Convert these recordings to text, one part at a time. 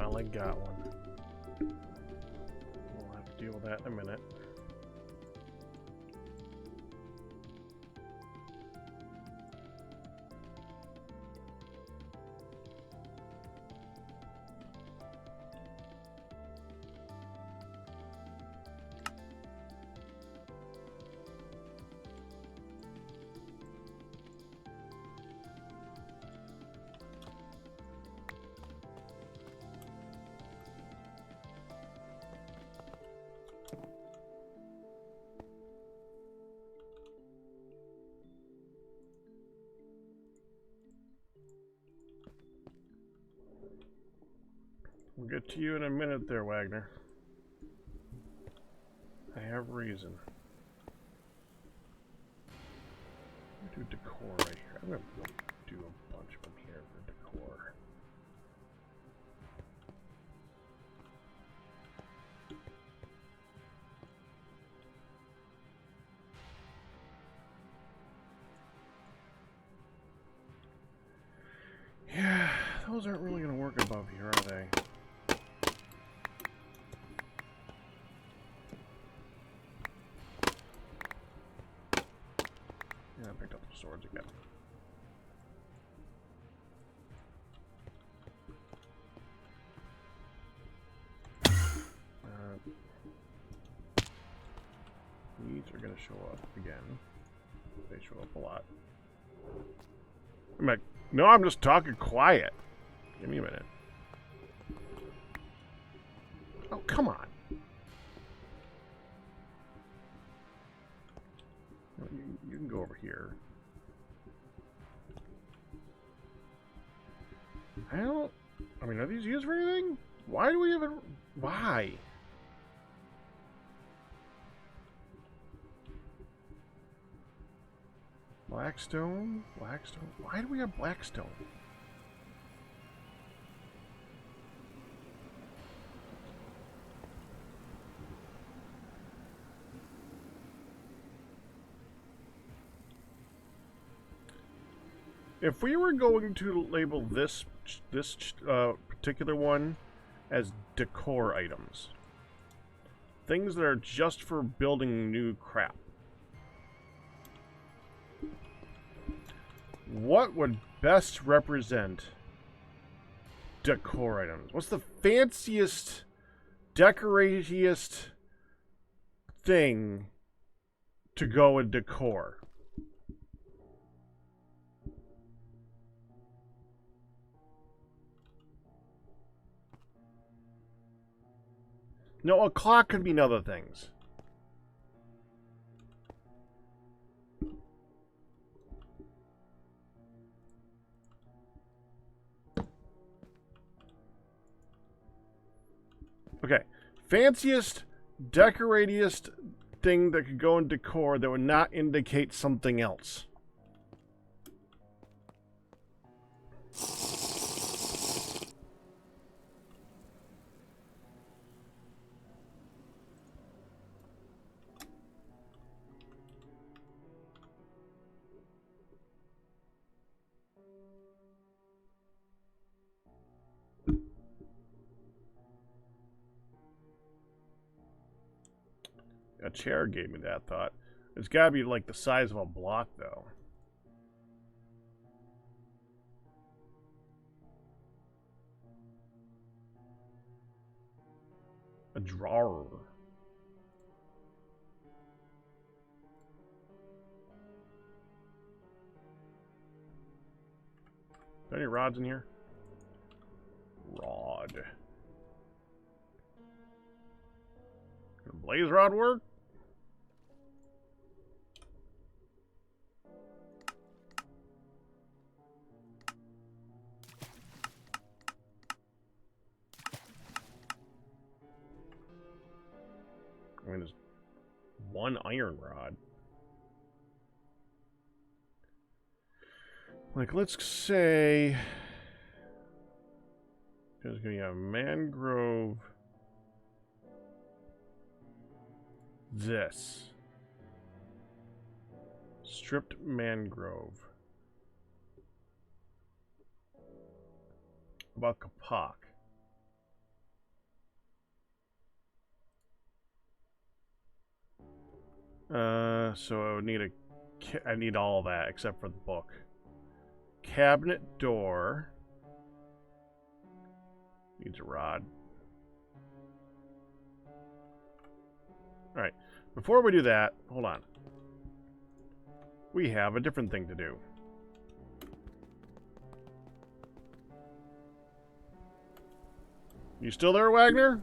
finally got one. We'll have to deal with that in a minute. We'll get to you in a minute there, Wagner. I have reason. Do decor right here. I'm going to do a bunch of them here for decor. Yeah, those aren't really going to work above here, are they? Yeah, I picked up the swords again. These are going to show up again. They show up a lot. I'm like, no, I'm just talking quiet. Give me a minute. Oh, come on. You can go over here. I mean, are these used for anything? Why do we even... Why? Blackstone? Blackstone? Why do we have Blackstone? If we were going to label this particular one as decor items, things that are just for building new crap, what would best represent decor items? What's the fanciest, decoratiest thing to go in decor? No, a clock could mean other things. Okay, fanciest, decoratiest thing that could go in decor that would not indicate something else. A chair gave me that thought. It's gotta be like the size of a block, though. A drawer. Are there any rods in here? Rod. Can a blaze rod work? I mean, there's one iron rod. Like, let's say there's going to be a mangrove. This. Stripped mangrove. About kapok. So I need all that except for the book. Cabinet door needs a rod. All right. Before we do that, hold on. We have a different thing to do. You still there, Wagner?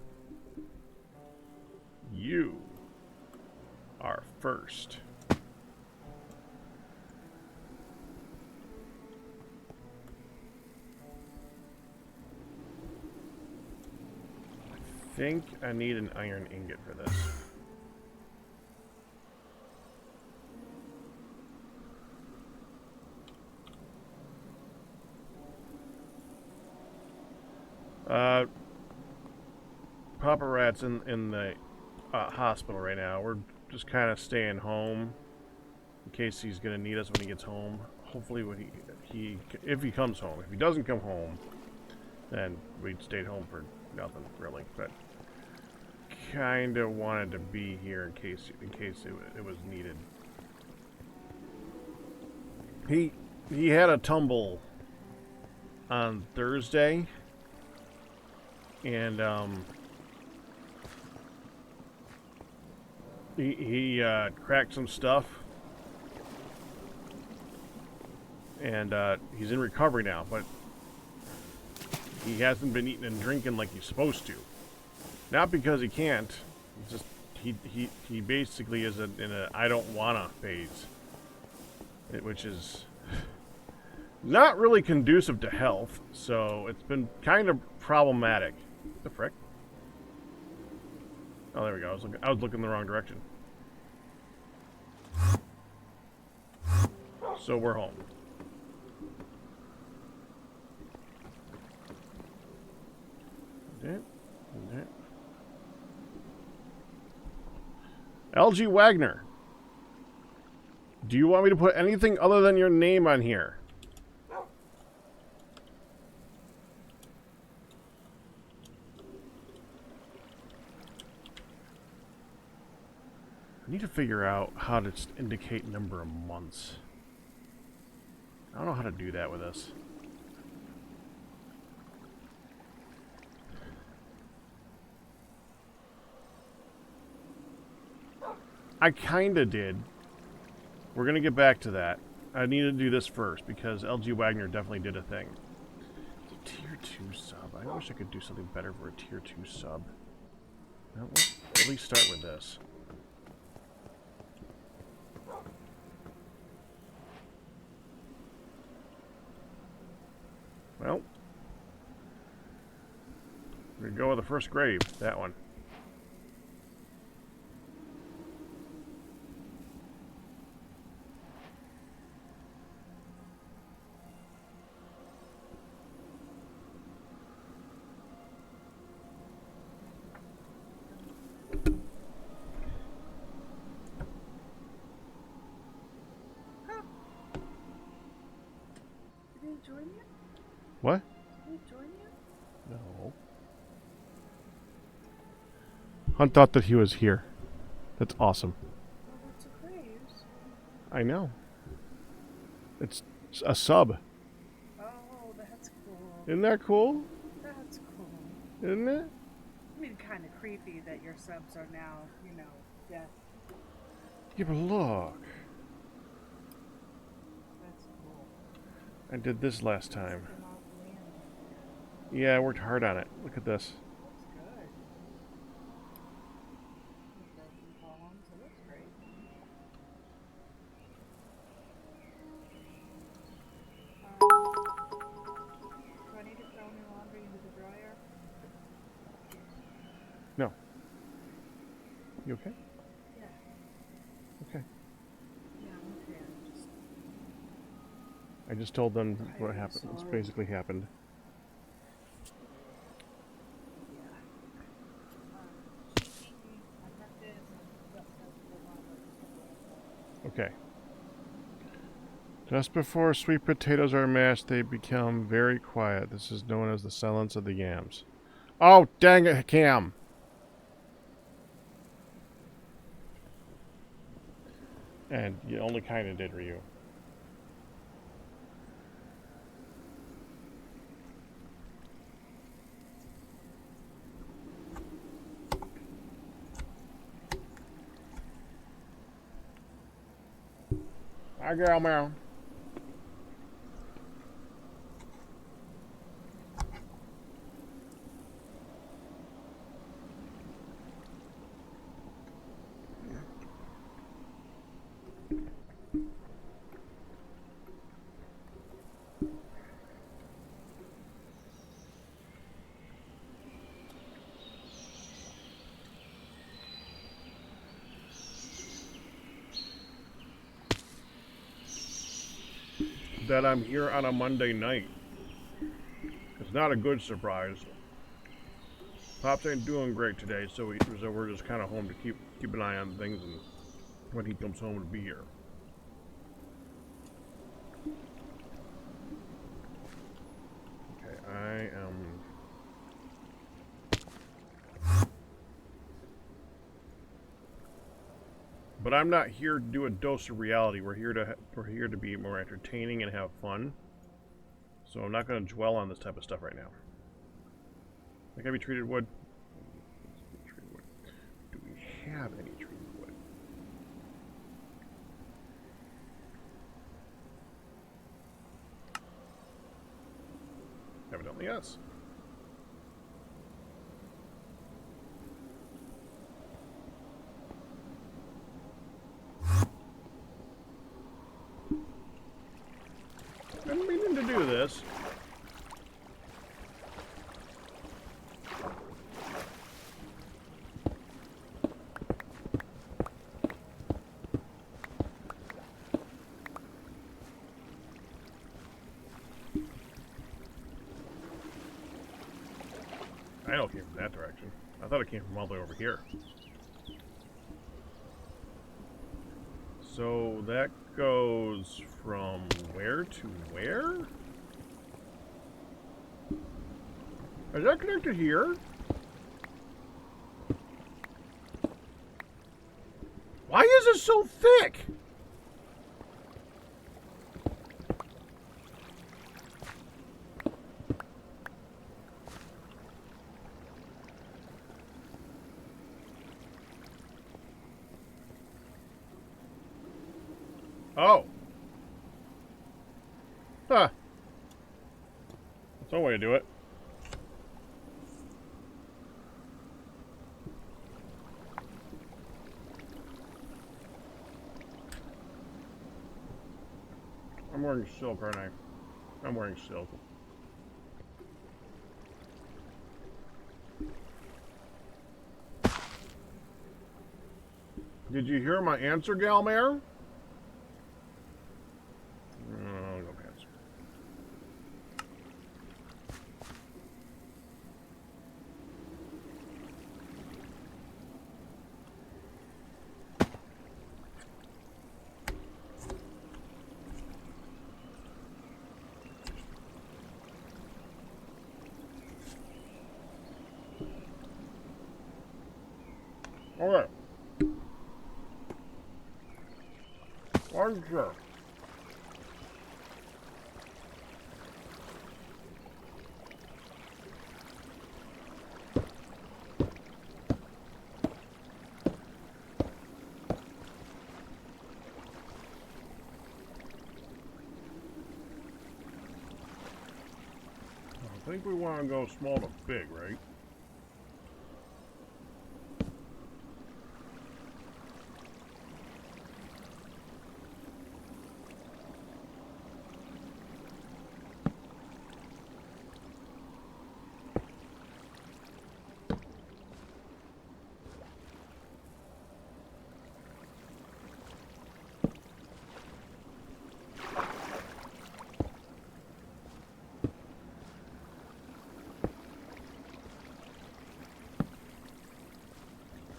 You are first. I think I need an iron ingot for this. Papa Rat's in the hospital right now. We're just kind of staying home in case he's gonna need us when he gets home. Hopefully, when if he comes home. If he doesn't come home, then we'd stayed home for nothing really. But kind of wanted to be here in case it was needed. He had a tumble on Thursday, and he cracked some stuff, and he's in recovery now, but he hasn't been eating and drinking like he's supposed to. Not because he can't, it's just he basically is in a I don't wanna phase, which is not really conducive to health, so it's been kind of problematic. What the frick? Oh, there we go. I was looking the wrong direction. So we're home. LG Wagner, do you want me to put anything other than your name on here? I need to figure out how to indicate number of months. I don't know how to do that with this. I kinda did. We're gonna get back to that. I need to do this first because LG Wagner definitely did a thing. It's a tier 2 sub. I wish I could do something better for a tier 2 sub. Well, let's at least start with this. Well, we're gonna go with the first grave, that one. Did he join you? What? Did he join you? No. Hunt thought that he was here. That's awesome. Well, it's a Graves. I know. It's a sub. Oh, that's cool. Isn't that cool? That's cool. Isn't it? I mean, kind of creepy that your subs are now, you know, death. Yeah, but look. That's cool. I did this last time. They're not landing. Yeah, I worked hard on it. Look at this. That's good. You've got some columns. It looks great. Do I need to throw any laundry into the dryer? No. You okay? Yeah. Okay. Yeah, I'm okay. I'm just... I just told them what happened. What's basically happened. Okay. Just before sweet potatoes are mashed, they become very quiet. This is known as the silence of the yams. Oh, dang it, Cam! And you only kind of did, Ryu. Hi, girl, meow. That I'm here on a Monday night. It's not a good surprise. Pops ain't doing great today, so we're just kind of home to keep an eye on things, and when he comes home to be here. Okay, I am. But I'm not here to do a dose of reality. We're here to be more entertaining and have fun. So I'm not going to dwell on this type of stuff right now. Can I be treated wood? Do we have any treated wood? Evidently, yes. I'm meaning to do this. I know it came from that direction. I thought it came from all the way over here. So that goes from where to where? Is that connected here? Why is it so thick? Oh. Huh. That's one way to do it. I'm wearing silk, aren't I? I'm wearing silk. Did you hear my answer, Galmare? No answer. Okay. Sure. I think we want to go small to big, right?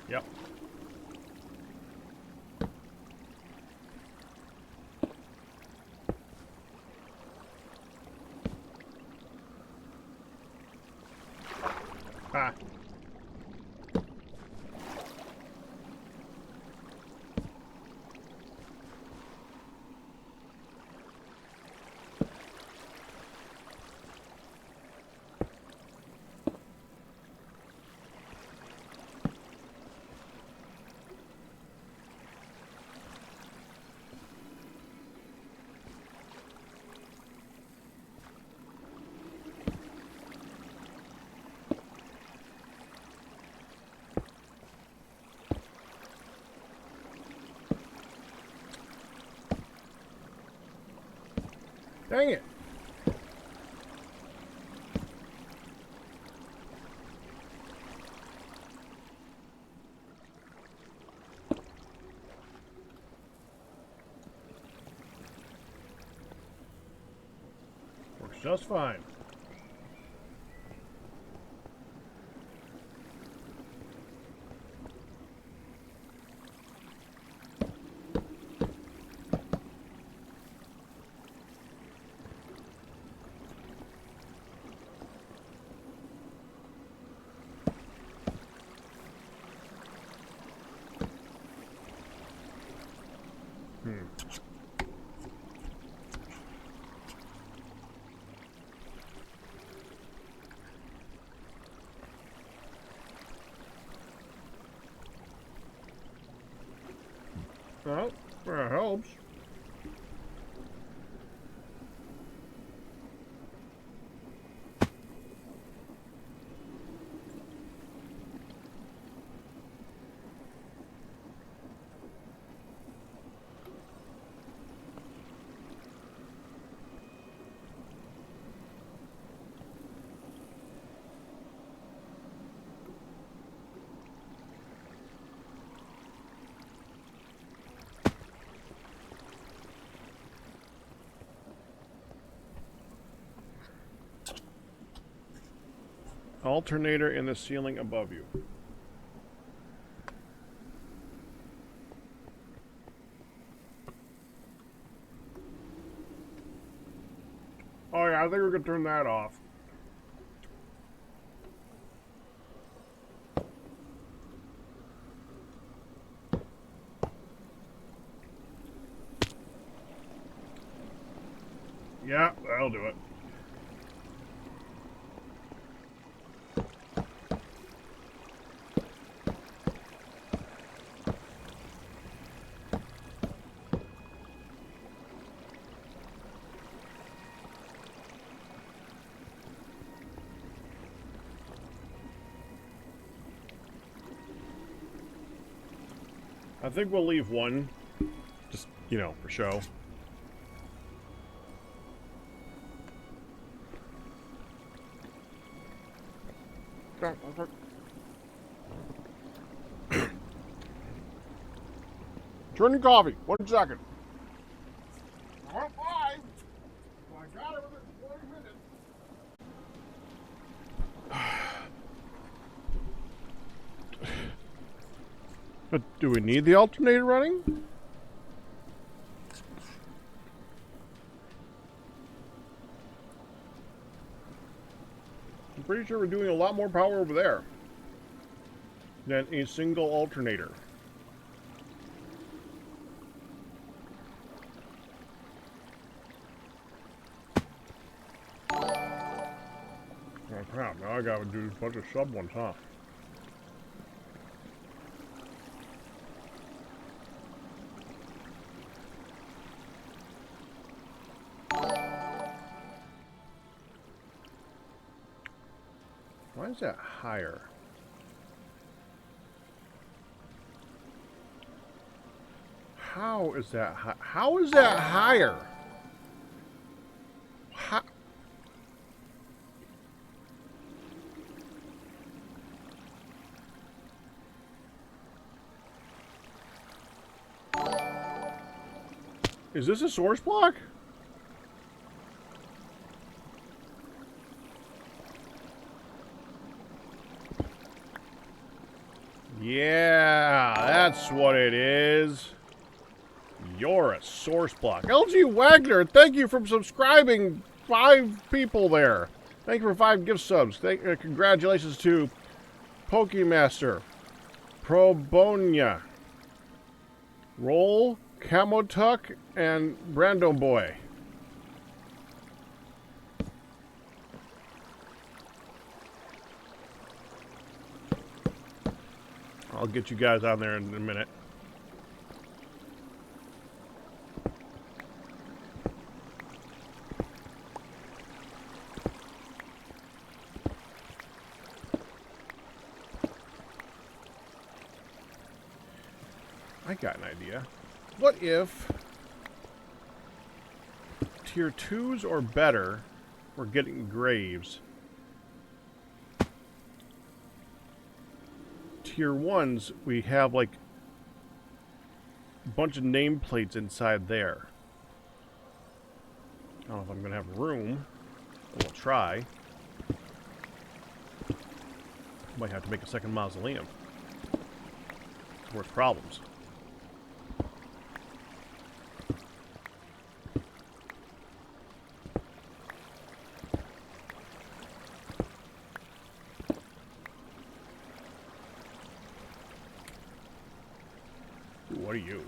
Yep. Ha. Dang it. Works just fine. Well, that helps. Alternator in the ceiling above you. Oh yeah, I think we could turn that off. Yeah, that'll do it. I think we'll leave one, just, you know, for show. Turning coffee. 1 second. All right. Well, I got it within 40 minutes. But do we need the alternator running? I'm pretty sure we're doing a lot more power over there than a single alternator. Oh crap, now I gotta do a bunch of sub ones, huh? Why is that higher? How is that high? How is that higher? How? Is this a source block? Yeah, that's what it is. You're a source block. LG Wagner, thank you for subscribing. 5 people there. Thank you for 5 gift subs. Congratulations to Pokemaster, Probonia, Roll, Camotuck, and Brando Boy. I'll get you guys on there in a minute. I got an idea. What if tier 2s or better, we're getting graves. Tier 1s, we have like a bunch of nameplates inside there. I don't know if I'm going to have room. We'll try. Might have to make a second mausoleum. Worth problems. What are you?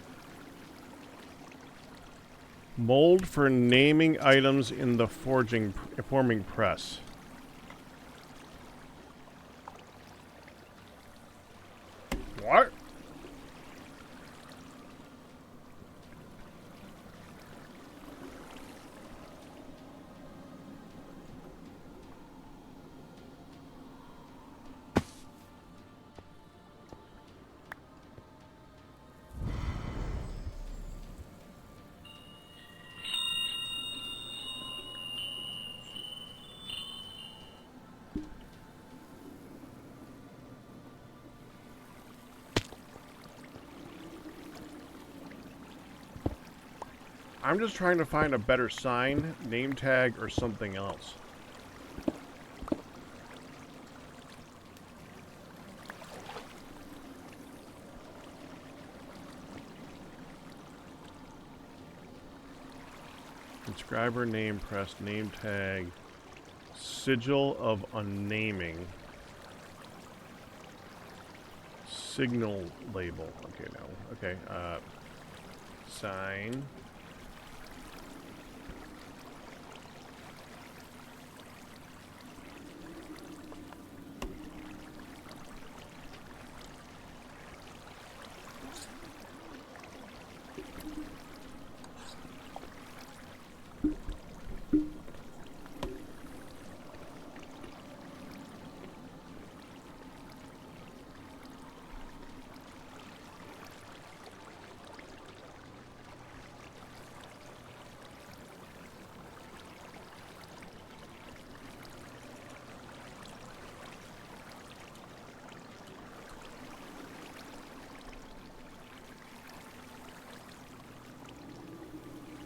Mold for naming items in the forming press. What? I'm just trying to find a better sign, name tag, or something else. Subscriber name press, name tag, sigil of unnaming, signal label. Okay, no. Okay, sign.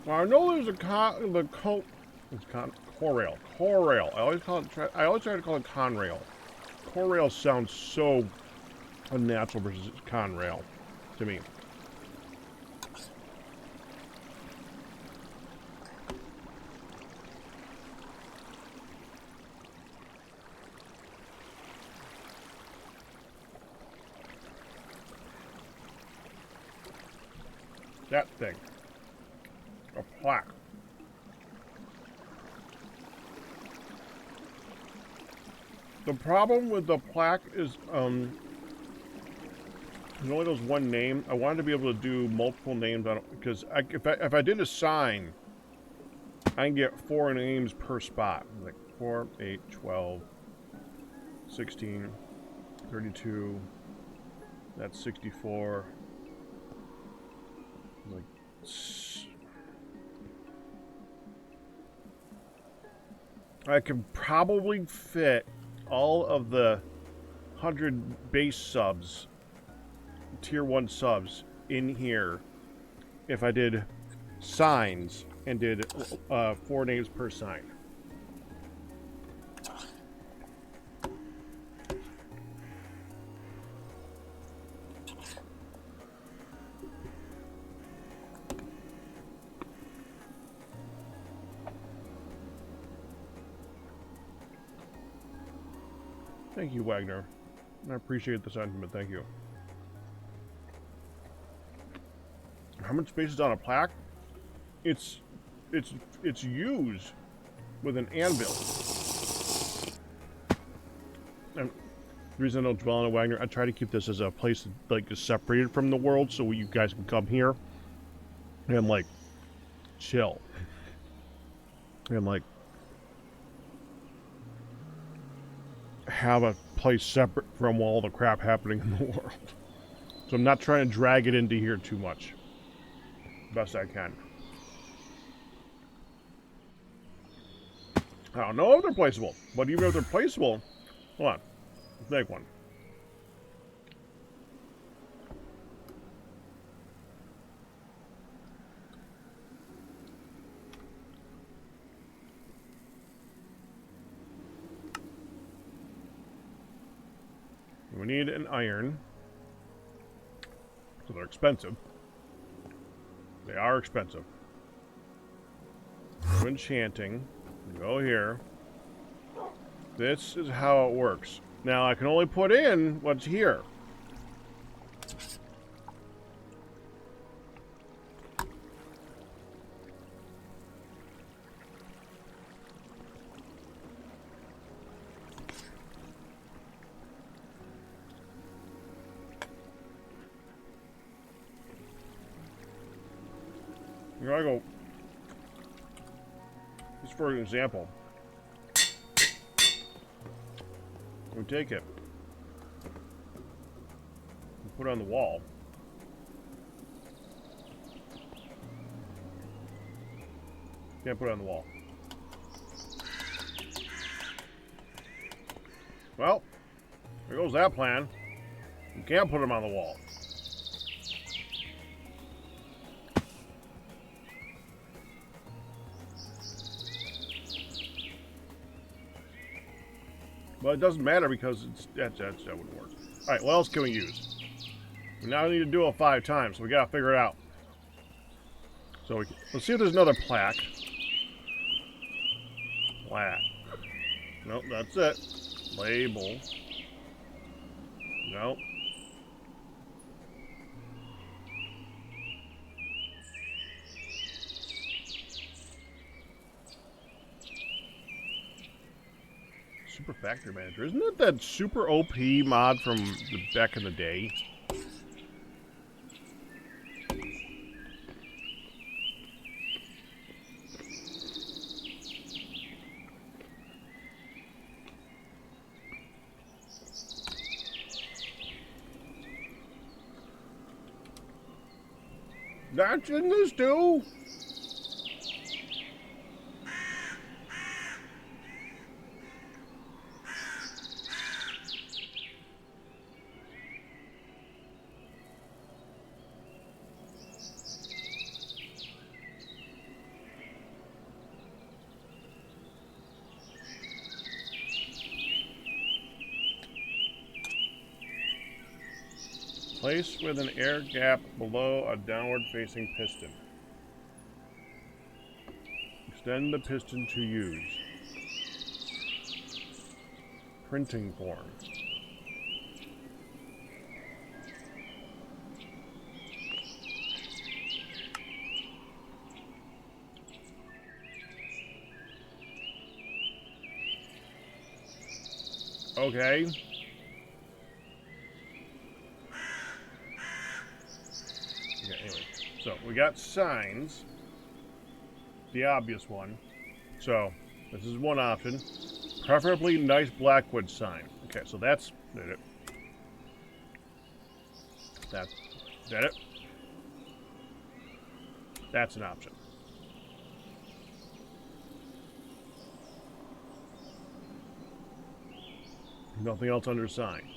Well, I know there's a Corail. I always try to call it Conrail. Corail sounds so unnatural versus Conrail to me. That thing. A plaque. The problem with the plaque is, there's only those one name. I wanted to be able to do multiple names on it, because if I did a sign, I can get 4 names per spot. Like 4, 8, 12, 16, 32, that's 64. Like, I could probably fit all of the 100 base subs, tier 1 subs, in here if I did signs and did 4 names per sign. Thank you, Wagner. I appreciate the sentiment. Thank you. How much space is on a plaque? It's used with an anvil. And the reason I don't dwell on it, Wagner, I try to keep this as a place that, like, is separated from the world, so you guys can come here and, like, chill and, like, have a place separate from all the crap happening in the world. So I'm not trying to drag it into here too much. Best I can. I don't know if they're placeable, but even if they're placeable, hold on, let's make one. We need an iron. So they're expensive. They are expensive. So enchanting. Go here. This is how it works. Now I can only put in what's here. Here I go. Just for an example. We take it. We put it on the wall. Can't put it on the wall. Well, there goes that plan. You can't put them on the wall. But it doesn't matter because that wouldn't work. All right, what else can we use? We now need to do it 5 times, so we gotta figure it out. So let's see if there's another plaque. Plaque. Nope, that's it. Label. Nope. Super Factory Manager. Isn't it that super OP mod from back in the day? That's in this too? Place with an air gap below a downward-facing piston. Extend the piston to use. Printing form. Okay. Okay, anyway. So, we got signs. The obvious one. So, this is one option. Preferably nice blackwood sign. Okay, so that's it. That it. That's an option. Nothing else under sign.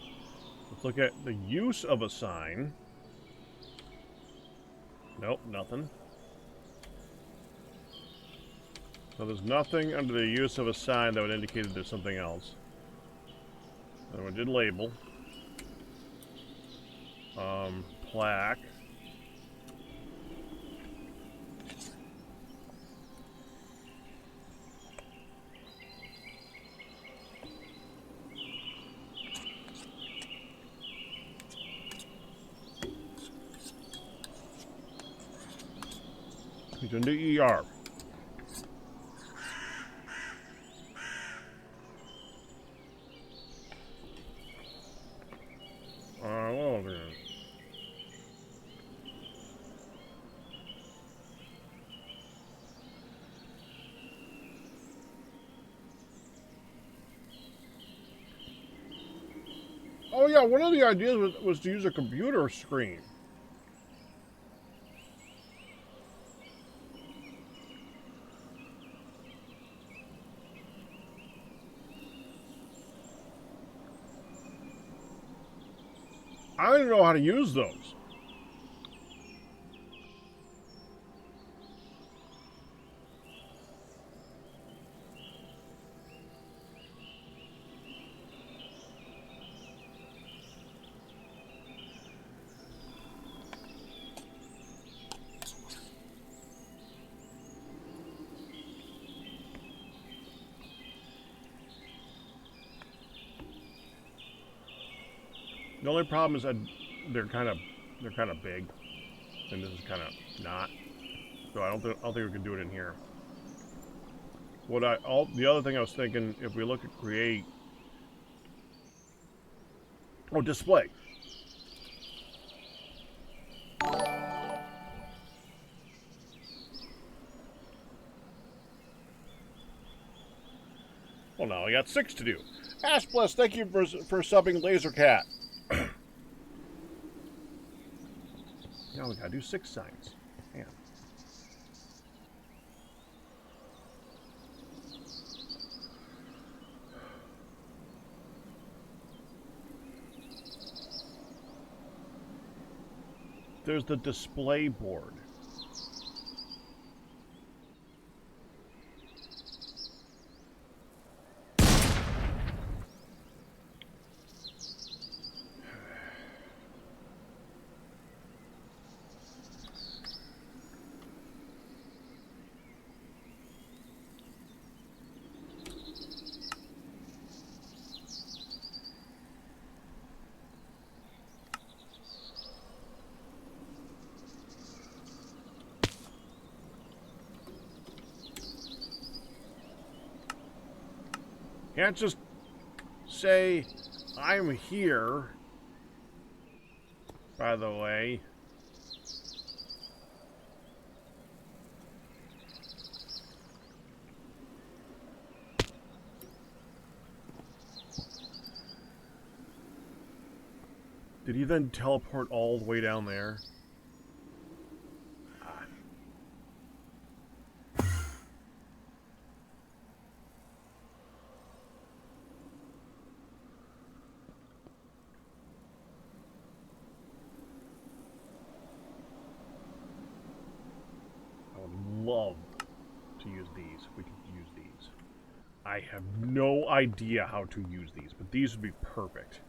Let's look at the use of a sign. Nope, nothing. So there's nothing under the use of a sign that would indicate that there's something else. And we did label. Plaque. He's into ER. What was it? Oh yeah, one of the ideas was to use a computer screen. I don't even know how to use those. The only problem is that they're kind of big, and this is kind of not. So I don't think we can do it in here. The other thing I was thinking, if we look at create, display. Well, now I got 6 to do. Ash Bless, thank you for subbing Lasercat. Now we gotta do 6 signs. Man. There's the display board. Can't just say, I'm here, by the way. Did he then teleport all the way down there? Love to use these. We could use these. I have no idea how to use these, but these would be perfect.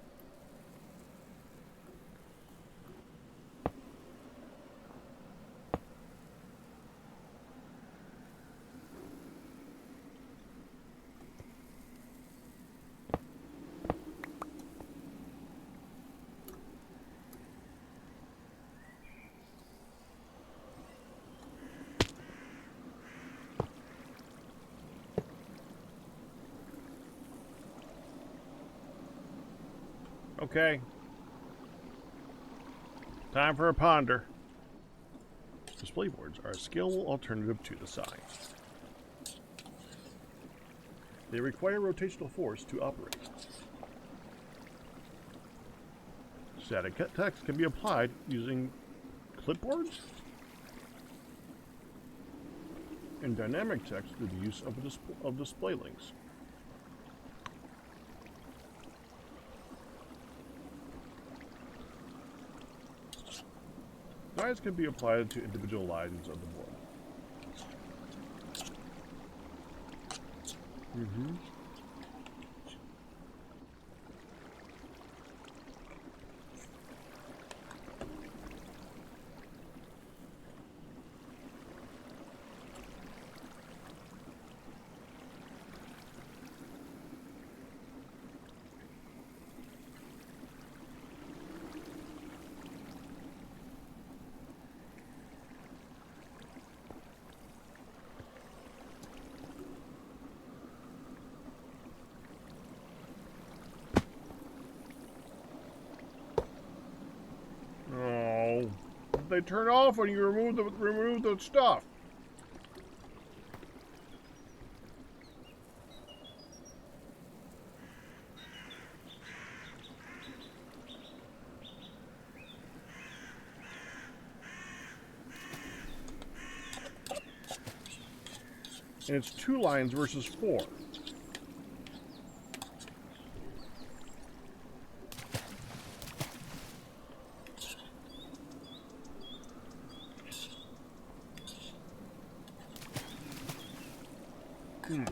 Okay. Time for a ponder. Display boards are a skill alternative to the sign. They require rotational force to operate. Static text can be applied using clipboards and dynamic text through the use of display links. Signs can be applied to individual lines of the board. They turn off when you remove the stuff. And it's 2 lines versus 4. Coming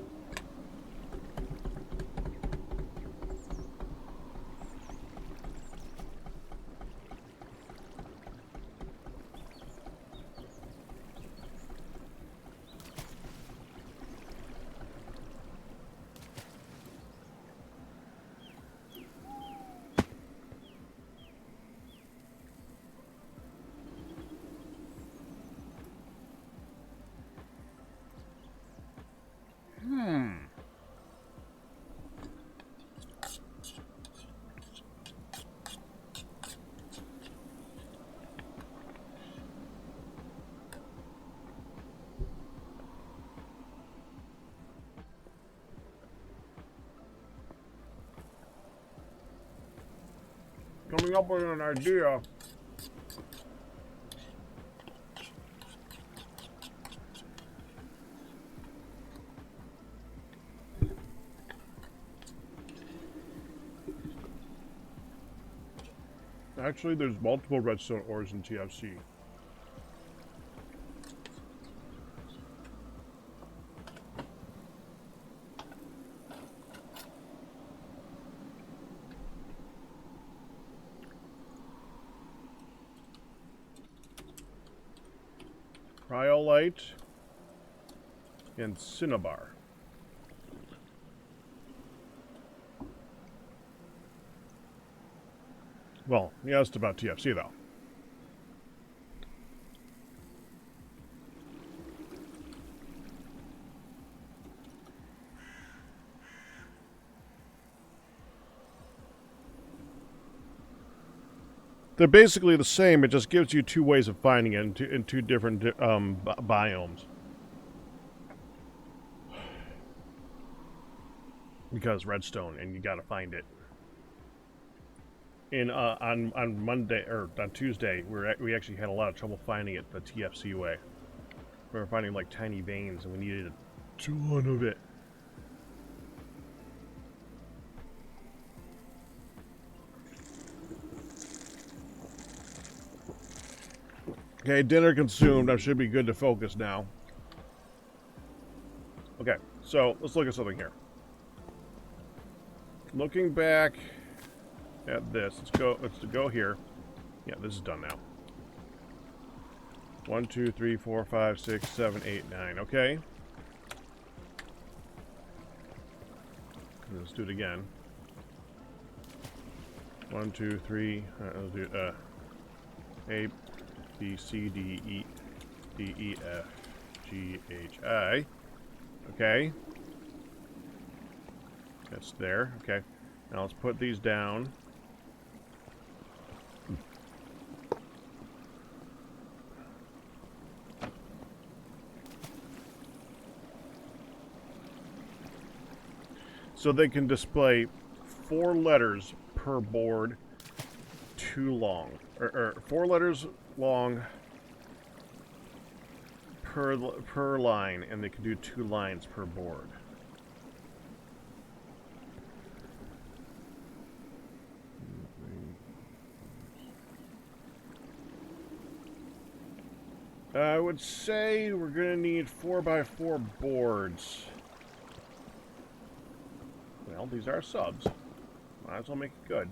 up with an idea. Actually, there's multiple redstone ores in TFC. Cryolite and cinnabar. Well, he asked about TFC though. They're basically the same. It just gives you two ways of finding it in two different biomes. Because redstone, and you got to find it. In on Monday or on Tuesday, we actually had a lot of trouble finding it the TFC way. We were finding like tiny veins, and we needed a ton of it. Okay, dinner consumed. I should be good to focus now. Okay, so let's look at something here. Looking back at this, let's go here. Yeah, this is done now. 1, 2, 3, 4, 5, 6, 7, 8, 9. Okay. Let's do it again. 1, 2, 3. Let's do A, B, C, D, E, D, E, F, G, H, I. Okay. That's there. Okay. Now let's put these down. So they can display 4 letters per board, too long. Or 4 letters long per line, and they can do 2 lines per board. I would say we're gonna need 4x4 boards. Well, these are subs. Might as well make it good.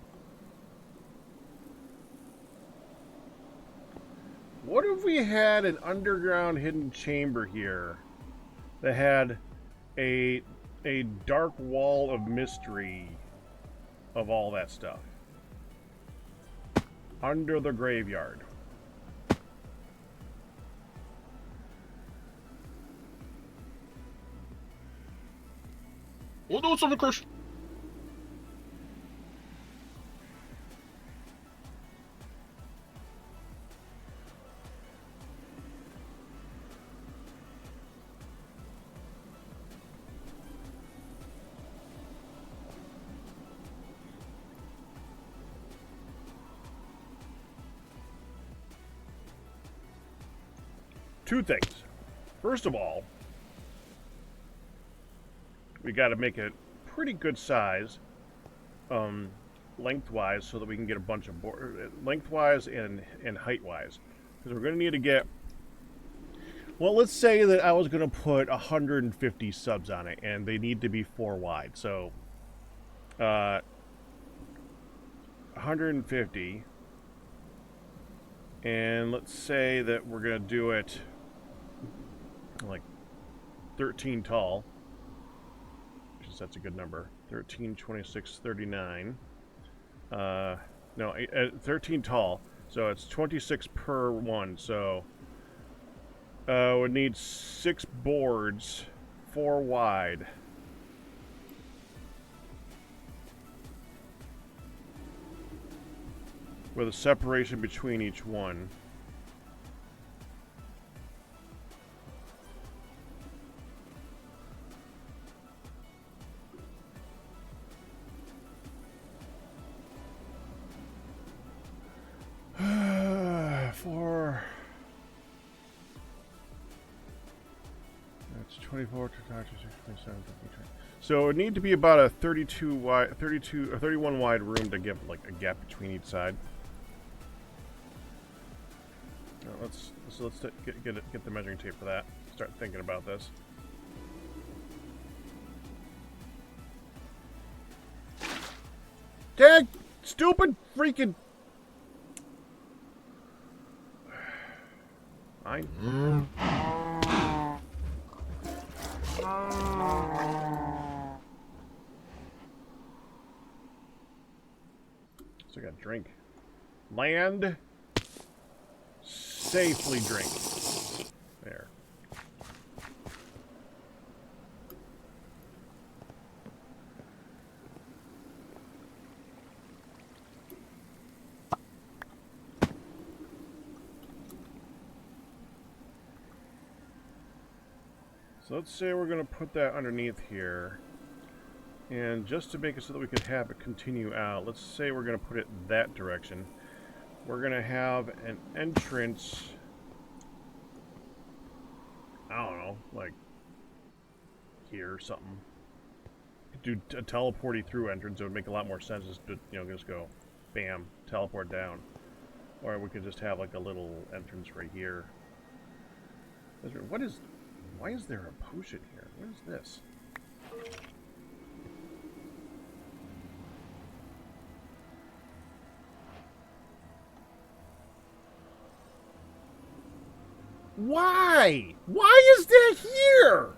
What if we had an underground hidden chamber here that had a dark wall of mystery of all that stuff under the graveyard? We'll do something, Chris. Two things. First of all, we got to make it pretty good size, lengthwise, so that we can get a bunch of lengthwise and heightwise, because we're going to need to get. Well, let's say that I was going to put 150 subs on it, and they need to be 4 wide. So, 150. And let's say that we're going to do it like 13 tall. Because that's a good number. 13, 26, 39. No, 13 tall. So it's 26 per one. So would need 6 boards, 4 wide. With a separation between each one. Four. That's 24, 26, 27, 53. So it would need to be about a 32 wide, 32 or 31 wide room to give like a gap between each side. Let's get the measuring tape for that. Start thinking about this. Dang, stupid freaking. Fine. So I got drink. Land. Safely drink. There. So let's say we're going to put that underneath here. And just to make it so that we could have it continue out, let's say we're going to put it that direction. We're going to have an entrance, I don't know, like here or something. Do a teleporty through entrance. It would make a lot more sense just to, just go, bam, teleport down. Or we could just have like a little entrance right here. Why is there a potion here? What is this? Why? Why is that here?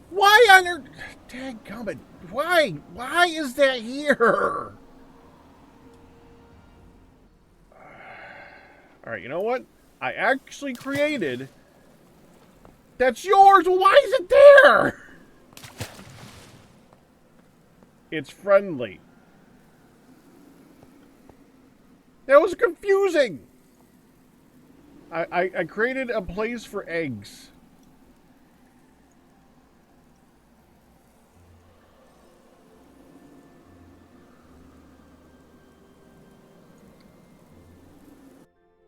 Why on earth? Dadgummit. Why? Why is that here? Alright, you know what? I actually created... That's yours! Why is it there? It's friendly. That was confusing! I created a place for eggs.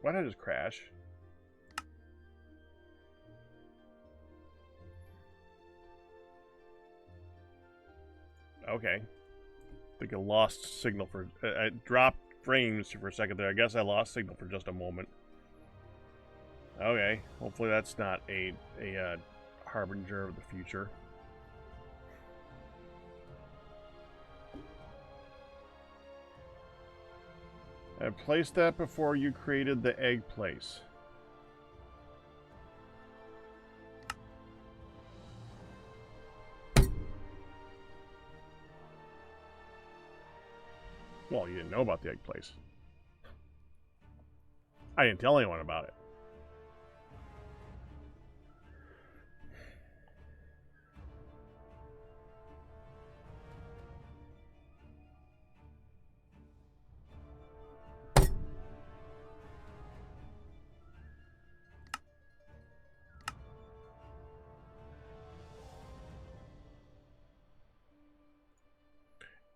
Why did I just crash? Okay. I think I lost signal for... I dropped frames for a second there. I guess I lost signal for just a moment. Okay. Hopefully that's not a harbinger of the future. I placed that before you created the egg place. Well, you didn't know about the egg place. I didn't tell anyone about it.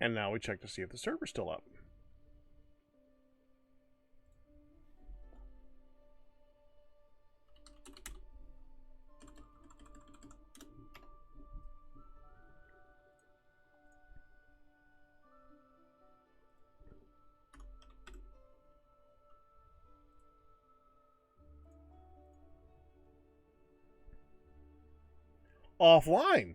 And now we check to see if the server's still up. offline.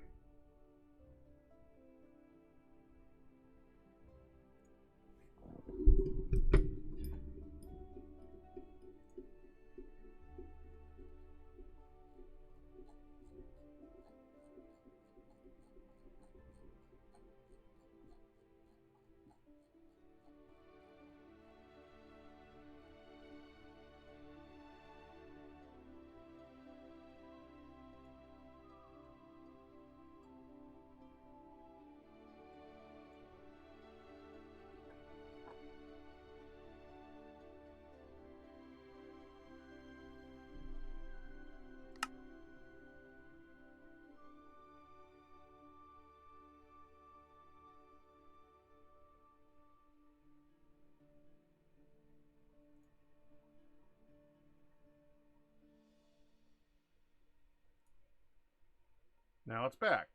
Now it's back.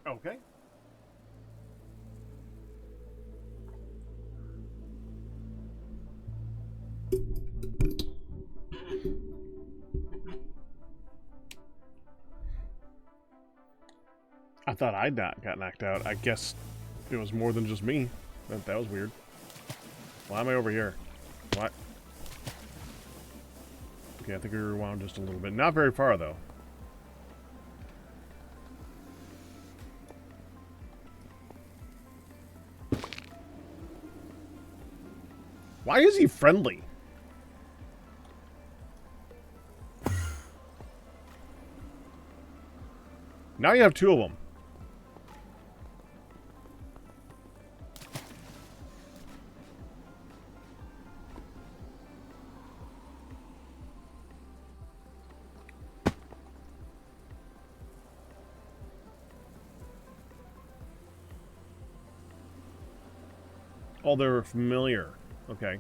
Okay. I thought I'd not got knocked out. I guess it was more than just me. That was weird. Why am I over here? What? Okay, I think we rewound just a little bit. Not very far, though. Why is he friendly? Now you have two of them. Oh, they're familiar. Okay.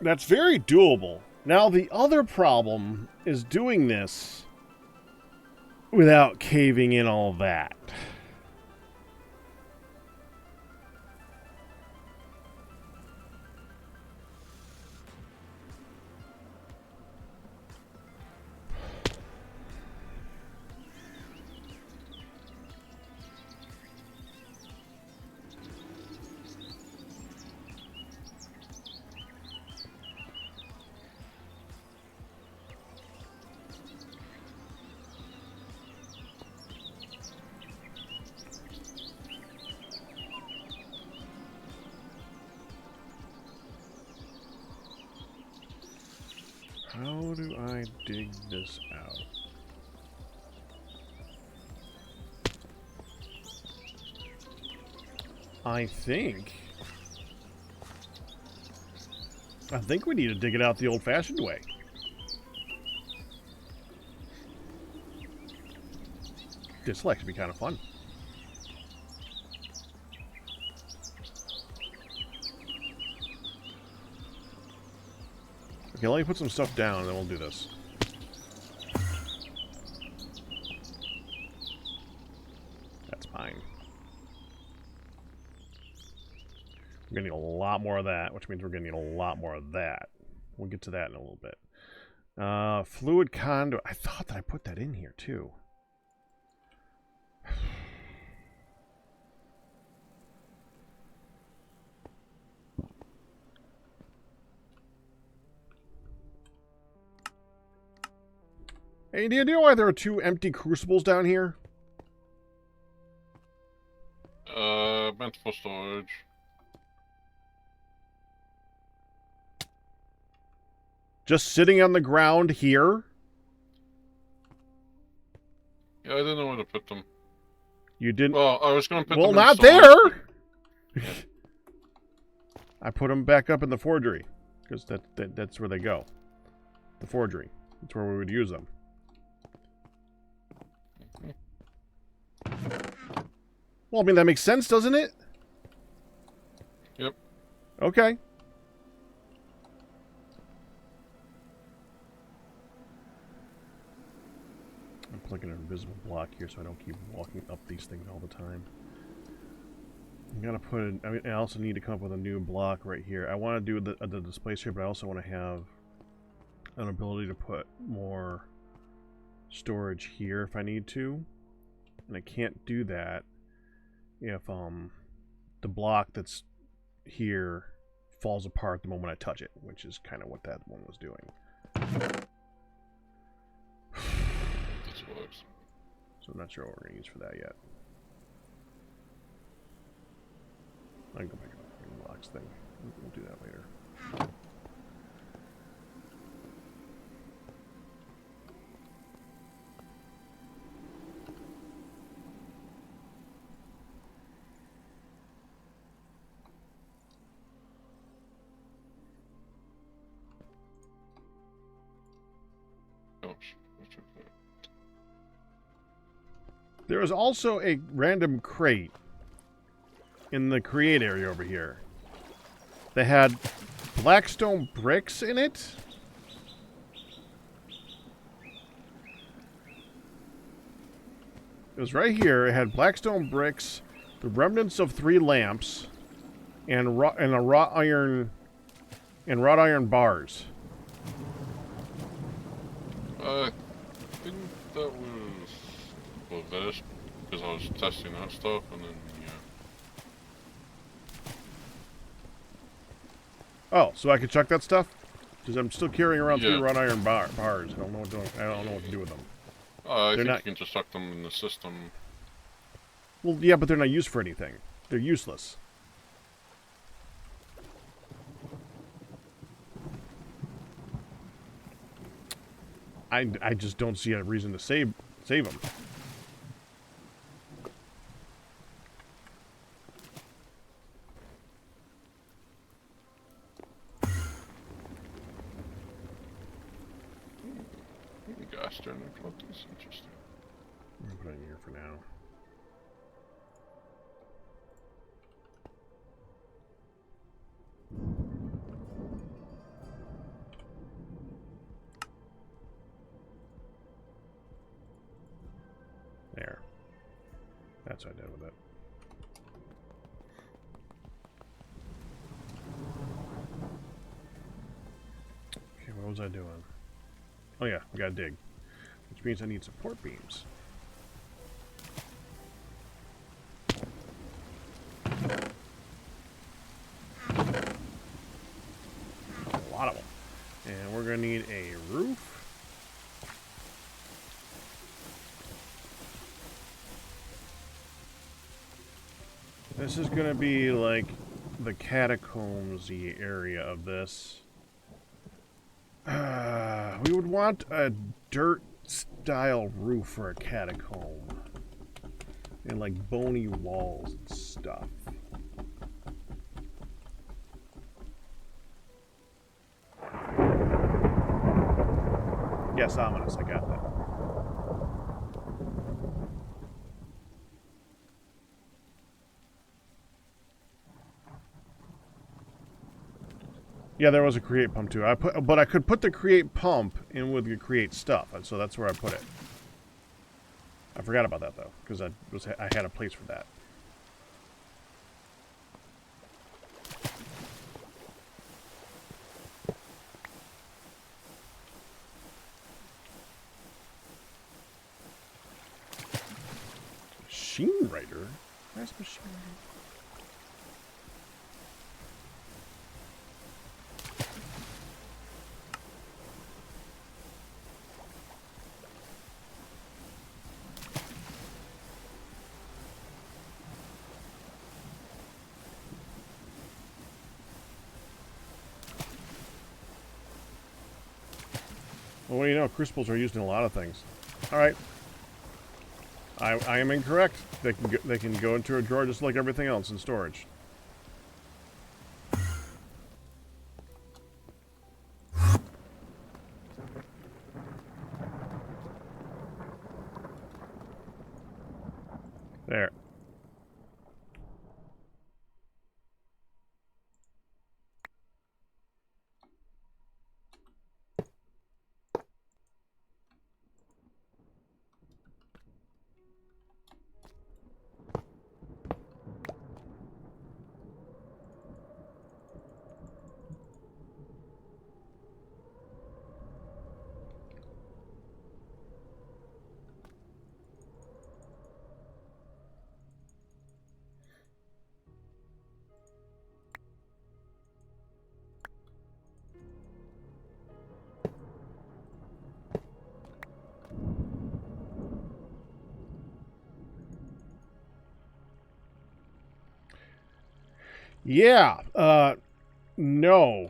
That's very doable. Now, the other problem is doing this without caving in all that. How do I dig this out? I think we need to dig it out the old-fashioned way. This likes to be kind of fun. Okay, let me put some stuff down and then we'll do this. That's fine. We're gonna need a lot more of that, which means we're gonna need a lot more of that. We'll get to that in a little bit. Fluid conduit. I thought that I put that in here too. Hey, do you know why there are two empty crucibles down here? Meant for storage. Just sitting on the ground here? Yeah, I didn't know where to put them. You didn't... Well, I was going to put well, them in not storage, there! I put them back up in the forgery. Because that's where they go. The forgery. That's where we would use them. Well, I mean, that makes sense, doesn't it? Yep. Okay. I'm plugging an invisible block here so I don't keep walking up these things all the time. I'm gonna put in, I mean, I also need to come up with a new block right here. I want to do the displays here, but I also want to have an ability to put more storage here if I need to. And I can't do that if the block that's here falls apart the moment I touch it, which is kind of what that one was doing. This works. So I'm not sure what we're going to use for that yet. I can go back to the blocks thing. We'll do that later. There is also a random crate in the create area over here that had blackstone bricks in it. It was right here. It had blackstone bricks, the remnants of 3 lamps, and wrought iron bars. I think that was for this, because I was testing that stuff, and then, yeah. Oh, so I could chuck that stuff? Because I'm still carrying around 3 Yeah. wrought iron bars. I don't know what to do with them. I think not... you can just suck them in the system. Well, yeah, but they're not used for anything. They're useless. I just don't see a reason to save them. Gas turning plug is interesting. I'm gonna put it in here for now. There. That's what I did with it. Okay, what was I doing? Oh yeah, we gotta dig. Which means I need support beams. A lot of them. And we're gonna need a roof. This is gonna be like the catacombs-y area of this. We would want a dirt-style roof for a catacomb. And like bony walls and stuff. Yes, ominous, I got that. Yeah, there was a create pump too. But I could put the create pump in with the create stuff, and so that's where I put it. I forgot about that though, because I had a place for that. Machine writer? Where's machine writer? Well, what do you know? Crucibles are used in a lot of things. All right. I am incorrect. They can go into a drawer just like everything else in storage. There. Yeah, no.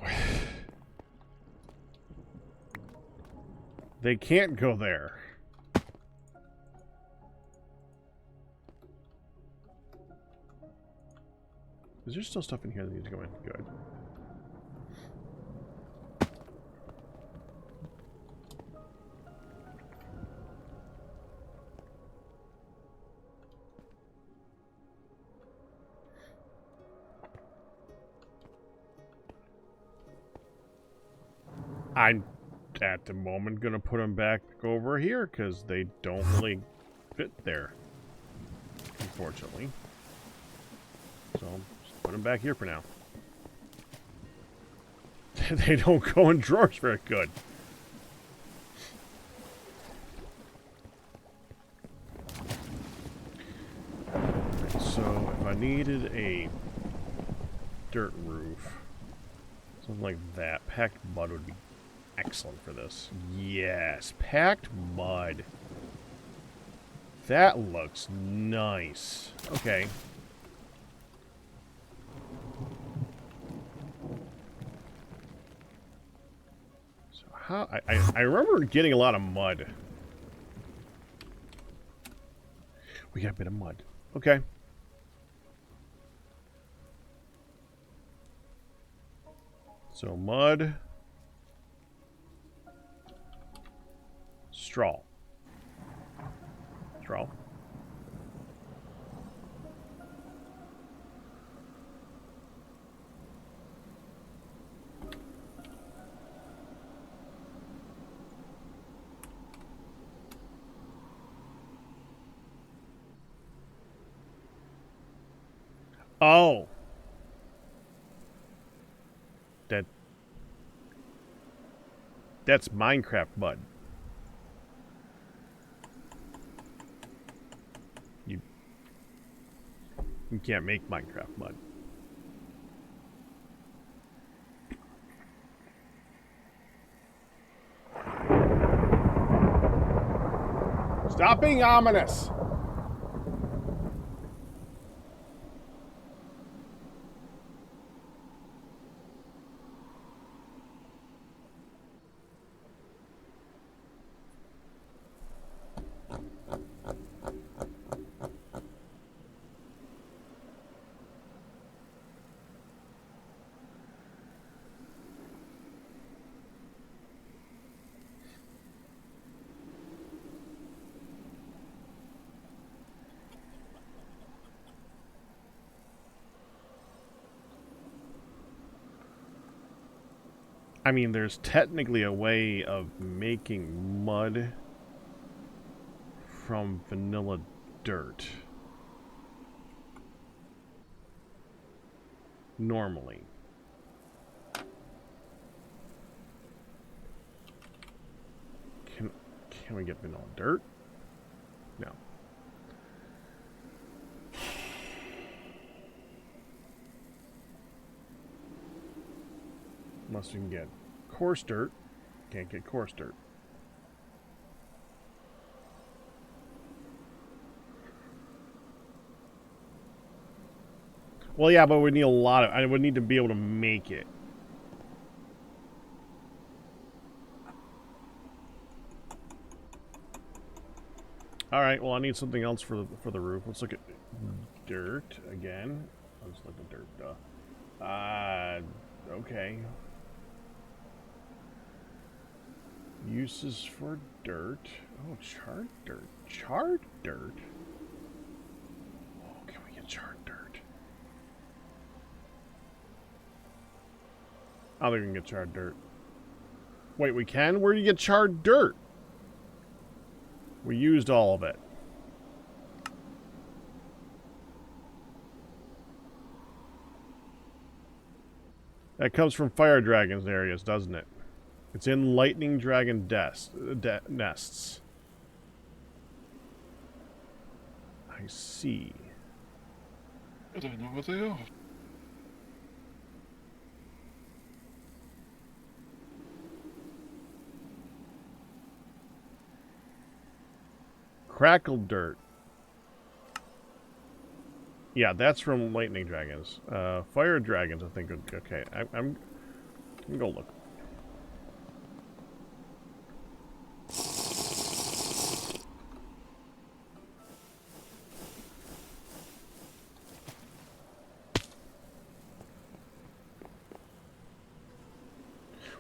They can't go there. Is there still stuff in here that needs to go in? Good. I'm, at the moment, going to put them back over here because they don't really fit there, unfortunately. So, just put them back here for now. They don't go in drawers very good. So, if I needed a dirt roof, something like that, packed mud would be excellent for this. Yes, packed mud. That looks nice. Okay. So how I remember getting a lot of mud. We got a bit of mud. Okay. So mud. Straw. Straw. Oh. That's Minecraft mud. You can't make Minecraft mud. Stop being ominous. I mean, there's technically a way of making mud from vanilla dirt. Normally. Can we get vanilla dirt? No. Unless we can get coarse dirt. Can't get coarse dirt. Well, yeah, but we need a lot of... I would need to be able to make it. Alright, well, I need something else for the roof. Let's look at dirt again. Let's look at dirt. Okay. Uses for dirt. Oh, charred dirt. Charred dirt? Oh, can we get charred dirt? I don't think we can get charred dirt. Wait, we can? Where do you get charred dirt? We used all of it. That comes from fire dragons areas, doesn't it? It's in lightning dragon nests. I see. I don't know what they are. Crackled dirt. Yeah, that's from lightning dragons. Fire dragons, I think. Okay, I'm gonna go look.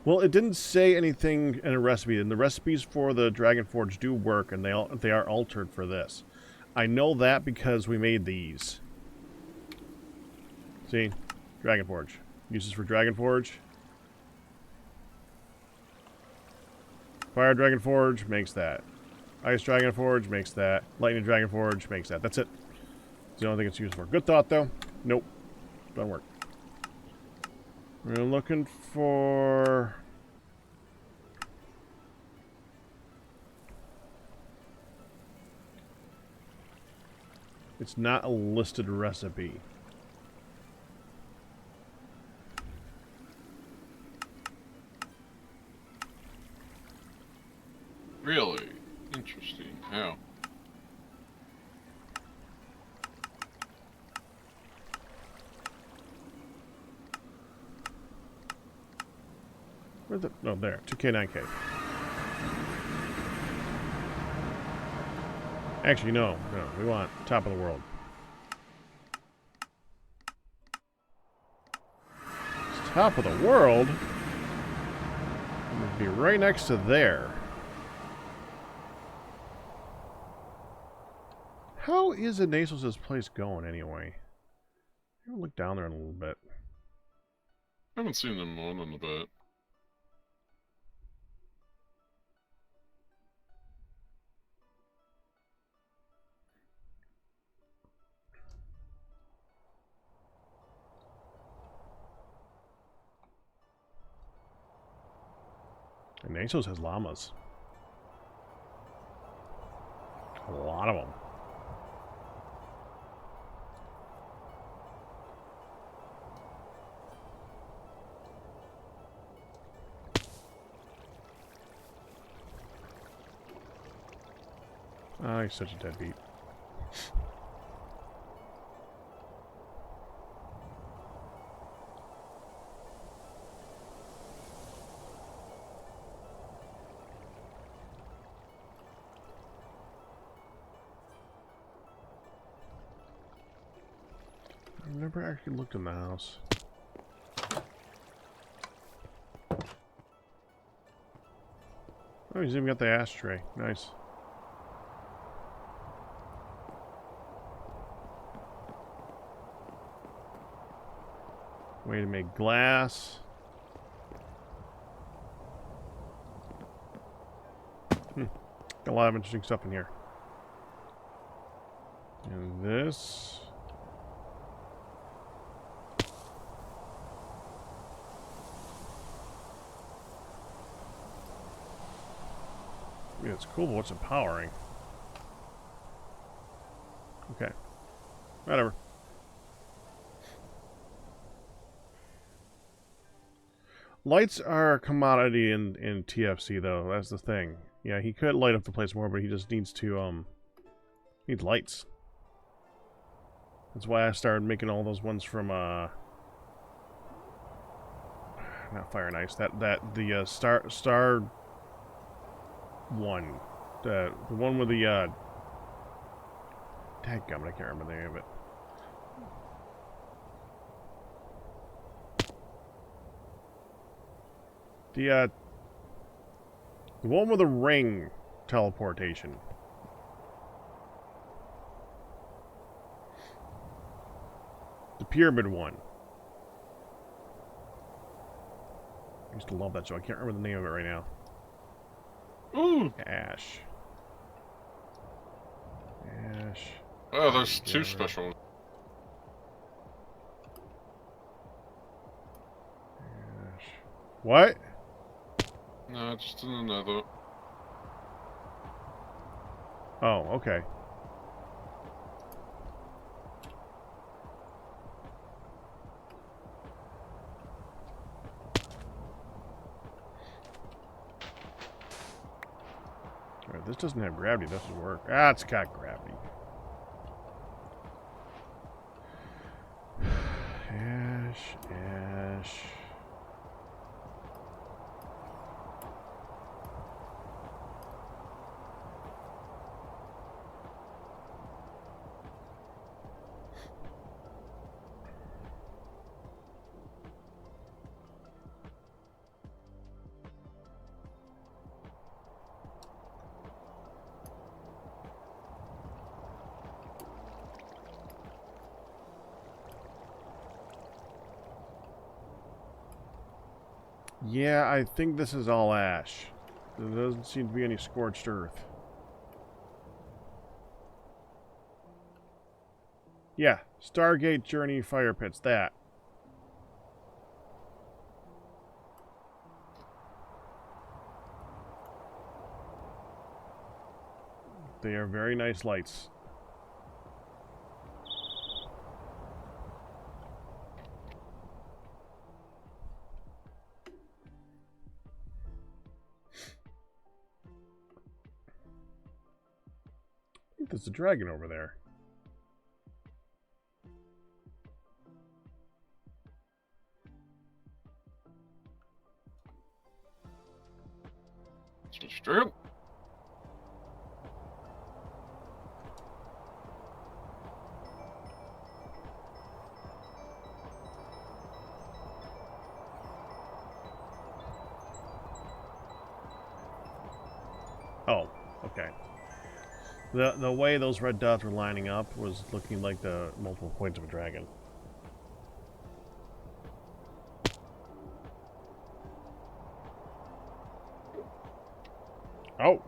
Well, it didn't say anything in a recipe, and the recipes for the Dragon Forge do work, and they are altered for this. I know that because we made these. See? Dragon Forge. Uses for Dragon Forge. Fire Dragon Forge makes that. Ice Dragon Forge makes that. Lightning Dragon Forge makes that. That's it. It's the only thing it's used for. Good thought, though. Nope. Doesn't work. We're looking for... It's not a listed recipe. Really? Interesting. How? Where the... No, there. 2K, 9K. Actually, no. No, we want top of the world. It's top of the world? It would be right next to there. How is Inasos' place going, anyway? I'm gonna look down there in a little bit. I haven't seen them on in a bit. Inasos has llamas. A lot of them. Oh, he's such a deadbeat. I've never actually looked in the house. Oh, he's even got the ashtray. Nice. Way to make glass. Got a lot of interesting stuff in here. And this... I mean, it's cool, but what's it powering? Okay. Whatever. Lights are a commodity in TFC, though. That's the thing. Yeah, he could light up the place more, but he just needs to, needs lights. That's why I started making all those ones from, not Fire and Ice. The Star one. The one with the, dadgummit, I can't remember the name of it. The one with the ring teleportation. The pyramid one. I used to love that show. I can't remember the name of it right now. Ooh! Ash. Ash. Oh, there's two special. Ash. What? No, just in another. Oh, okay. Alright, this doesn't have gravity. This will work. Ah, it's got gravity. Yeah, I think this is all ash. There doesn't seem to be any scorched earth. Yeah, Stargate Journey fire pits, that. They are very nice lights. I think there's a dragon over there. It's true. Oh, okay. The way those red dots were lining up was looking like the multiple points of a dragon. Oh,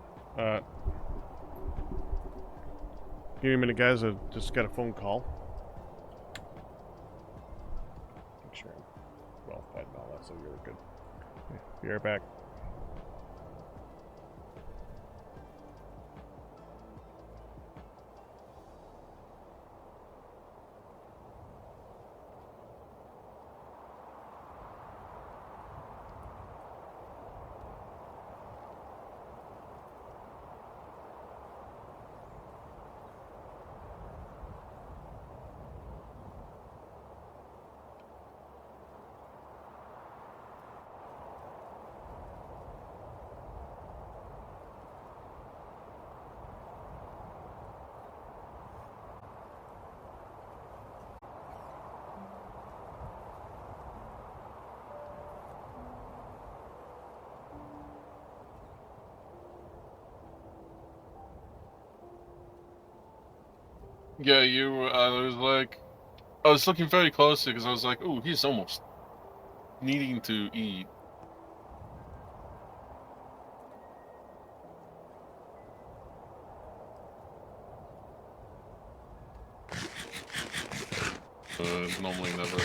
give me a minute, guys. I just got a phone call. Make sure I'm well fed and all that, so you're good. Be right back. Yeah, I was looking very closely because I was like, ooh, he's almost needing to eat. Normally never.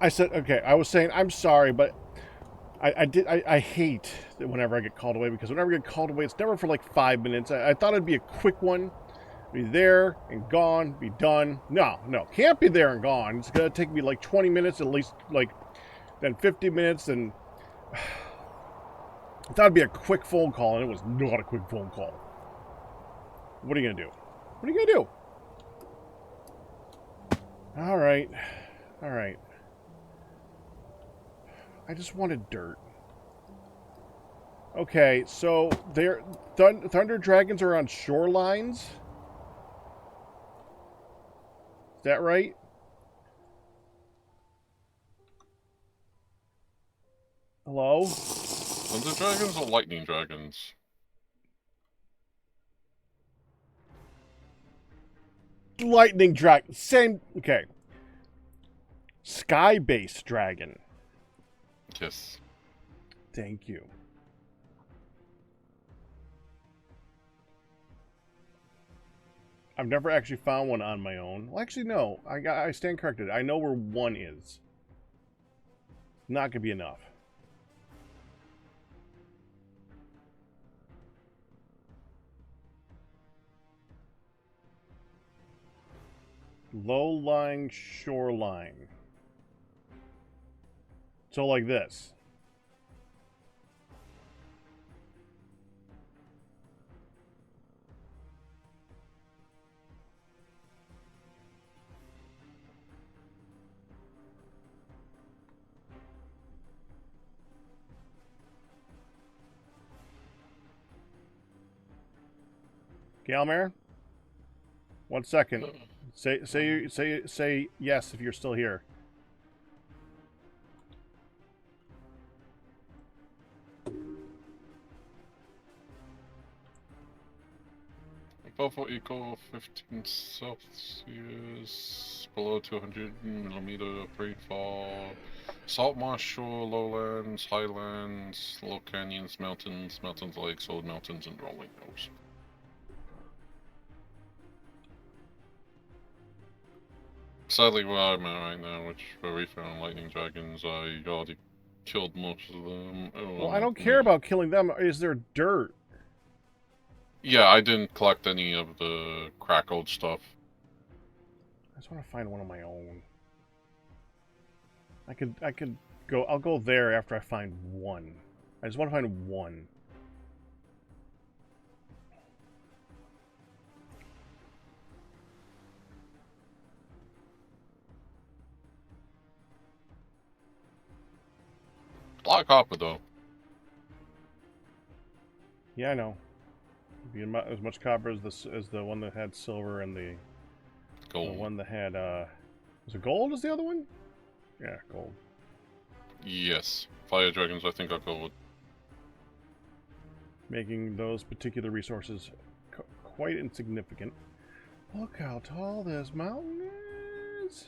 I said, okay, I was saying, I'm sorry, but I hate that whenever I get called away, because whenever I get called away, it's never for like 5 minutes. I thought it'd be a quick one, be there and gone, be done. No, can't be there and gone. It's gonna take me like 20 minutes, at least, like, then 50 minutes, and I thought it'd be a quick phone call, and it was not a quick phone call. What are you gonna do? What are you gonna do? All right. I just wanted dirt. Okay, so thunder dragons are on shorelines. Is that right? Hello? Thunder dragons or lightning dragons? Lightning dragon. Same. Okay. Sky-based dragon. Yes. Thank you. I've never actually found one on my own. Well, actually, no. I stand corrected. I know where one is. Not gonna be enough. Low-lying shoreline. So like this. Galmer? 1 second. Say yes if you're still here. Above what you call 15 Celsius, below 200 millimeter of rainfall. Salt marsh shore, lowlands, highlands, low canyons, mountains, lakes, old mountains, and rolling hills. Sadly, where I'm at right now, where we found lightning dragons, I already killed most of them. Well, I don't care about killing them. Is there dirt? Yeah, I didn't collect any of the crackled stuff. I just want to find one of my own. I could go. I'll go there after I find one. I just want to find one. Black copper, though. Yeah, I know. Be as much copper as the one that had silver and the Gold. The one that had was it gold? Is the other one? Yeah, gold. Yes, fire dragons. I think I'll go with. Making those particular resources quite insignificant. Look how tall this mountain is.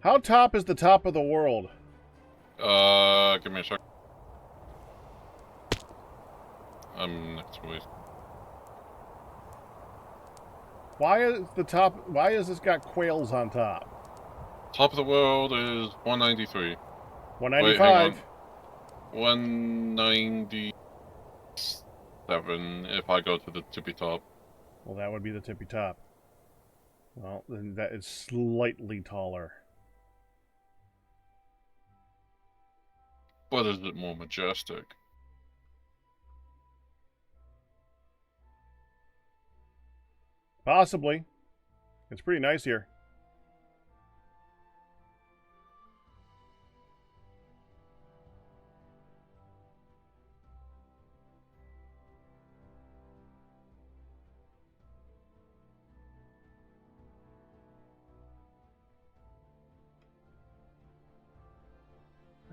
How top is the top of the world? Give me a sec. I'm next week. Why is the top? Why has this got quails on top? Top of the world is 193. 195. 197 if I go to the tippy top. Well, that would be the tippy top. Well, then that is slightly taller. But is it more majestic? Possibly. It's pretty nice here.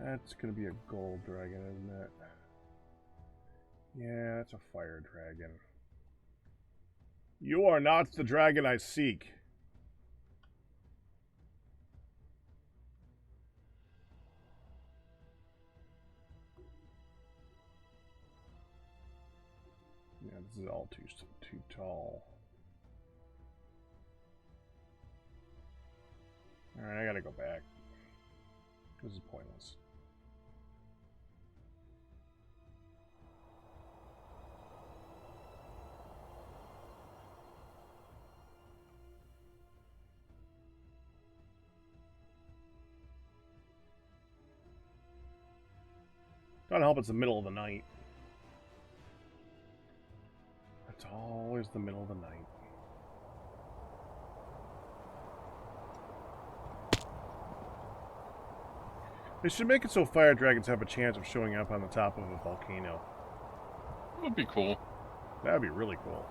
That's gonna be a gold dragon, isn't it? Yeah, that's a fire dragon. You are not the dragon I seek. Yeah, this is all too tall. Alright, I gotta go back. This is pointless. Don't help it's the middle of the night. It's always the middle of the night. They should make it so fire dragons have a chance of showing up on the top of a volcano. That would be cool. That would be really cool.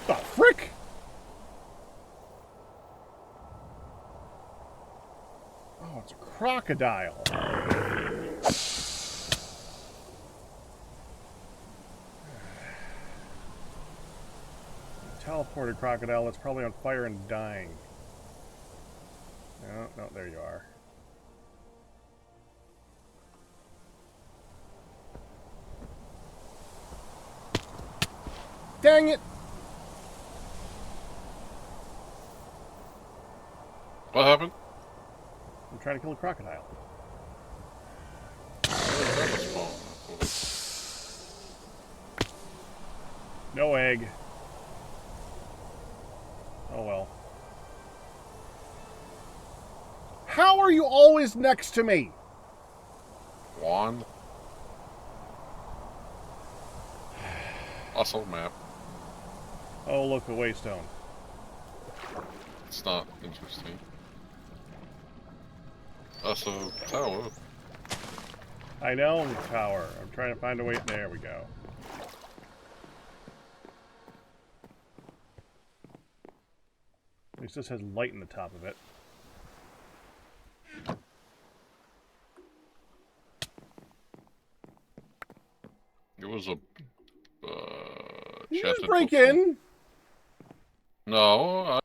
The frick? Oh, it's a crocodile. Teleported crocodile that's probably on fire and dying. No, no, there you are. Dang it! What happened? I'm trying to kill a crocodile. That was small. No egg. Oh well. How are you always next to me? Wand. Also map. Oh, look, a waystone. It's not interesting. Also, tower. I know, tower. I'm trying to find a way. There we go. At least this has light in the top of it. It was a You chest just that break took some- in. No,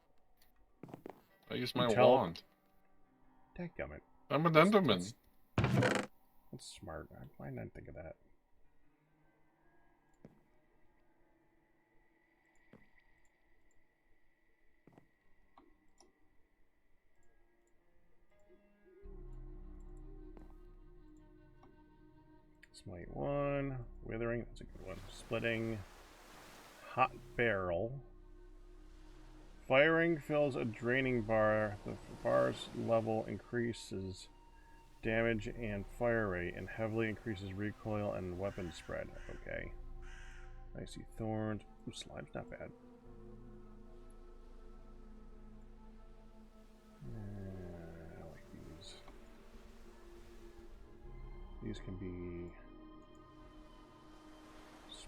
I used my Tell- wand. Dadgummit. I'm an Enderman. That's smart. Why not think of that? Smite 1. Withering. That's a good one. Splitting. Hot barrel. Firing fills a draining bar. The bar's level increases damage and fire rate and heavily increases recoil and weapon spread. Okay. Icy thorns. Ooh, slime's not bad. I like these. These can be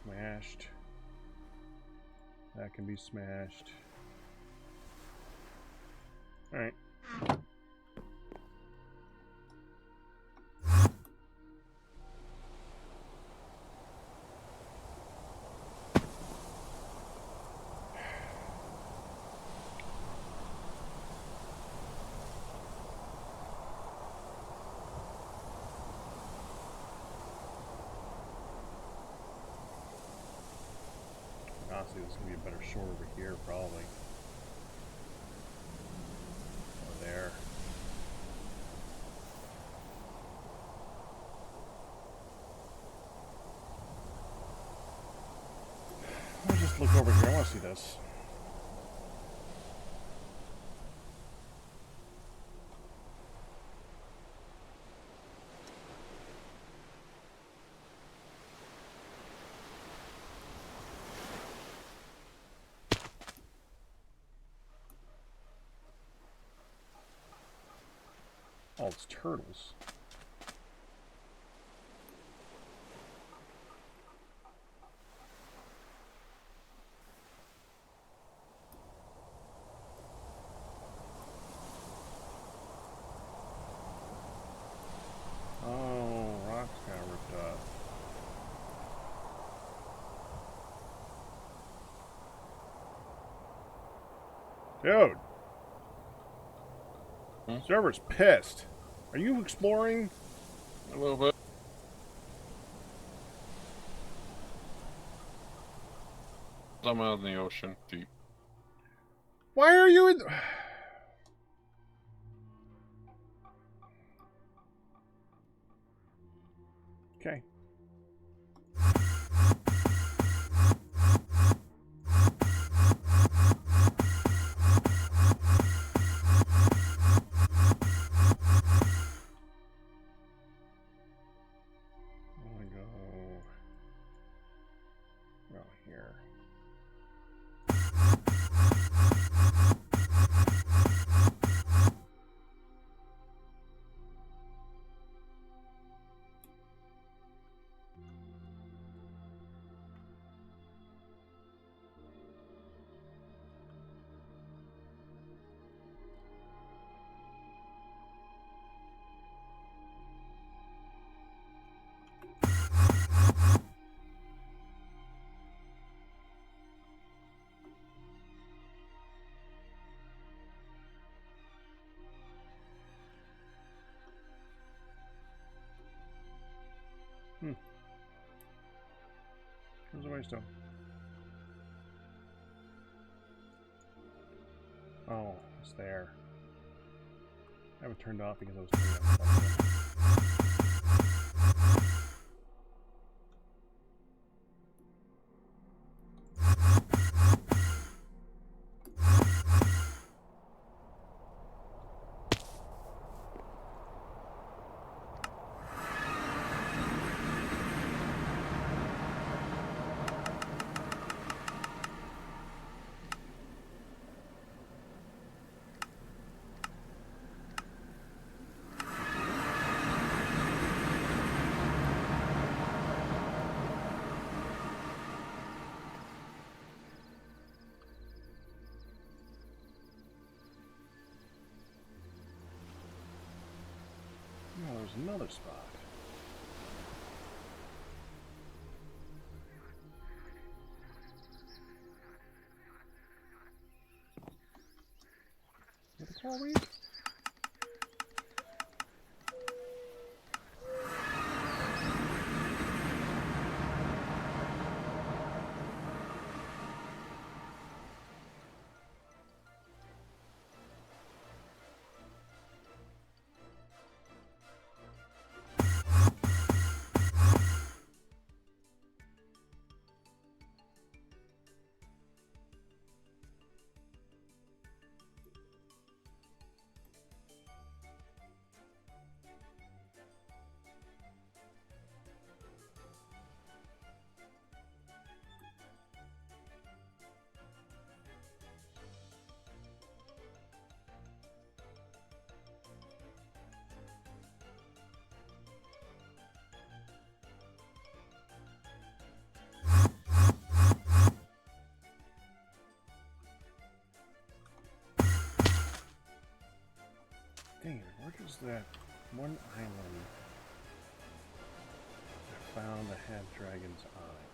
smashed. That can be smashed. Alright. Honestly, this is going to be a better short over here, probably. Or there. Let me just look over here. I want to see this. Oh, it's turtles. Oh, rocks got ripped up. Dude! Server's pissed. Are you exploring? A little bit. I'm out in the ocean, deep. Why are you in... Okay. I'm gonna go... Well, here. Where's the waystone? Oh, it's there. I have it turned off because I was turning off something. Oh, there's another spot. What the hell are we? Dang it, where is that one island I found that had Dragon's Eye?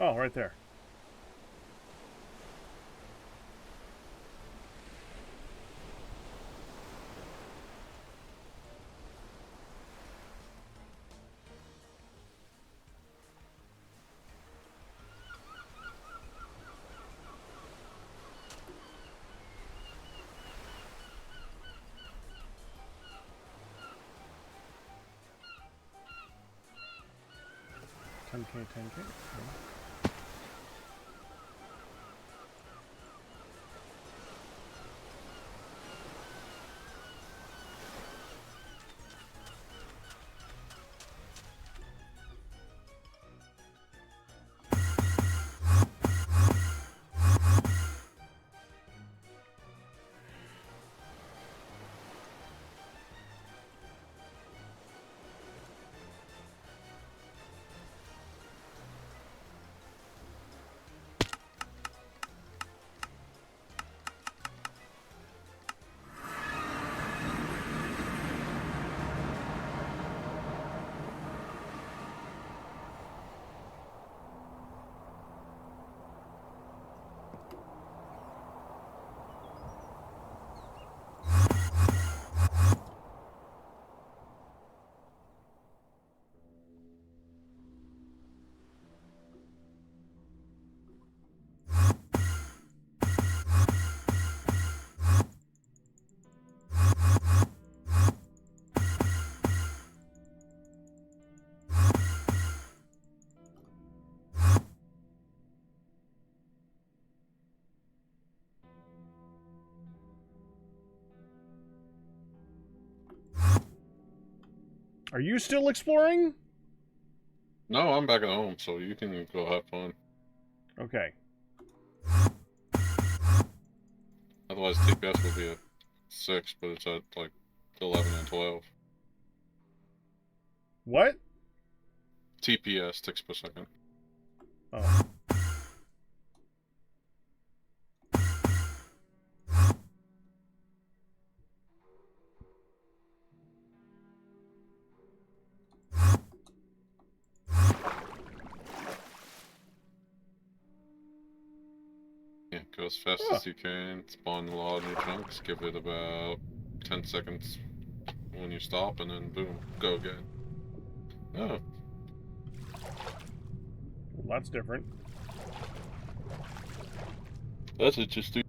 Oh, right there. $10K, $10K. Okay. Are you still exploring? No, I'm back at home, so you can go have fun. Okay. Otherwise, TPS will be at 6, but it's at like 11 and 12. What? TPS, ticks per second. Oh. Yeah, go as fast as you can. Spawn a lot of new chunks. Give it about 10 seconds when you stop, and then boom, go again. Oh, Well, that's different. that's interesting.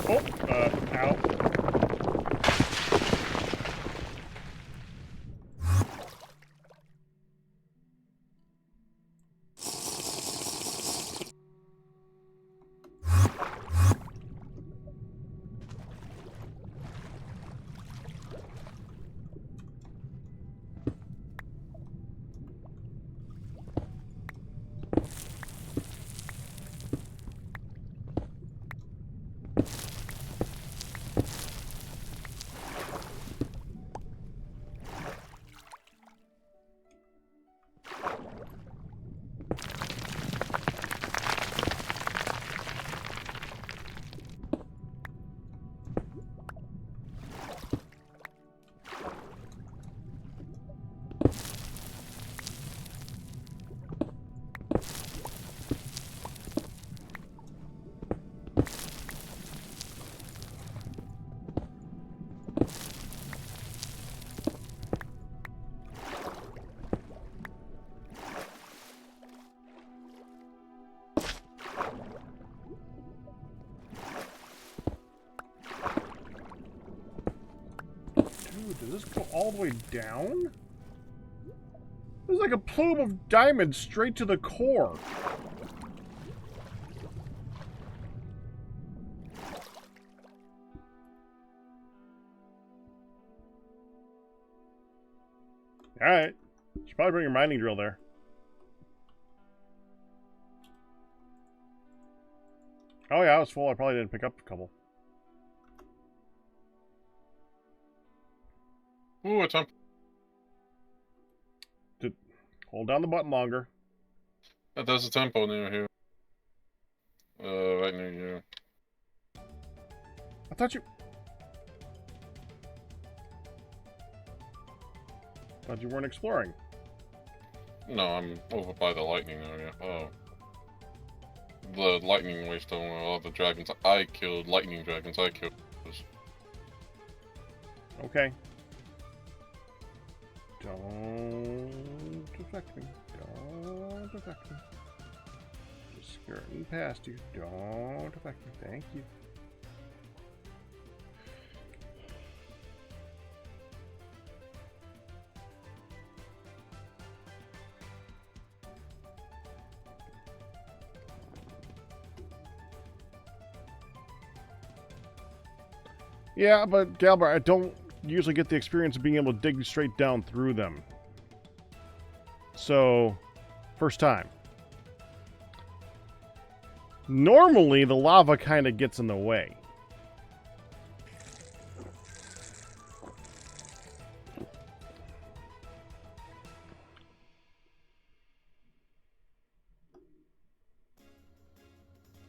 Oh, ow. Dude, does this go all the way down? There's like a plume of diamonds straight to the core. Alright. Should probably bring your mining drill there. Oh yeah, I was full. I probably didn't pick up a couple. Ooh, a temple. Hold down the button longer. There's a temple near here. Right near you. I thought you weren't exploring. No, I'm over by the lightning area. Oh. The lightning waystone where all the dragons I killed, lightning dragons I killed. Okay. Don't affect me. Don't affect me. Just skirting past you. Don't affect me. Thank you. Yeah, but Galbar, I don't usually get the experience of being able to dig straight down through them. So, first time. Normally, the lava kind of gets in the way.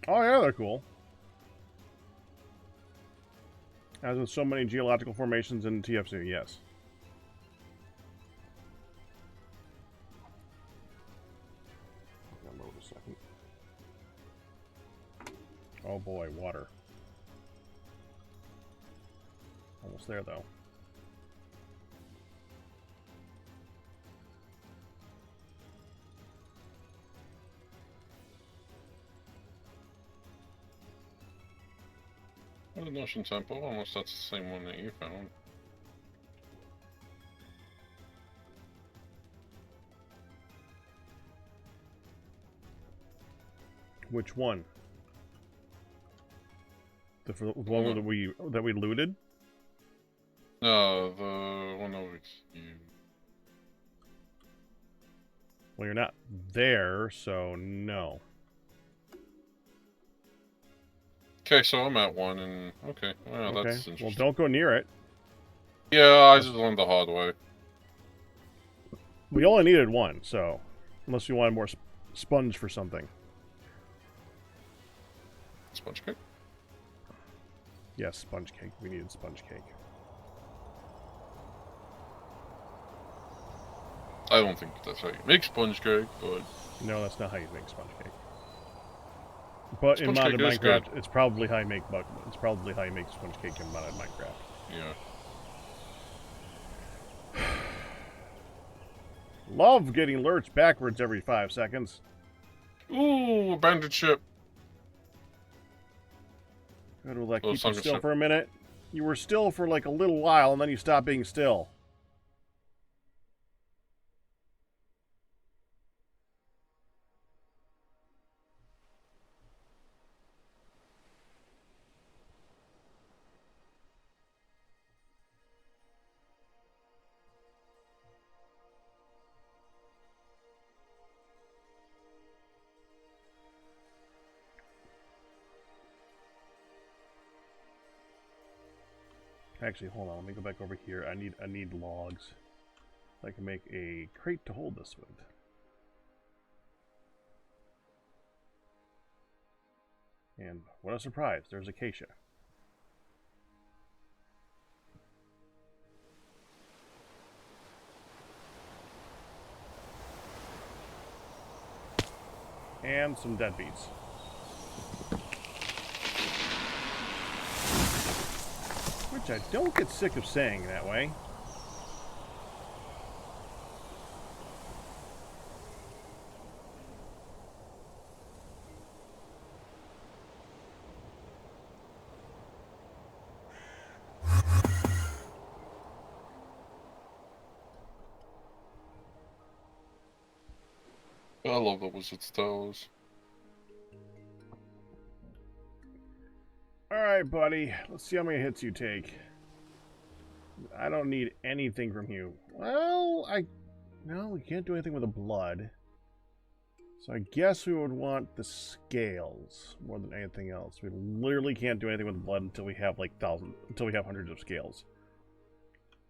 Oh yeah, they're cool. As with so many geological formations in TF2, yes. Load a second. Oh boy, water. Almost there though. What an ocean temple? Almost that's the same one that you found. Which one? The one that we looted? No, the one over here. Well, you're not there, so no. Okay, so I'm at 1, and okay, well, Okay. that's Well, interesting. don't go near it. Yeah, I just learned the hard way. We only needed 1, so unless you wanted more sponge for something. Sponge cake? Yes, sponge cake. We needed sponge cake. I don't think that's how you make sponge cake, but No, that's not how you make sponge cake. But in sponge cake modded is good. Minecraft, it's probably how you make it's probably how you make sponge cake in modded Minecraft. Yeah. Love getting alerts backwards every 5 seconds. Ooh, abandoned ship. Good, will that Oh, keep you sunken still ship. for a minute? You were still for like a little while, and then you stopped being still. Actually, hold on. Let me go back over here. I need logs. So I can make a crate to hold this with. And what a surprise! There's acacia. And some deadbeats. Which I don't get sick of saying that way. I love the Wizard's Towers. Alright, buddy. Let's see how many hits you take. I don't need anything from you. Well, no, we can't do anything with the blood. So I guess we would want the scales more than anything else. We literally can't do anything with the blood until we have like until we have hundreds of scales.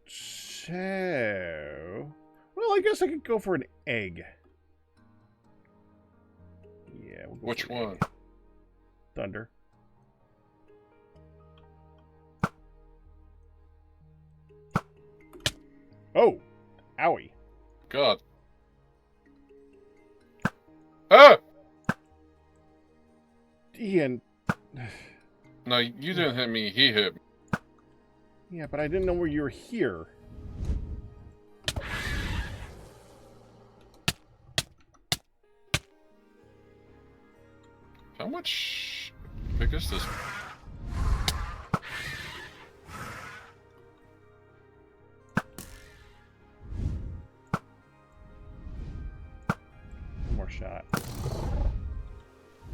So, well, I guess I could go for an egg. Yeah, we'll go Which for an one? egg. Thunder. Oh, owie. God. Ah! Ian. No, you didn't hit me, he hit me. Yeah, but I didn't know where you were here. How much big is this? One more shot.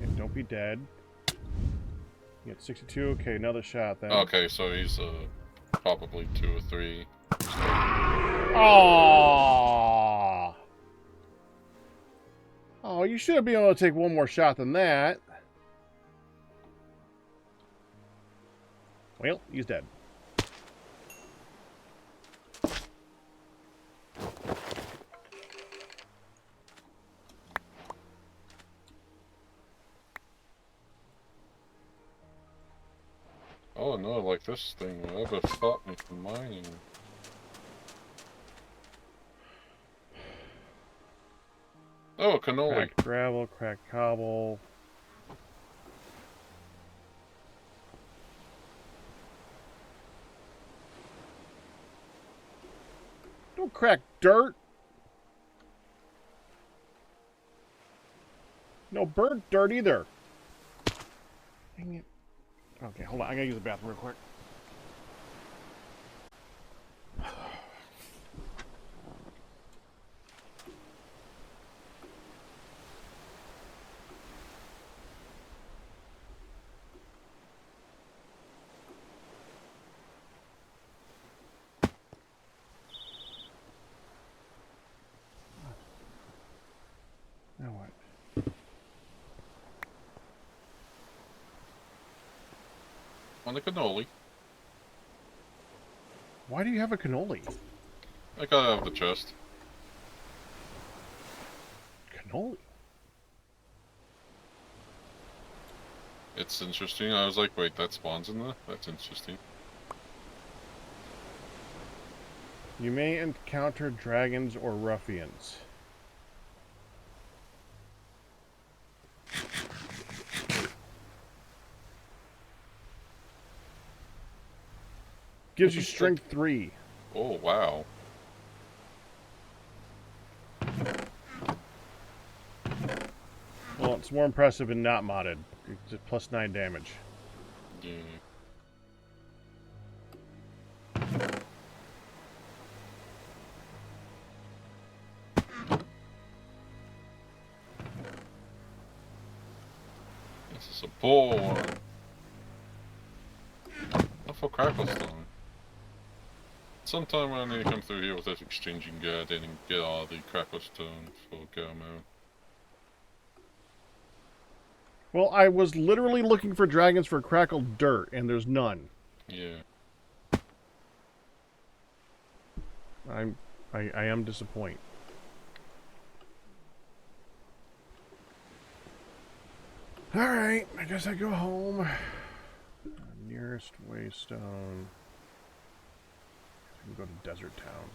And don't be dead. You get 62. Okay, another shot then. Okay, so he's probably 2 or 3. Oh! Oh, you should have been able to take one more shot than that. Well, he's dead. Oh no, like this thing will ever stop me from mining. Oh, cannoli. Cracked gravel, cracked cobble. Don't crack dirt. No burnt dirt either. Dang it. Okay, hold on. I gotta use the bathroom real quick. Now what? On the cannoli. Why do you have a cannoli? I got out of the chest. Cannoli? It's interesting. I was like, wait, that spawns in there? That's interesting. You may encounter dragons or ruffians. Gives you strength 3. Oh, wow. Well, it's more impressive and not modded. It's just plus 9 damage. Yeah. This is a bore. Not for Cracklestone. Sometime I need to come through here with this exchanging garden and get all the Cracklestone for Gamo. Well, I was literally looking for dragons for crackled dirt, and there's none. Yeah. I am disappointed. Alright, I guess I go home. Nearest waystone. I can go to Desert Town.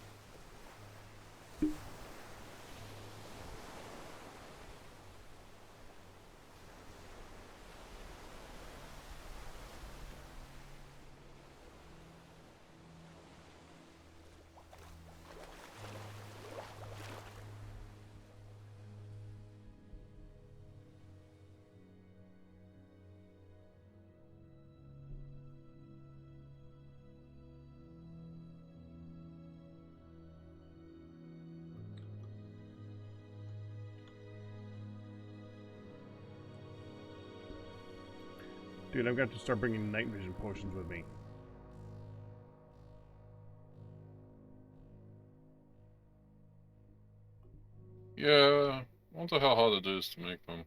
Dude, I've got to start bringing night vision potions with me. Yeah. I wonder how hard it is to make them.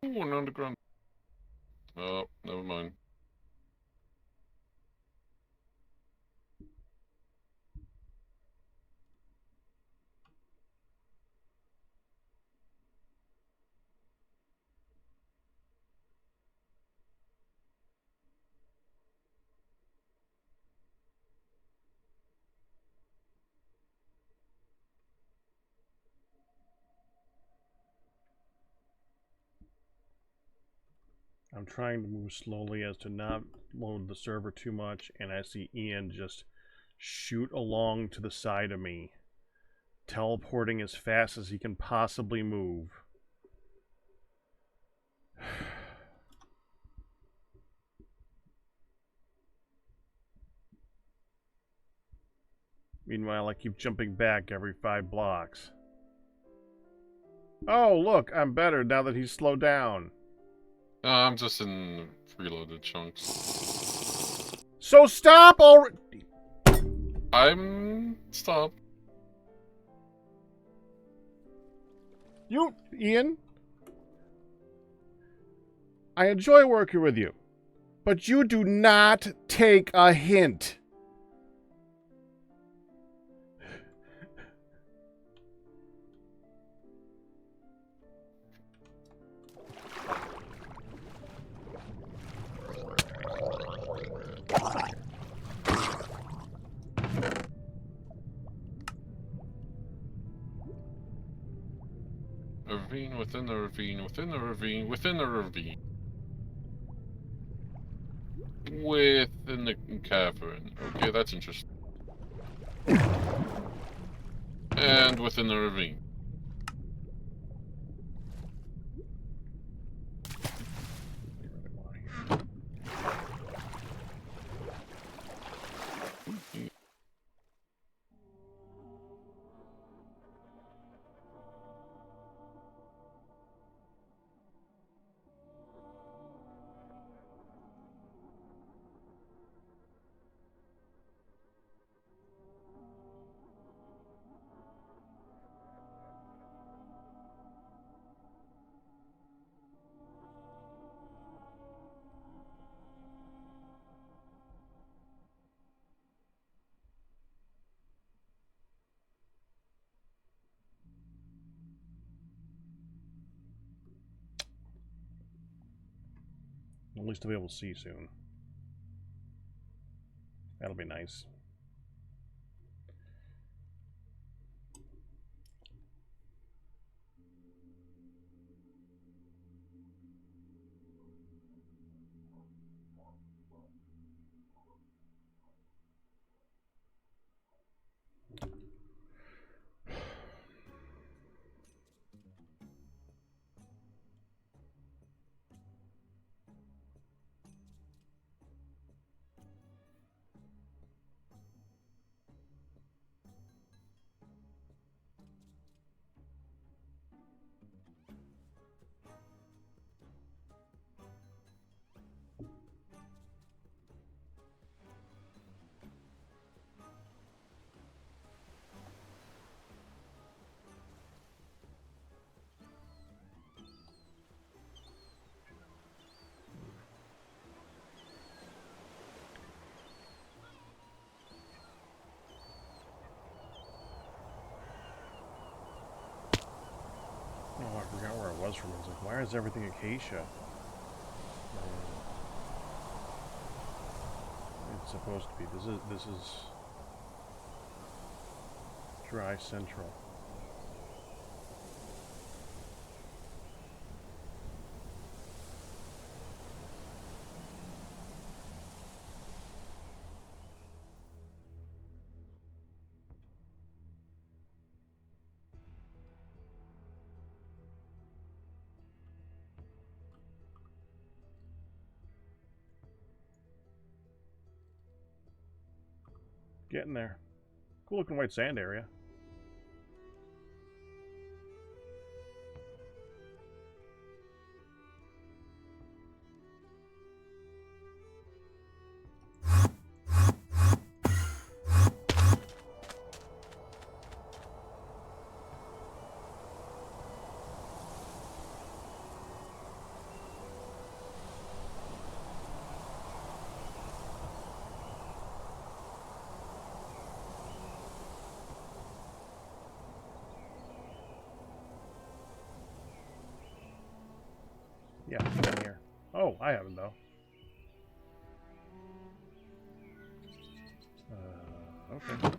Ooh, an underground. Oh, never mind. I'm trying to move slowly as to not load the server too much, and I see Ian just shoot along to the side of me, teleporting as fast as he can possibly move. Meanwhile, I keep jumping back every 5 blocks. Oh, look, I'm better now that he's slowed down. I'm just in preloaded chunks. So stop already! Stop. Ian, I enjoy working with you, but you do not take a hint. A ravine within the ravine, within the ravine, within the ravine. Within the cavern. Okay, that's interesting. And within the ravine. At least I'll be able to see soon. That'll be nice. Oh, I forgot where I was from. I was like, why is everything acacia? It's supposed to be. This is dry central. Getting there. Cool looking white sand area. Yeah, down here. Oh, I haven't though. Okay.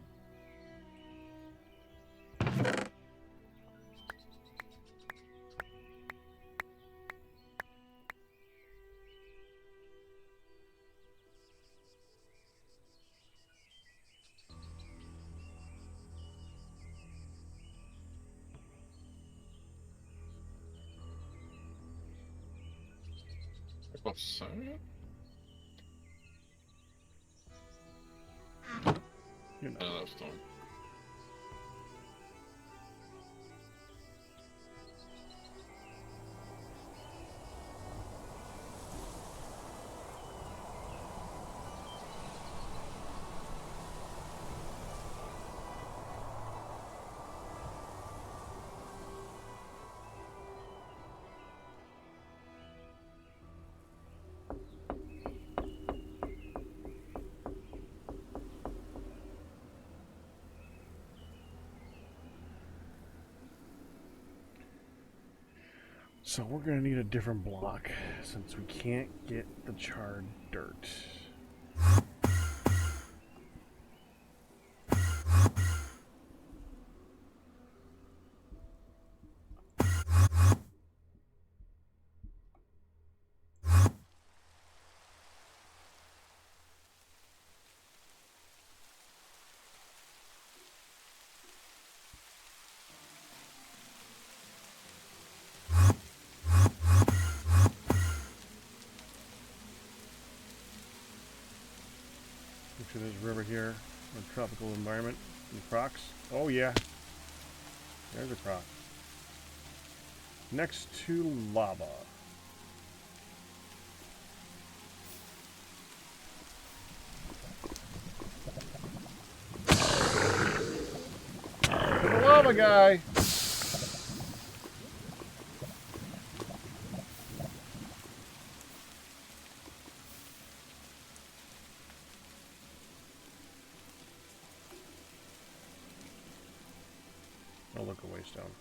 What's sand? You know. Yeah, that's done. So we're gonna need a different block since we can't get the charred dirt. Picture this river here, a tropical environment, and crocs. Oh yeah, there's a croc. Next to lava. The lava guy! Oh, look, a waystone.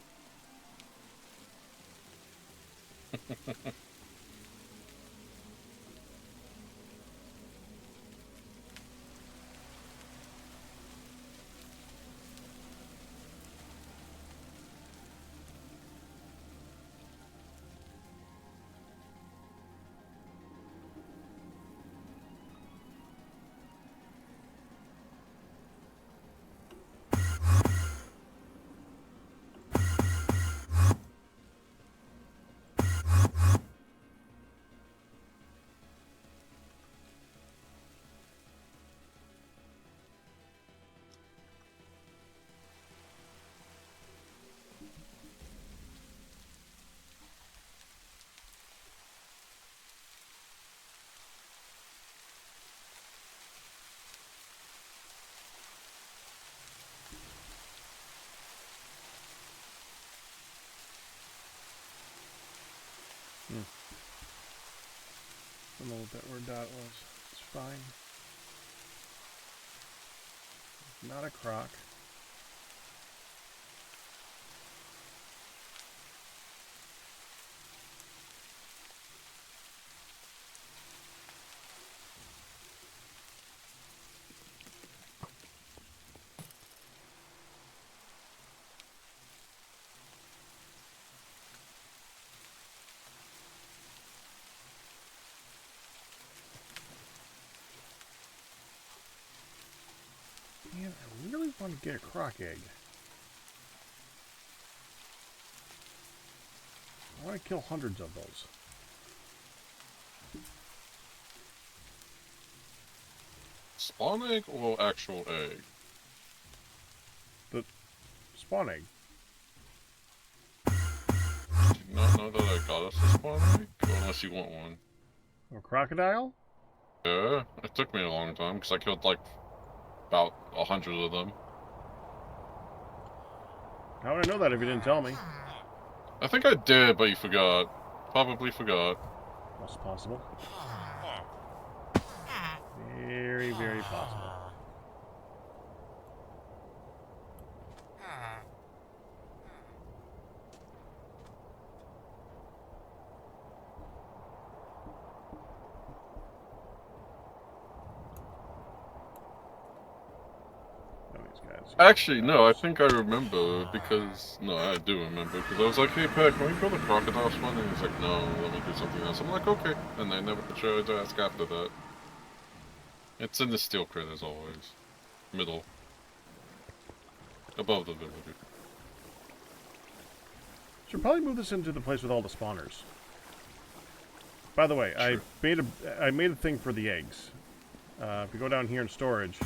I don't know what that word dot was. It's fine. Not a croc. Man, I really want to get a croc egg. I want to kill hundreds of those. Spawn egg or actual egg? The spawn egg. Did you not know that I got us a spawn egg? Unless you want one. A crocodile? Yeah, it took me a long time because I killed like about 100 of them. How would I know that if you didn't tell me? I think I did, but you forgot. Probably forgot. That's possible. Very, very possible. Actually, no, I think I remember because... No, I do remember because I was like, hey, Pat, can we build a crocodile spawn? And he's like, no, let me do something else. I'm like, okay. And I never tried to ask after that. It's in the steel crate as always. Middle. Above the villager. Should probably move this into the place with all the spawners. By the way, Sure. I made a thing for the eggs. If you go down here in storage,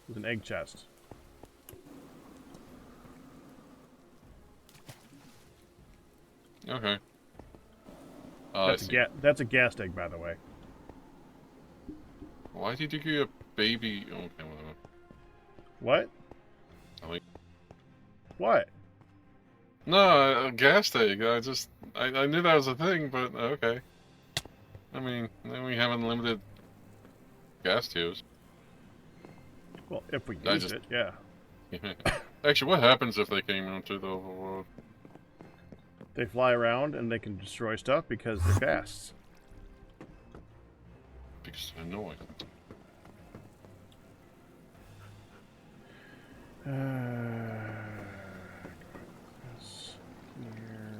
there's an egg chest. Okay. That's a ghast egg, by the way. Why did you get a baby? Okay, whatever. What? I like... What? No, a gas egg. I knew that was a thing, but okay. I mean, then we have unlimited gas tubes. Well, if we use it, yeah. Actually, what happens if they came into the overworld? They fly around and they can destroy stuff because they're ghasts. Because they're annoying. This here.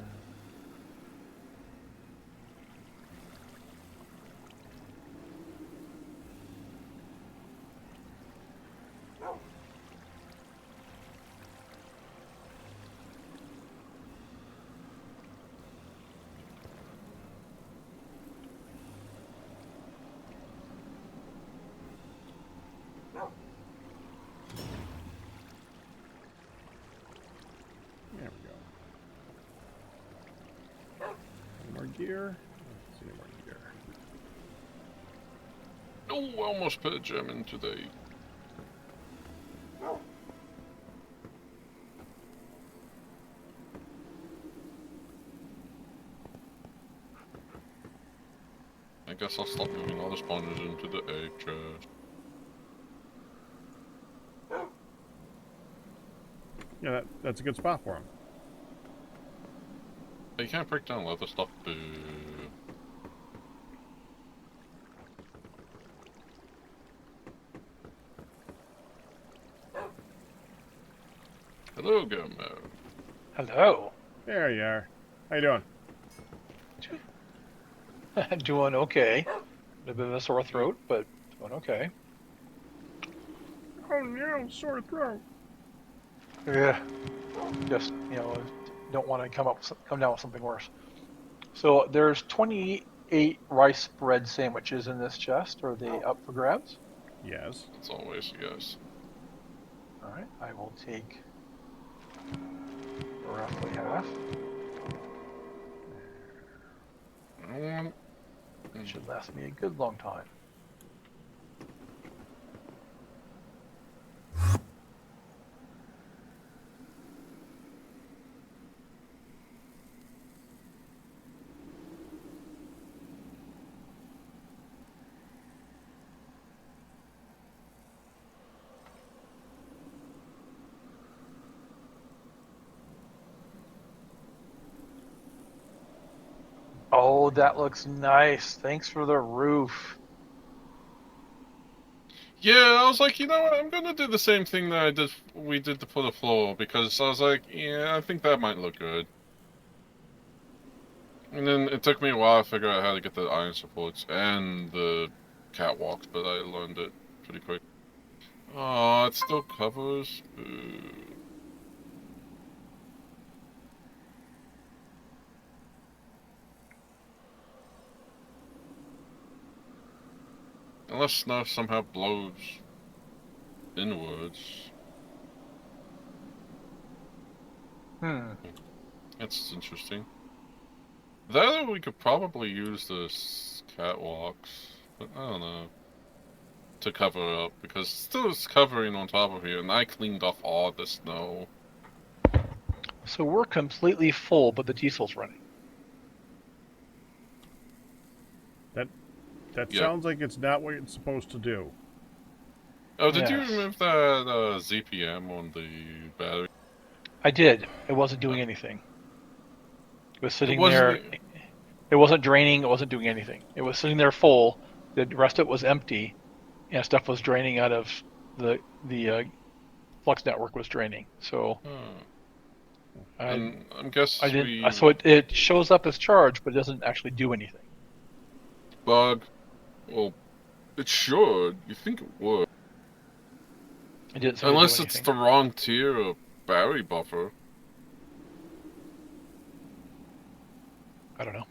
There we go. Any more gear? Let's see, any more gear. Oh, I almost put a gem in today. I guess I'll stop moving all the spawners into the egg chest. Yeah, that's a good spot for them. You can't break down leather stuff, boo. Hello, Gummo. Hello. There you are. How you doing? Doing okay. A bit of a sore throat, but doing okay. Oh no, sore throat. Yeah. Just, don't want to come down with something worse. So there's 28 rice bread sandwiches in this chest. Are they up for grabs? Yes. As always, yes. All right. I will take roughly half. It should last me a good long time. Oh, that looks nice. Thanks for the roof. Yeah, I was like, you know what? I'm gonna do the same thing that we did for the floor, because I was like, yeah, I think that might look good. And then it took me a while to figure out how to get the iron supports and the catwalks, but I learned it pretty quick. Oh, it still covers. Boo. Unless snow somehow blows inwards. That's interesting. That we could probably use the catwalks, but I don't know, to cover up, because it still is covering on top of here, and I cleaned off all the snow. So we're completely full, but the diesel's running. That Yep. sounds like it's not what it's supposed to do. Oh, did you Yes. remove that ZPM on the battery? I did. It wasn't doing anything. It was sitting there. wasn't. It wasn't draining. It wasn't doing anything. It was sitting there full. The rest of it was empty, and stuff was draining out of the flux network was draining. So And I guess I didn't. So it shows up as charged, but it doesn't actually do anything. bug. Well, it should. You think it would? It didn't seem Unless to do it's anything. the wrong tier of battery buffer. I don't know.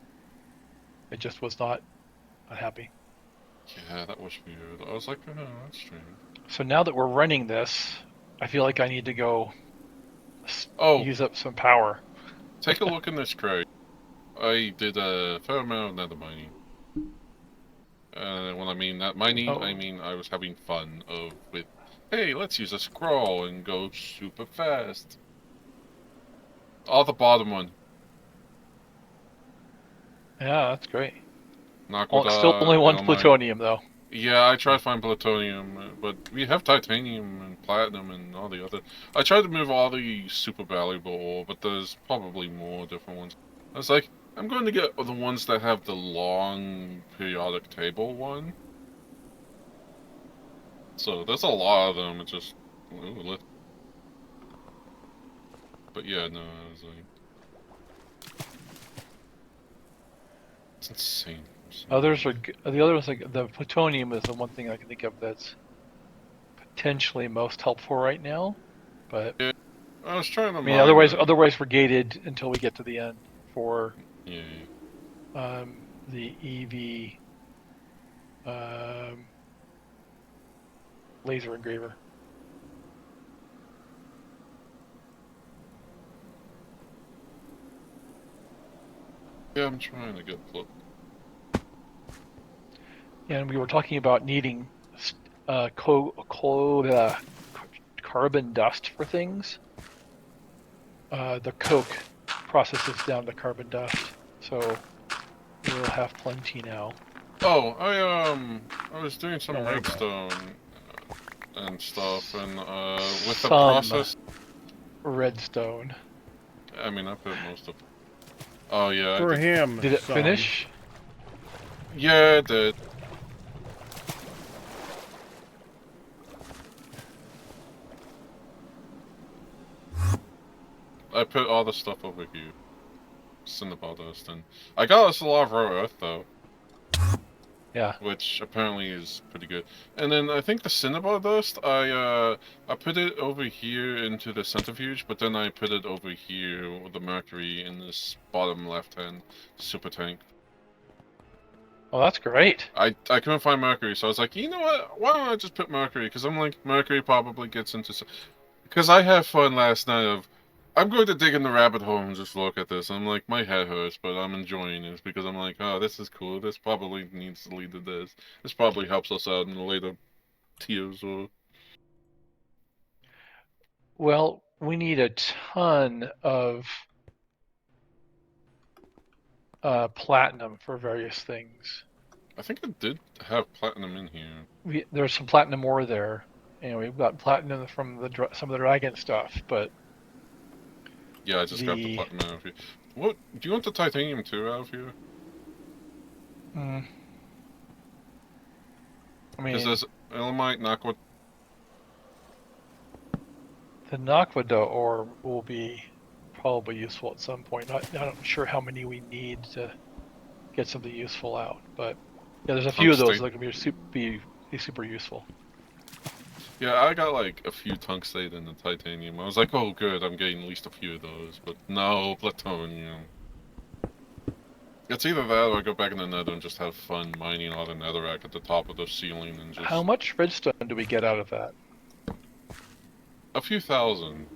It just was not happy. Yeah, that was weird. I was like, oh, that's strange. So now that we're running this, I feel like I need to go use up some power. Take a look in this crate. I did a fair amount of nether mining. When I mean that mining, I mean I was having fun with, hey, let's use a scroll and go super fast. Oh, the bottom one. Yeah, that's great. Still only one plutonium, though. Yeah, I tried to find plutonium, but we have titanium and platinum and all the other. I tried to move all the super valuable ore, but there's probably more different ones. I was like, I'm going to get the ones that have the long periodic table one. So there's a lot of them. It's just, but yeah, no, I was like, it's insane. The others, like the plutonium is the one thing I can think of that's potentially most helpful right now. But yeah, I was trying to. I mean, otherwise we're gated until we get to the end for the EV laser engraver. Yeah, I'm trying to get flip. And we were talking about needing carbon dust for things. The coke processes down the carbon dust, so we'll have plenty now. Oh, I was doing some redstone and stuff, and with the process. Redstone. I mean, I put most of. Oh yeah. For him. Did it finish? Yeah, it did. I put all the stuff over here. Cinnabar dust, and I got us a lot of raw earth though. Yeah. Which apparently is pretty good. And then I think the cinnabar dust, I put it over here into the centrifuge, but then I put it over here with the mercury in this bottom left-hand super tank. Oh, that's great. I couldn't find mercury, so I was like, you know what? Why don't I just put mercury? Because I'm like, mercury probably gets into. Because I had fun last night of, I'm going to dig in the rabbit hole and just look at this. I'm like, my head hurts, but I'm enjoying this because I'm like, oh, this is cool. This probably needs to lead to this. This probably helps us out in the later tiers or. Well, we need a ton of platinum for various things. I think it did have platinum in here. There's some platinum ore there, and we've got platinum from some of the dragon stuff, but. Yeah, I just grabbed the platinum out of here. What? Do you want the titanium too out of here? Mm. I Because mean, there's Elamite, Nakwa. the Naquado ore will be probably useful at some point. Not sure how many we need to get something useful out, but yeah, there's a few of those that Tungstate. can be super useful. Yeah, I got like a few tungstate and the titanium. I was like, oh good, I'm getting at least a few of those. But no, plutonium. It's either that or I go back in the nether and just have fun mining all the netherrack at the top of the ceiling and just... How much redstone do we get out of that? A few thousand.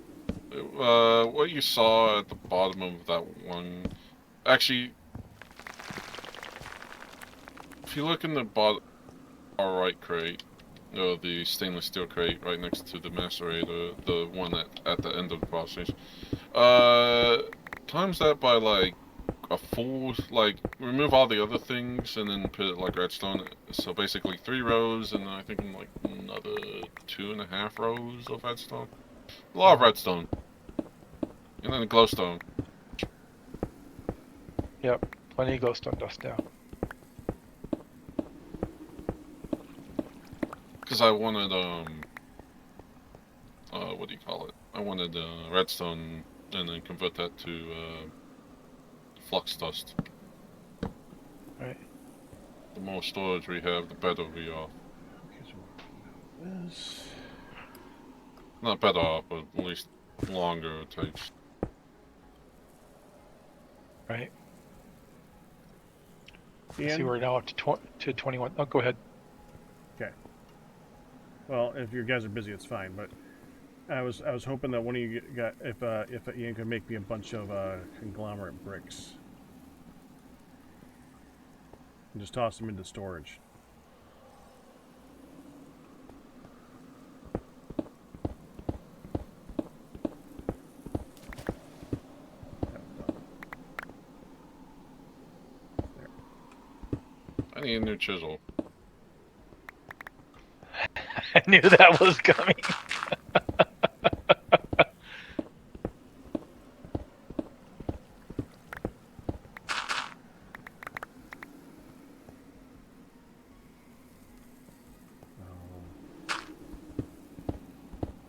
What you saw at the bottom of that one... Actually, if you look in the bottom right crate, the stainless steel crate right next to the macerator, the one at the end of the process, times that by like a full, like, remove all the other things and then put it like redstone. So basically 3 rows and then I think like another 2.5 rows of redstone. A lot of redstone. And then glowstone. Yep, plenty of glowstone dust now. Because I wanted, what do you call it? I wanted redstone and then convert that to flux dust. Right. The more storage we have, the better we are. Okay, so this. Not better off, but at least longer it takes. Right. Ian? See, we're now up to 21. Oh, go ahead. Okay. Well, if you guys are busy, it's fine. But I was hoping that one of you got if Ian could make me a bunch of conglomerate bricks and just toss them into storage. I need a new chisel. I knew that was coming.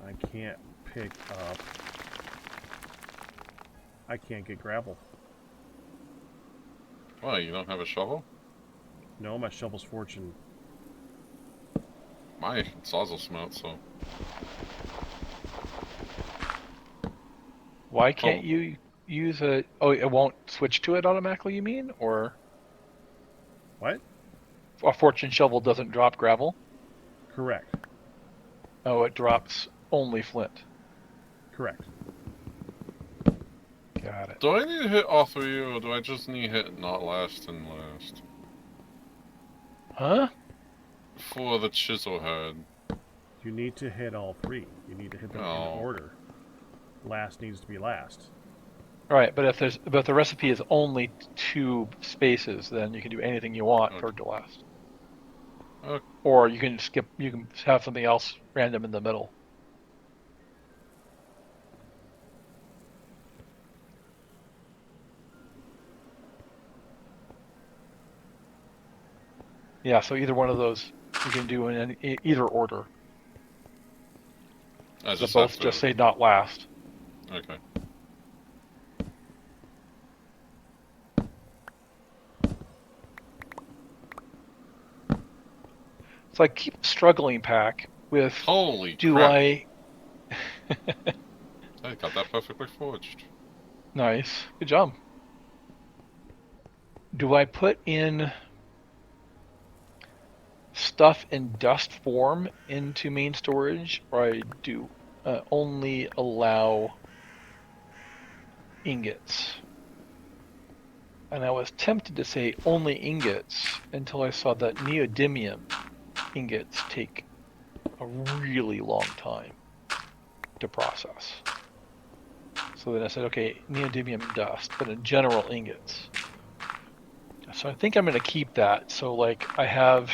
I can't pick up. I can't get gravel. Why, you don't have a shovel? No, my shovel's fortune. My sawzall smelt, so... Why can't you use a... Oh, it won't switch to it automatically, you mean? Or What? a fortune shovel doesn't drop gravel? Correct. Oh, it drops only flint. Correct. Got it. Do I need to hit all 3, or do I just need to hit not last and last? Huh? For the chisel head. You need to hit all 3. You need to hit them in Oh. order. Last needs to be last. All right, but if the recipe is only 2 spaces, then you can do anything you want third to last. Okay. Or you can skip. You can have something else random in the middle. Yeah, so either one of those you can do in either order. I So just both have to... just say not last. Okay. So I keep struggling, Pack, with Holy do crap. I... I got that perfectly forged. Nice. Good job. Do I put in stuff in dust form into main storage, or I do only allow ingots? And I was tempted to say only ingots until I saw that neodymium ingots take a really long time to process. So then I said, okay, neodymium dust, but in general ingots. So I think I'm going to keep that. So like I have,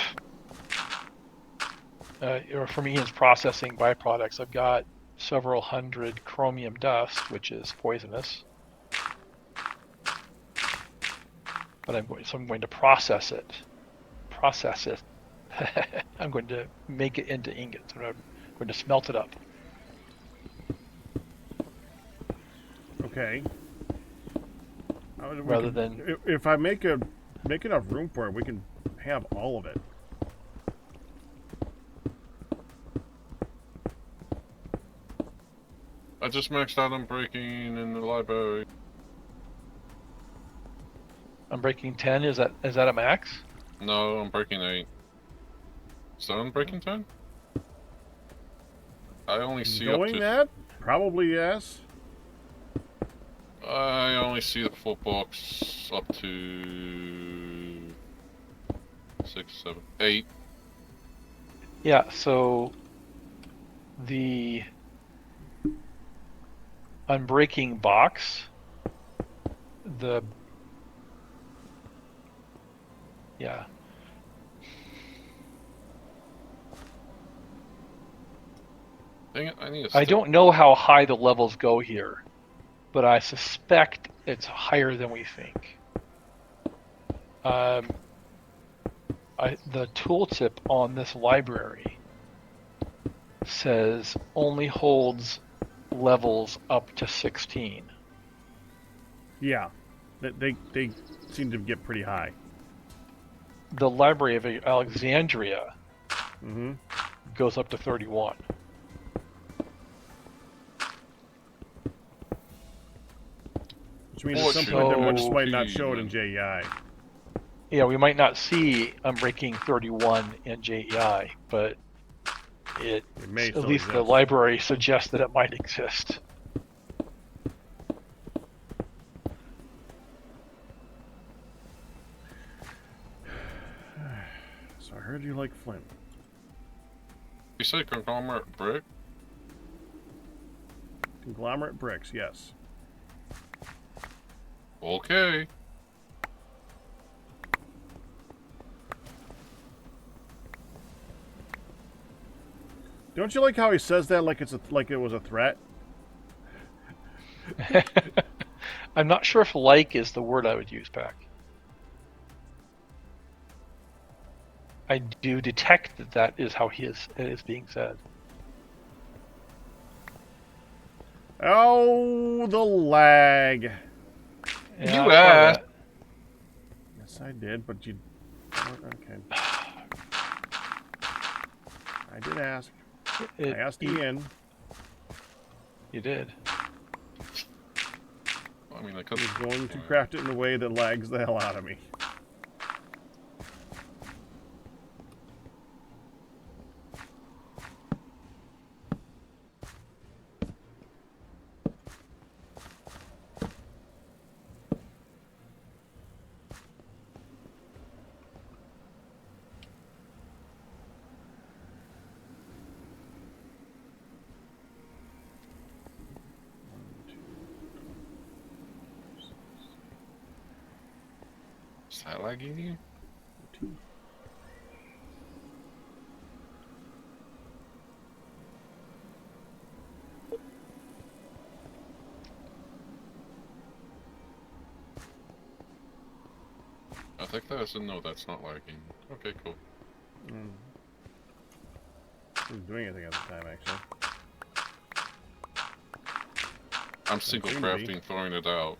or from Ian's processing byproducts, I've got several hundred chromium dust, which is poisonous. but I'm going to process it. Process it. I'm going to make it into ingots. I'm going to smelt it up. Okay. Rather than if I make enough room for it, we can have all of it. I just maxed out on breaking in the library. I'm breaking 10. Is that a max? No, I'm breaking 8. Is that on breaking 10? I only see up Going to... that? Probably yes. I only see the full box up to 6, 7, 8. Yeah, so unbreaking box, yeah. Dang it, I need a I stick. don't know how high the levels go here, but I suspect it's higher than we think. The tooltip on this library says only holds levels up to 16. Yeah. They seem to get pretty high. The Library of Alexandria Mm-hmm. goes up to 31. Which means at some point they just might not show it in So- JEI. Yeah, we might not see Unbreaking 31 in JEI, but It may at still least the exist. library suggests that it might exist. So I heard you like Flint. You say conglomerate brick? Conglomerate bricks, yes. Okay. Don't you like how he says that like it was a threat? I'm not sure if like is the word I would use, Pack. I do detect that is how it is being said. Oh, the lag. Yeah, You I saw asked. that. Yes, I did, but you... Okay. I did ask. I asked Ian. You did. I mean, I could. He's going to craft it in a way that lags the hell out of me. Is that lagging you? I think that's a no, that's not lagging. Okay, cool. Wasn't doing anything at the time, actually. I'm single seem to be. crafting, throwing it out.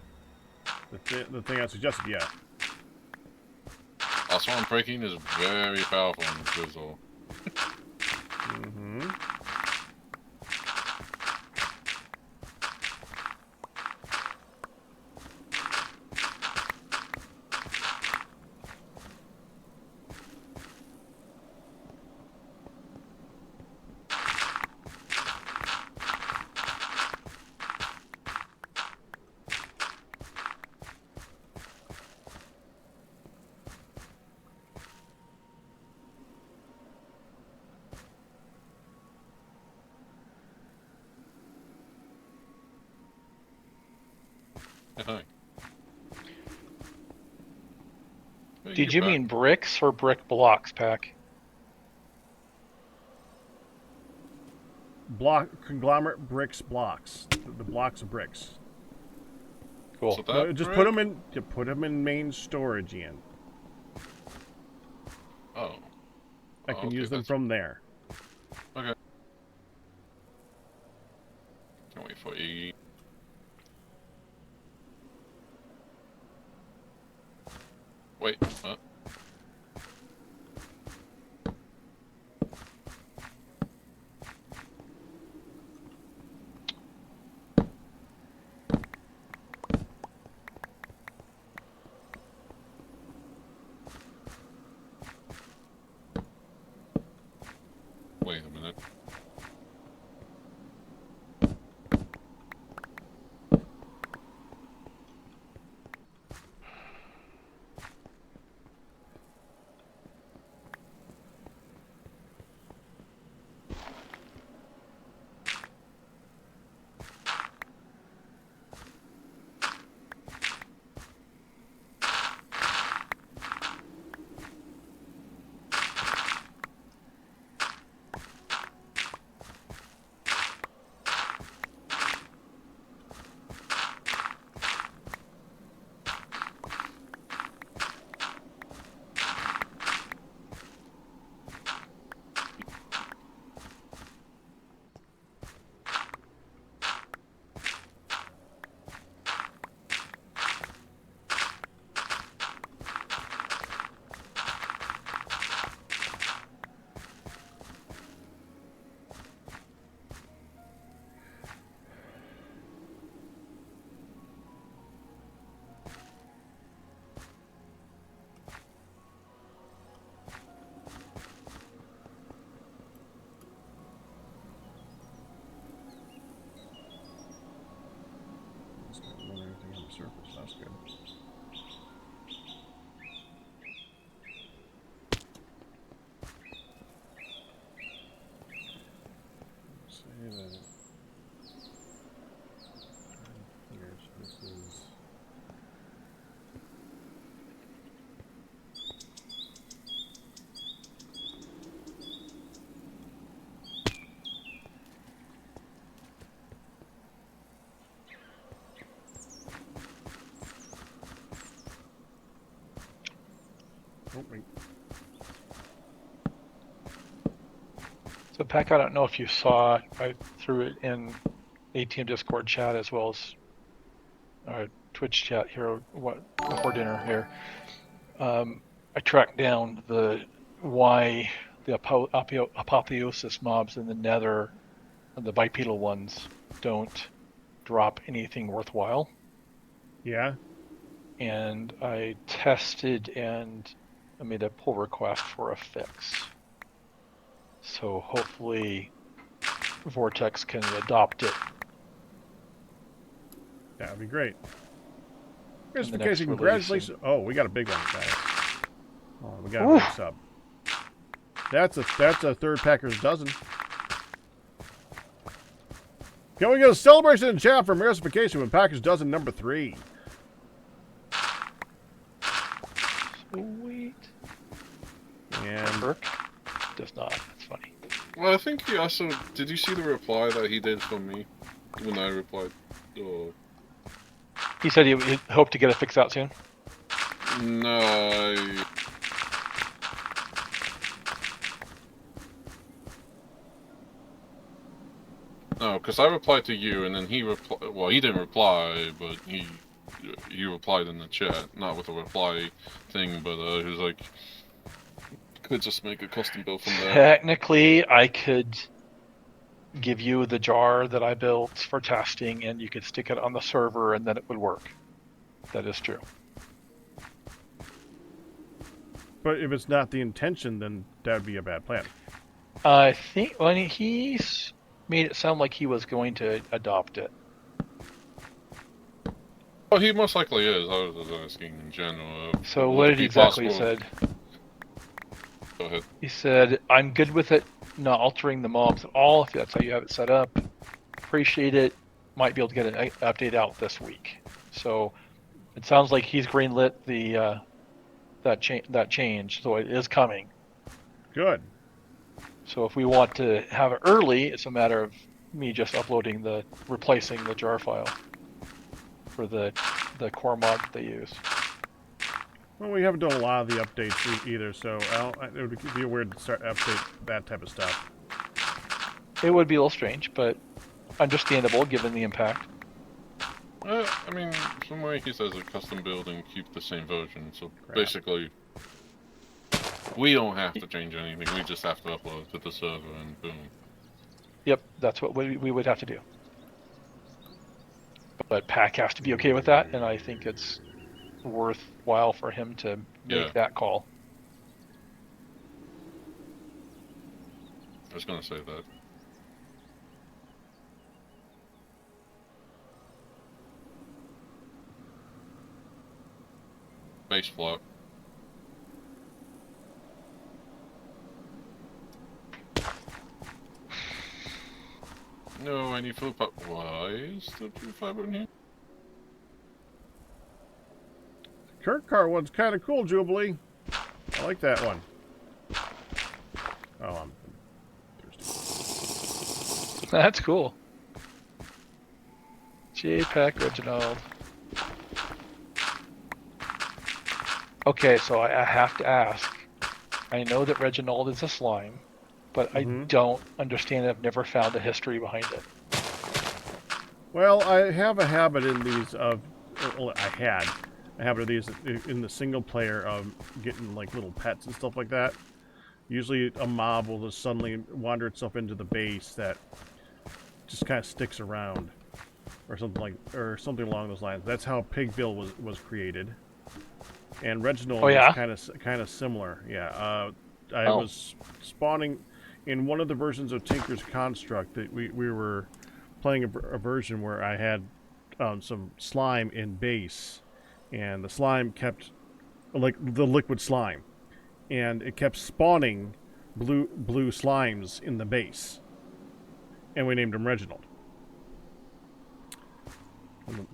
The thing I suggested, yeah. Also, unbreaking is very powerful in Drizzle. Mm-hmm. Hi. Hey, Did you're you back. mean bricks or brick blocks, Pack? Conglomerate bricks blocks. The blocks of bricks. Cool. So that, No, just right? put them in main storage, Ian. Oh. I Oh, can okay, use them that's from there. okay. Can't wait for E. Wait, what? Wait a minute. It's not running anything on the surface. That's good. Say that. Here, so this is. Oh, wait. So, Pack, I don't know if you saw, I threw it in ATM Discord chat as well as our Twitch chat here before dinner here. I tracked down why the apotheosis mobs in the Nether, the bipedal ones, don't drop anything worthwhile. Yeah. And I tested and I made a pull request for a fix. So hopefully Vortex can adopt it. That would be great. In the next Gravitation, release. congratulations. Oh, we got a big one, guys. Oh, we got a Oof. big sub. That's a third Packer's dozen. Can we get a celebration in chat for emerification with Packer's dozen number 3? Sweet. And Burke does not. That's funny. Well, I think he also... Did you see the reply that he did from me? When I replied... Oh. He said he hoped to get it fixed out soon. No, No, because I replied to you, and then he replied... Well, he didn't reply, but he replied in the chat. Not with a reply thing, but he was like... Could just make a custom build from there. Technically, I could give you the jar that I built for testing, and you could stick it on the server, and then it would work. That is true. but if it's not the intention, then that would be a bad plan. I think when he's made it sound like he was going to adopt it. Well, he most likely is. I was just asking in general. So Would what it did be he exactly possible- said? Go ahead. He said, "I'm good with it, not altering the mobs at all. If that's how you have it set up, appreciate it. Might be able to get an update out this week." So it sounds like he's greenlit the that change, so it is coming. Good. So if we want to have it early, it's a matter of me just replacing the jar file for the the core mod that they use. Well, we haven't done a lot of the updates either, so it would be weird to start update that type of stuff. It would be a little strange, but understandable given the impact. I mean, some way he says a custom build and keep the same version. So Crap. basically, we don't have to change anything. We just have to upload to the server and boom. Yep, that's what we would have to do. But Pack has to be okay with that, and I think it's worthwhile for him to make that call. I was gonna say that. Base flop. No, I need flip up. Why is the 2.5 in here? Kurt car one's kind of cool, Jubilee. I like that one. Oh, I'm thirsty. That's cool. JPEG Reginald. Okay, so I have to ask. I know that Reginald is a slime, but I don't understand it. I've never found a history behind it. Well, I have a habit in these of... Well, I had a habit of these in the single player of getting like little pets and stuff like that. Usually a mob will just suddenly wander itself into the base that just kind of sticks around. Or something along those lines. That's how Pigville was created. And Reginald is kind of similar. Yeah, I was spawning in one of the versions of Tinker's Construct that we were playing a version where I had some slime in base, and the slime kept like the liquid slime, and it kept spawning blue slimes in the base, and we named him Reginald.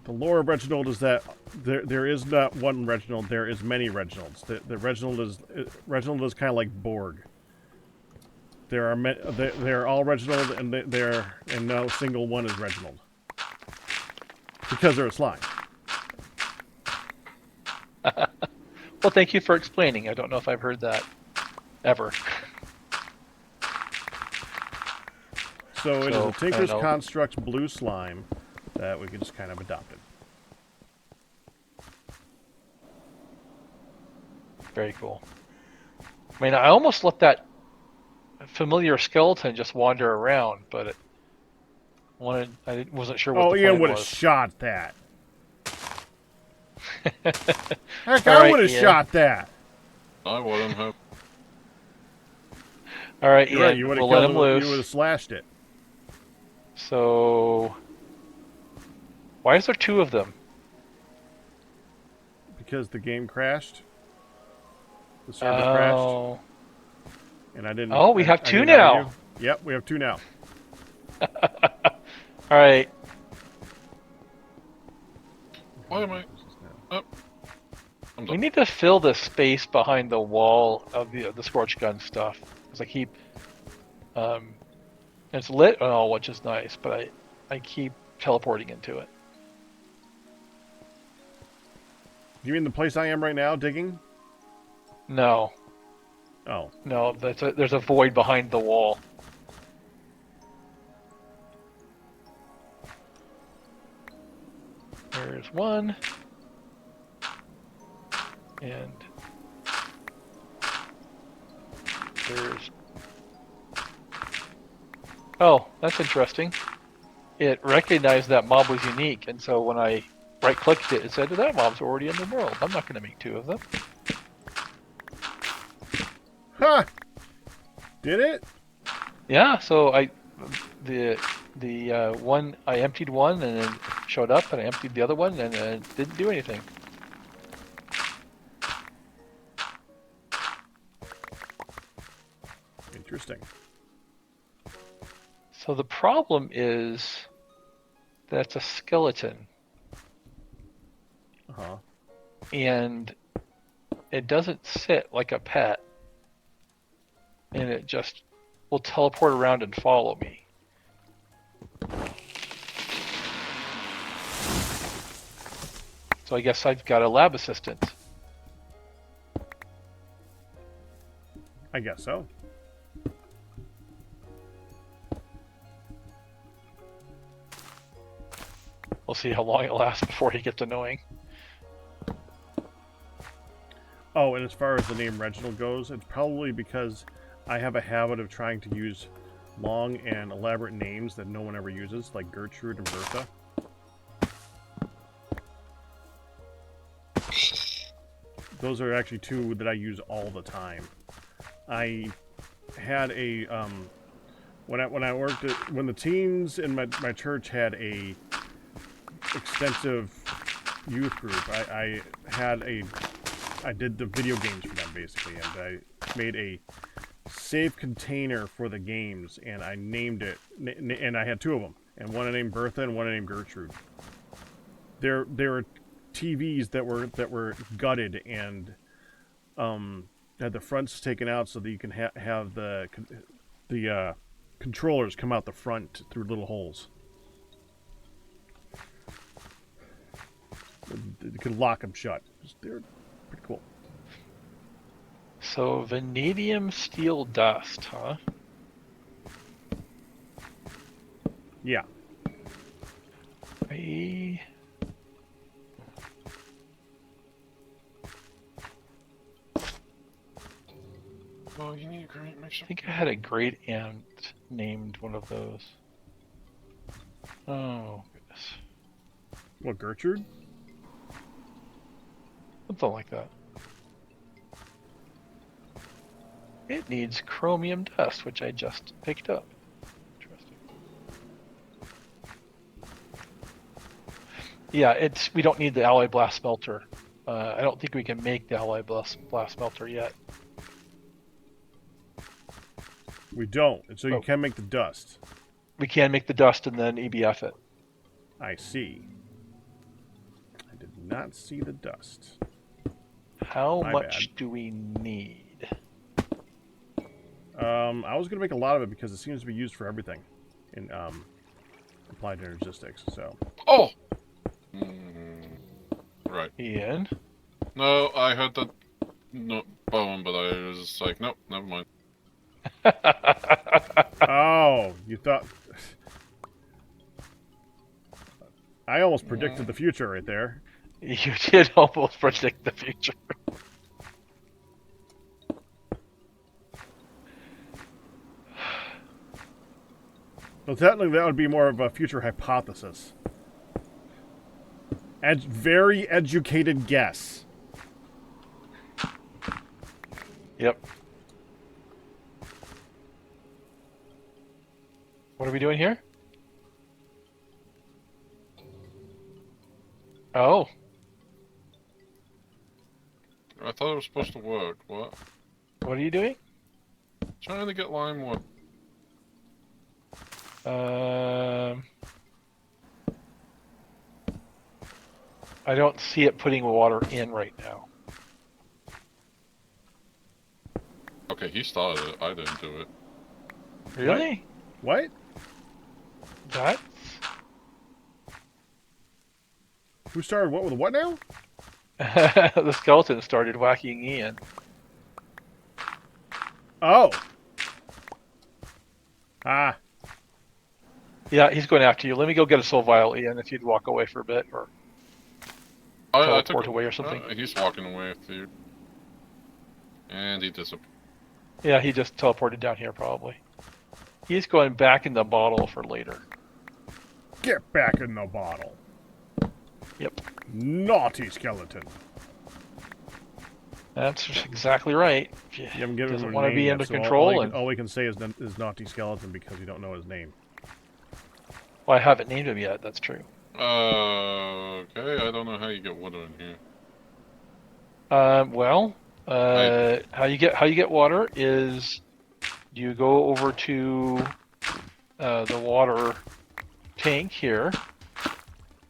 The lore of Reginald is that there is not one Reginald. There is many Reginalds. The Reginald is kind of like Borg. They're all Reginald, and no single one is Reginald because they're a slime. Well, thank you for explaining. I don't know if I've heard that ever. So it is a Tinker's Construct blue slime that we could just kind of adopt it. Very cool. I mean, I almost let that familiar skeleton just wander around, but I wasn't sure what the plan Ian would have was. shot that. Heck, All I right, would have Ian. shot that. I wouldn't have. All right, You're Ian, right, you would have we'll let killed him him. loose. You would have slashed it. So, why is there two of them? Because the game crashed. The server crashed. And I didn't. Oh, we have two didn't hire now. you. Yep, we have two now. All right. Why am I? Oh. I'm We done. need to fill the space behind the wall of the scorch gun stuff. Because I keep, it's lit and all, which is nice, but I keep teleporting into it. You mean the place I am right now, digging? No, Oh, no, there's a void behind the wall. There's one, and there's. Oh, that's interesting. It recognized that mob was unique, and so when I right-clicked it, it said that mob's already in the world. I'm not going to make two of them. huh? Did it? Yeah, so the one I emptied one and then showed up, and I emptied the other one and it didn't do anything. Interesting. So the problem is that it's a skeleton, Uh-huh. and it doesn't sit like a pet, and it just will teleport around and follow me. So So I guess I've got a lab assistant. I guess so. We'll see how long it lasts before he gets annoying. Oh, and as far as the name Reginald goes, it's probably because I have a habit of trying to use long and elaborate names that no one ever uses, like Gertrude and Bertha. Those are actually two that I use all the time. I had a when I worked at, when the teens in my church had a extensive youth group, I did the video games for them basically, and I made a safe container for the games, and I named it, and I had two of them, and one I named Bertha and one I named Gertrude. There were TVs that were gutted and had the fronts taken out so that you can have the controllers come out the front through little holes. You could lock them shut. They're pretty cool. So vanadium steel dust, huh? Yeah. Oh, you need a great mixture. I think I had a great aunt named one of those. Oh, goodness. What, Gertrude? Something like that. It needs chromium dust, which I just picked up. Interesting. Yeah, we don't need the alloy blast smelter. I don't think we can make the alloy blast smelter yet. We don't, and so you can make the dust. We can make the dust and then EBF it. I see. I did not see the dust. How My much bad. do we need? I was going to make a lot of it because it seems to be used for everything in applied energistics. So. Oh. Right. Ian? No, I heard that. No, bone, but I was like, nope, never mind. Oh, you thought. I almost predicted the future right there. You did almost predict the future. Well, technically, that would be more of a future hypothesis. Very educated guess. Yep. What are we doing here? Oh. I thought it was supposed to work. What? What are you doing? Trying to get lime wood. I don't see it putting water in right now. Okay, he started it. I didn't do it. Really? What? That? Who started what with what now? The skeleton started whacking Ian. Oh. Ah. Yeah, he's going after you. Let me go get a soul vial, Ian, if you'd walk away for a bit or I teleport took away or something. He's walking away with you. And he disappeared. Yeah, he just teleported down here probably. He's going back in the bottle for later. Get back in the bottle. Yep. Naughty skeleton. That's exactly right. You haven't given Doesn't him a want to name be yet, under so control. all we can say is naughty skeleton because you don't know his name. Well, I haven't named him yet. That's true. Okay, I don't know how you get water in here. How you get water is you go over to the water tank here,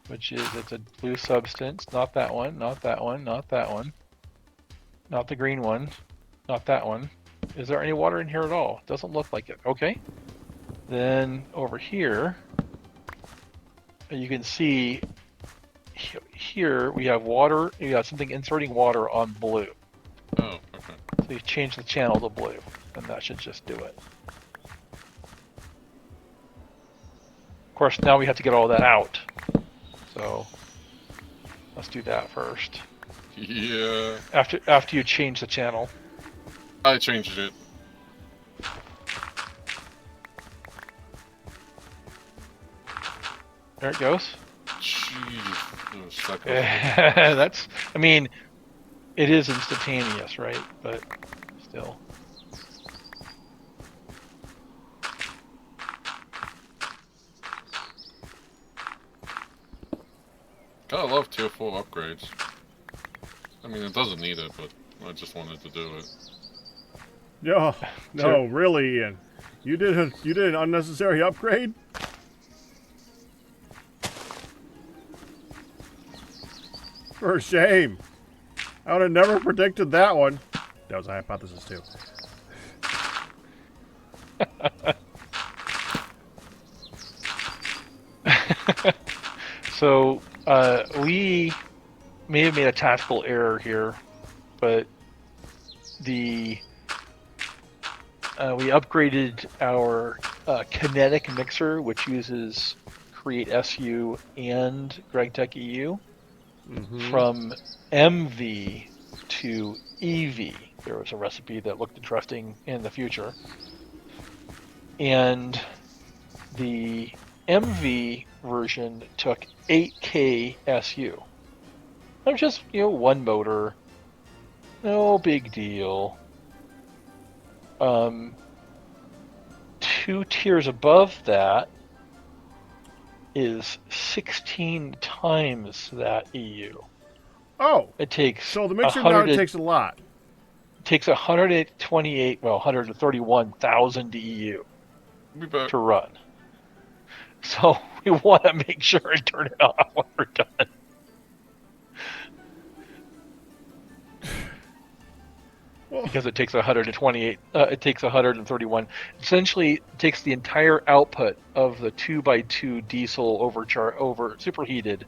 which is it's a blue substance. Not that one. Not that one. Not that one. Not the green one. Not that one. Is there any water in here at all? Doesn't look like it. Okay. Then over here, you can see here we have water. You got something inserting water on blue. Oh, okay. So you change the channel to blue, and that should just do it. Of course, now we have to get all that out. So let's do that first. Yeah. After you change the channel. I changed it. There it goes. Jeez. It was stuck. That's, I mean, it is instantaneous, right? But still. I love tier 4 upgrades. I mean, it doesn't need it, but I just wanted to do it. No, no, really, Ian. You did an unnecessary upgrade? For shame. I would have never predicted that one. That was a hypothesis too. So we may have made a tactical error here, but we upgraded our kinetic mixer, which uses Create SU and Gravitas EU, from MV to EV. There was a recipe that looked interesting in the future, and the MV version took 8K SU. That was just, one motor. No big deal. 2 tiers above that is 16 times that EU. Oh, It takes so the mixer now takes a lot. It takes 131,000 EU to run. So we want to make sure and turn it off when we're done. Because it takes 128, it takes 131. Essentially, it takes the entire output of the 2x2 diesel superheated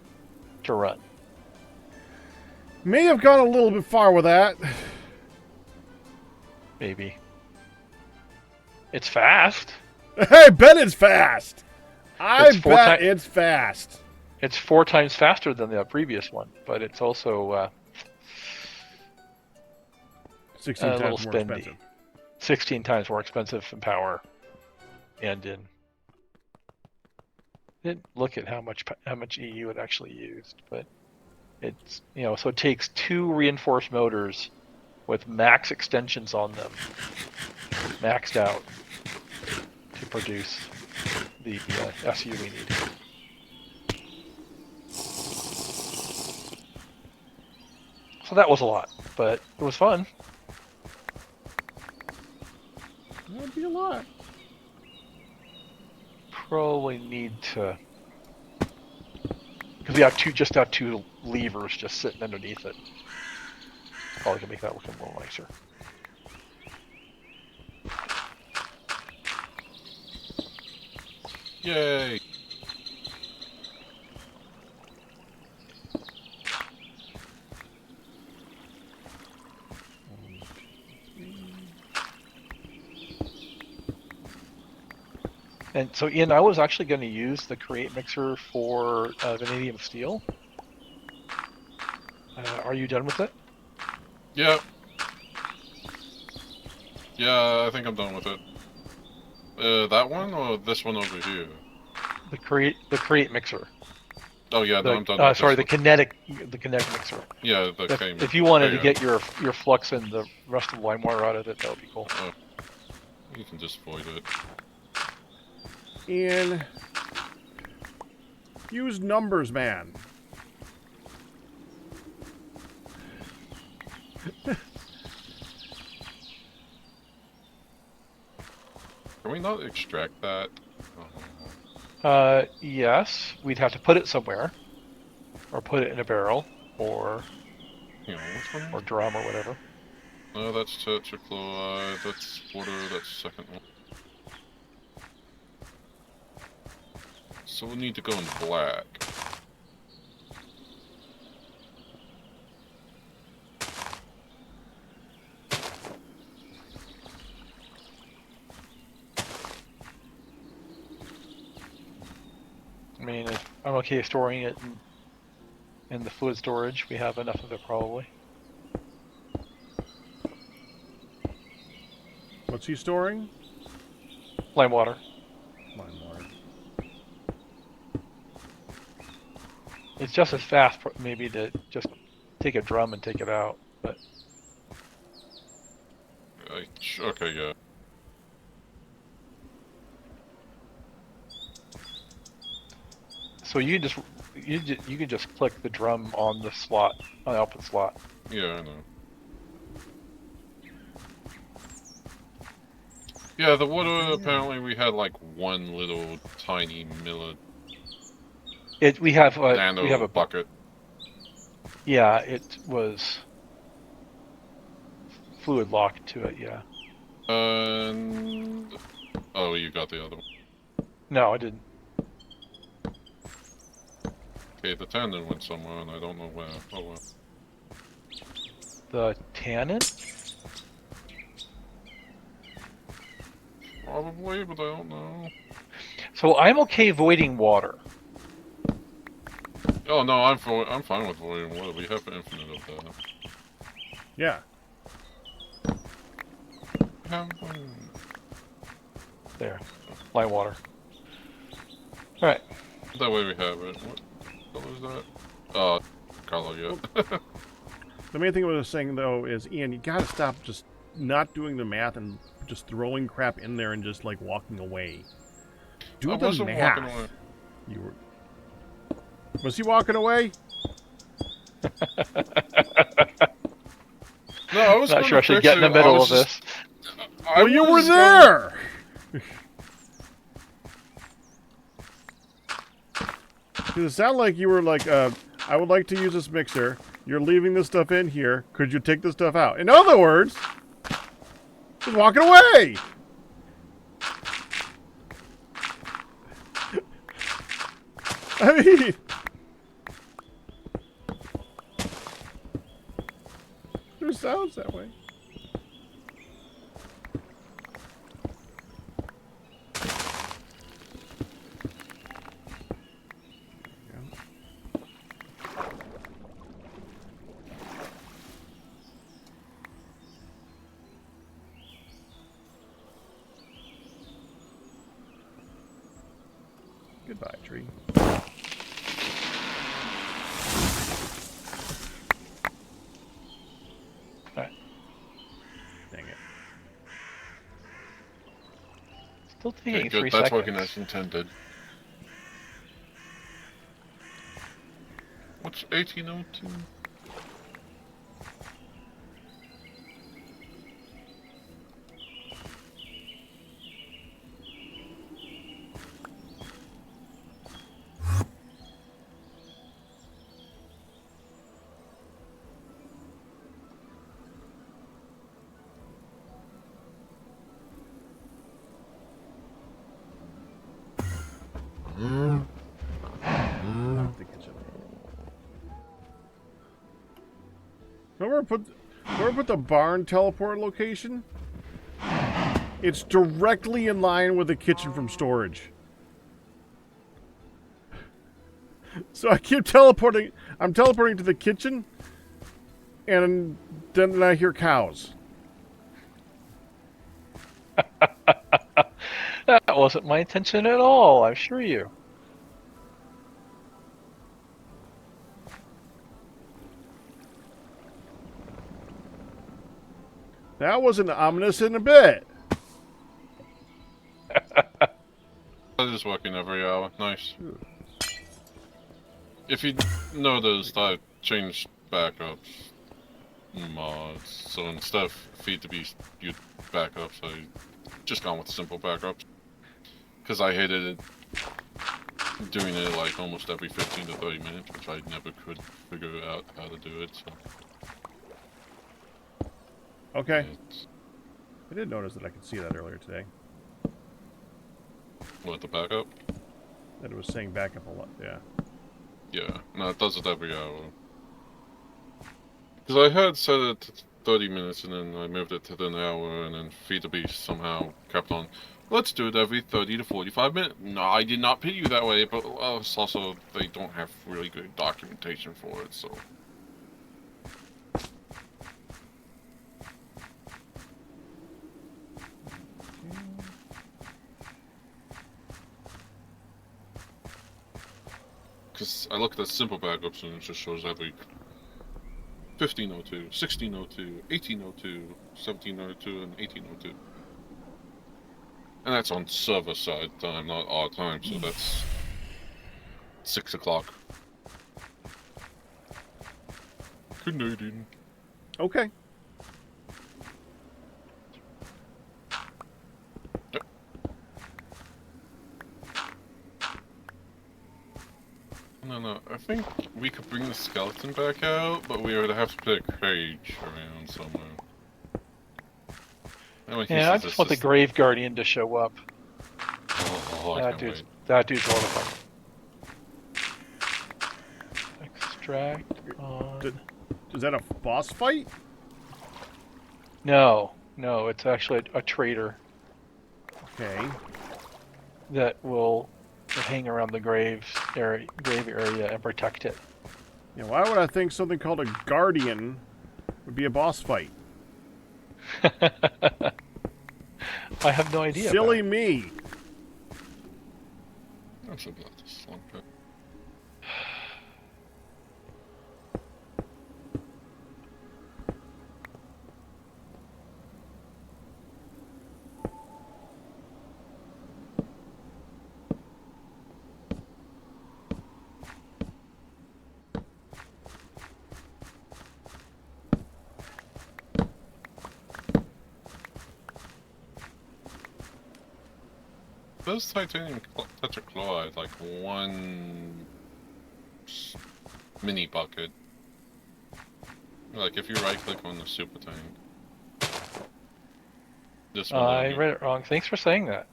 to run. May have gone a little bit far with that. Maybe. It's fast. Hey, bet it's fast. I bet it's fast. It's 4 times faster than the previous one, but it's also 16 times more expensive. 16 times more expensive in power, and didn't look at how much EU it actually used, but it's so it takes 2 reinforced motors with max extensions on them, maxed out, to produce the SU we need. So that was a lot, but it was fun. That'd be a lot. Probably need to, because we have two levers just sitting underneath it. Probably can make that look a little nicer. Yay! And so, Ian, I was actually going to use the Create mixer for vanadium steel. Are you done with it? Yeah. Yeah, I think I'm done with it. That one or this one over here? The Create mixer. Oh yeah, no, I'm done. With sorry, this the kinetic mixer. Yeah, if you wanted to get your flux and the rest of the LimeWire out of it, that would be cool. Oh. You can just void it. And use numbers, man. Can we not extract that? Yes, we'd have to put it somewhere, or put it in a barrel, or or drum, or whatever. No, that's tetrachloride. That's water. That's the second one. So we'll need to go in black. okay storing it in the fluid storage. We have enough of it probably. What's he storing? Lime water. Lime water. It's just as fast maybe to just take a drum and take it out, but Okay, yeah. so you can just click the drum on the slot, on the output slot. Yeah, I know. Yeah, the water, apparently we had like one little tiny We have nano a bucket. Yeah, it was fluid locked to it. Yeah. And... Oh, you got the other one. No, I didn't. Okay, the tannin went somewhere and I don't know where. Oh well. The tannin? Probably, but I don't know. So I'm okay voiding water. Oh no, I'm fine with voiding water. We have infinite of that. Yeah. There, lime water. All right. That way we have it. What color is that? Color, yeah. The main thing I was saying, though, is, Ian, you gotta stop just not doing the math and just throwing crap in there and just, like, walking away. Do I the wasn't math. walking away. You were... Was he walking away? No, I was Not sure I should get in the middle of this. Well, you were there! It sounded like you were like, I would like to use this mixer. You're leaving this stuff in here. Could you take this stuff out? In other words, he's walking away! I mean... It sounds that way. Goodbye, tree. Alright. Dang it. Still taking Okay, 3 good. seconds. That's working as intended. What's 1802? Not the kitchen. Remember put the barn teleport location? It's directly in line with the kitchen from storage. So I keep teleporting. I'm teleporting to the kitchen, and then I hear cows. That wasn't my intention at all, I assure you. That wasn't ominous in a bit. That is working every hour. Nice. If you noticed, I changed backups mods. So instead of feed to be backups, I just gone with simple backups. Because I hated it doing it like almost every 15 to 30 minutes, which I never could figure out how to do it. So Okay. it's, I did notice that I could see that earlier today. what, the backup? That it was saying backup a lot. Yeah. Yeah, no, it does it every hour. Because I had set it 30 minutes, and then I moved it to an hour, and then Feed the Beast somehow kept on. Let's do it every 30 to 45 minutes. No, I did not pay you that way, but it's also they don't have really good documentation for it, so. Because I looked at simple backups and it just shows every 1502, 1602, 1802, 1702, and 1802. And that's on server side time, not our time, so that's 6 o'clock. Canadian. Okay. No, I think we could bring the skeleton back out, but we would have to put a cage around somewhere. Yeah, I just want the Grave Guardian to show up. Oh, that dude's a lot of fun. Extract on... Is that a boss fight? No, it's actually a traitor. Okay. That will hang around the grave area and protect it. Yeah, why would I think something called a guardian would be a boss fight? I have no idea. Silly me. I'm so glad this is long pit. Those titanium tetrachloride, like one mini bucket. Like if you right click on the super tank. This one. I read it wrong. Thanks for saying that.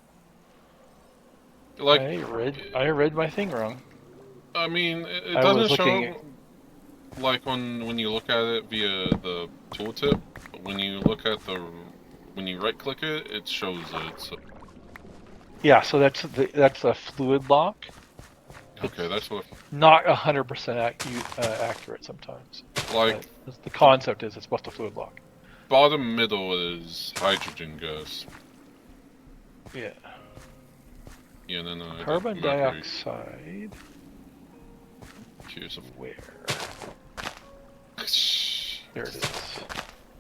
Like I read my thing wrong. I mean, it doesn't show like when you look at it via the tooltip. But when you look at when you right click it, it shows it. So. Yeah, so that's a fluid lock. Okay, that's what. Not 100% accurate sometimes. Like the concept is it's supposed to fluid lock. Bottom middle is hydrogen gas. Yeah. Yeah, and then carbon dioxide. Cheers of where? There it is.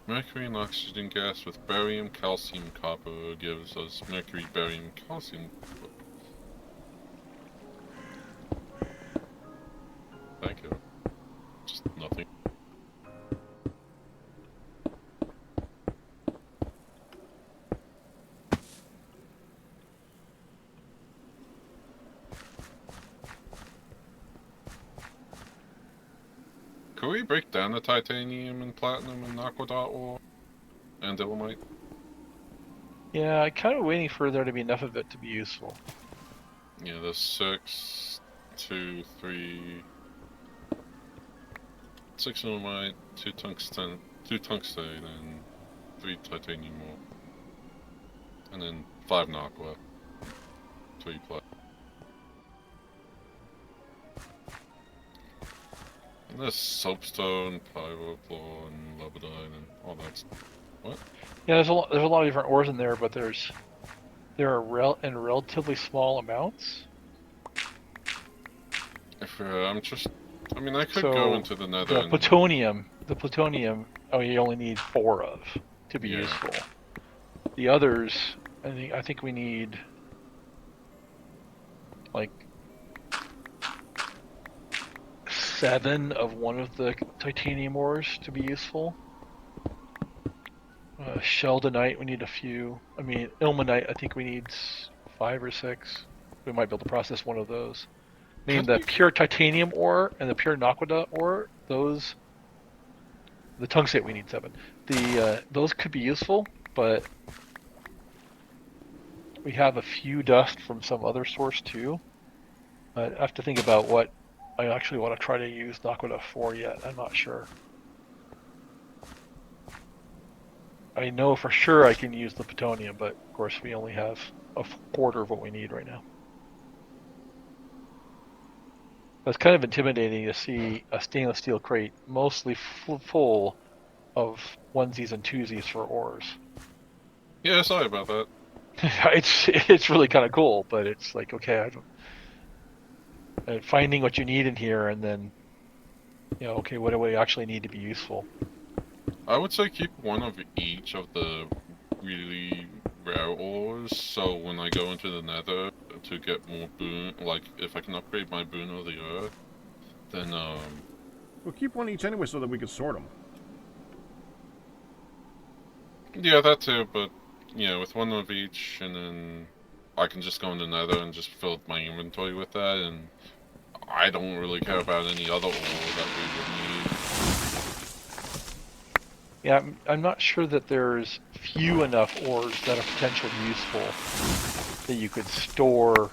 Mercury and oxygen gas with barium, calcium, copper gives us mercury, barium, calcium. Thank you. Just nothing. Could we break down the titanium and platinum and aquadot ore and ilmenite? Yeah, I'm kind of waiting for there to be enough of it to be useful. Yeah, there's 6, 2, 3, 6 ilmenite, 2 tungsten, and 3 titanium ore, and then 5 aqua, 3 platinum. And there's soapstone, pyrochlore, and labradine, and all that stuff. What? Yeah, there's a lot of different ores in there, but there are in relatively small amounts. If I mean, I could go into the nether. The plutonium. Oh, you only need 4 of to be useful. The others, I think we need like 7 of one of the titanium ores to be useful. Sheldonite, we need a few. I mean, ilmenite, I think we need 5 or 6. We might be able to process one of those. I mean, the pure titanium ore and the pure naquadah ore, those... The tungstate, we need 7. Those could be useful, but... We have a few dust from some other source, too. I have to think about what I actually want to try to use naquadah for yet. I'm not sure. I know for sure I can use the plutonium, but of course we only have a quarter of what we need right now. It's kind of intimidating to see a stainless steel crate mostly full of onesies and twosies for ores. Yeah, sorry about that. It's really kind of cool, but it's like, okay, I don't, finding what you need in here, and then, okay, what do I actually need to be useful? I would say keep one of each of the really rare ores, so when I go into the nether to get more boon, like if I can upgrade my boon of the earth, then We'll keep one each anyway so that we can sort them. yeah, that too, but with one of each, and then I can just go in the nether and just fill up my inventory with that, and I don't really care about any other ore that we would need. Yeah, I'm not sure that there's few enough ores that are potentially useful that you could store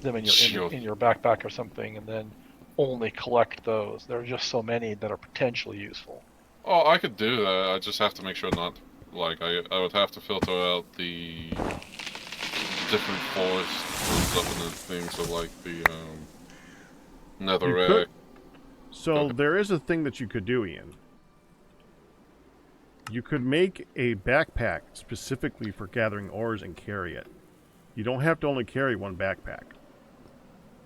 them in your backpack or something, and then only collect those. There are just so many that are potentially useful. Oh, I could do that. I just have to make sure not, like, I would have to filter out the different forests and stuff and things, so like the netherrack. So there is a thing that you could do, Ian. You could make a backpack specifically for gathering ores and carry it. You don't have to only carry one backpack.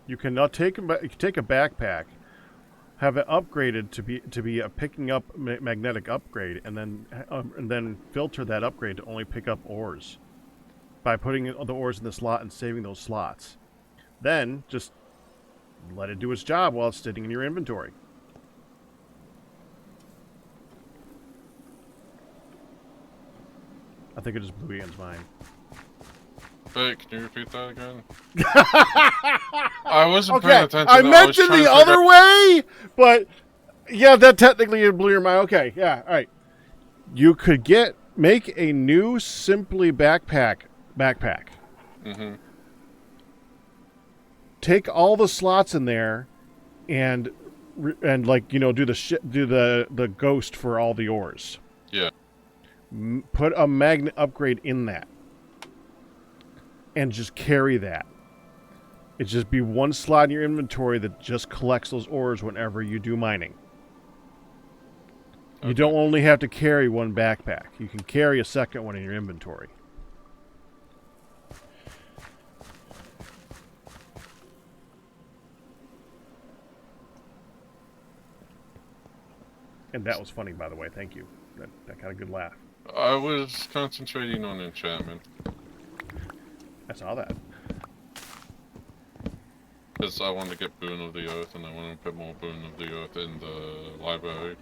You can now take a backpack, have it upgraded to be a picking up magnetic upgrade, and then filter that upgrade to only pick up ores by putting the ores in the slot and saving those slots. Then just let it do its job while it's sitting in your inventory. I think it just blew Ian's mind. Wait, can you repeat that again? I wasn't paying attention. I mentioned the other way, but yeah, that technically blew your mind. Okay, yeah, all right. You could make a new Simply backpack. Mm-hmm. Take all the slots in there, and like do the ghost for all the ores. Yeah. Put a magnet upgrade in that, and just carry that. It just be one slot in your inventory that just collects those ores whenever you do mining. Okay. You don't only have to carry one backpack. You can carry a second one in your inventory. And that was funny, by the way. Thank you. That got a good laugh. I was concentrating on enchantment. I saw that. Because I want to get Boon of the Earth, and I want to put more Boon of the Earth in the library.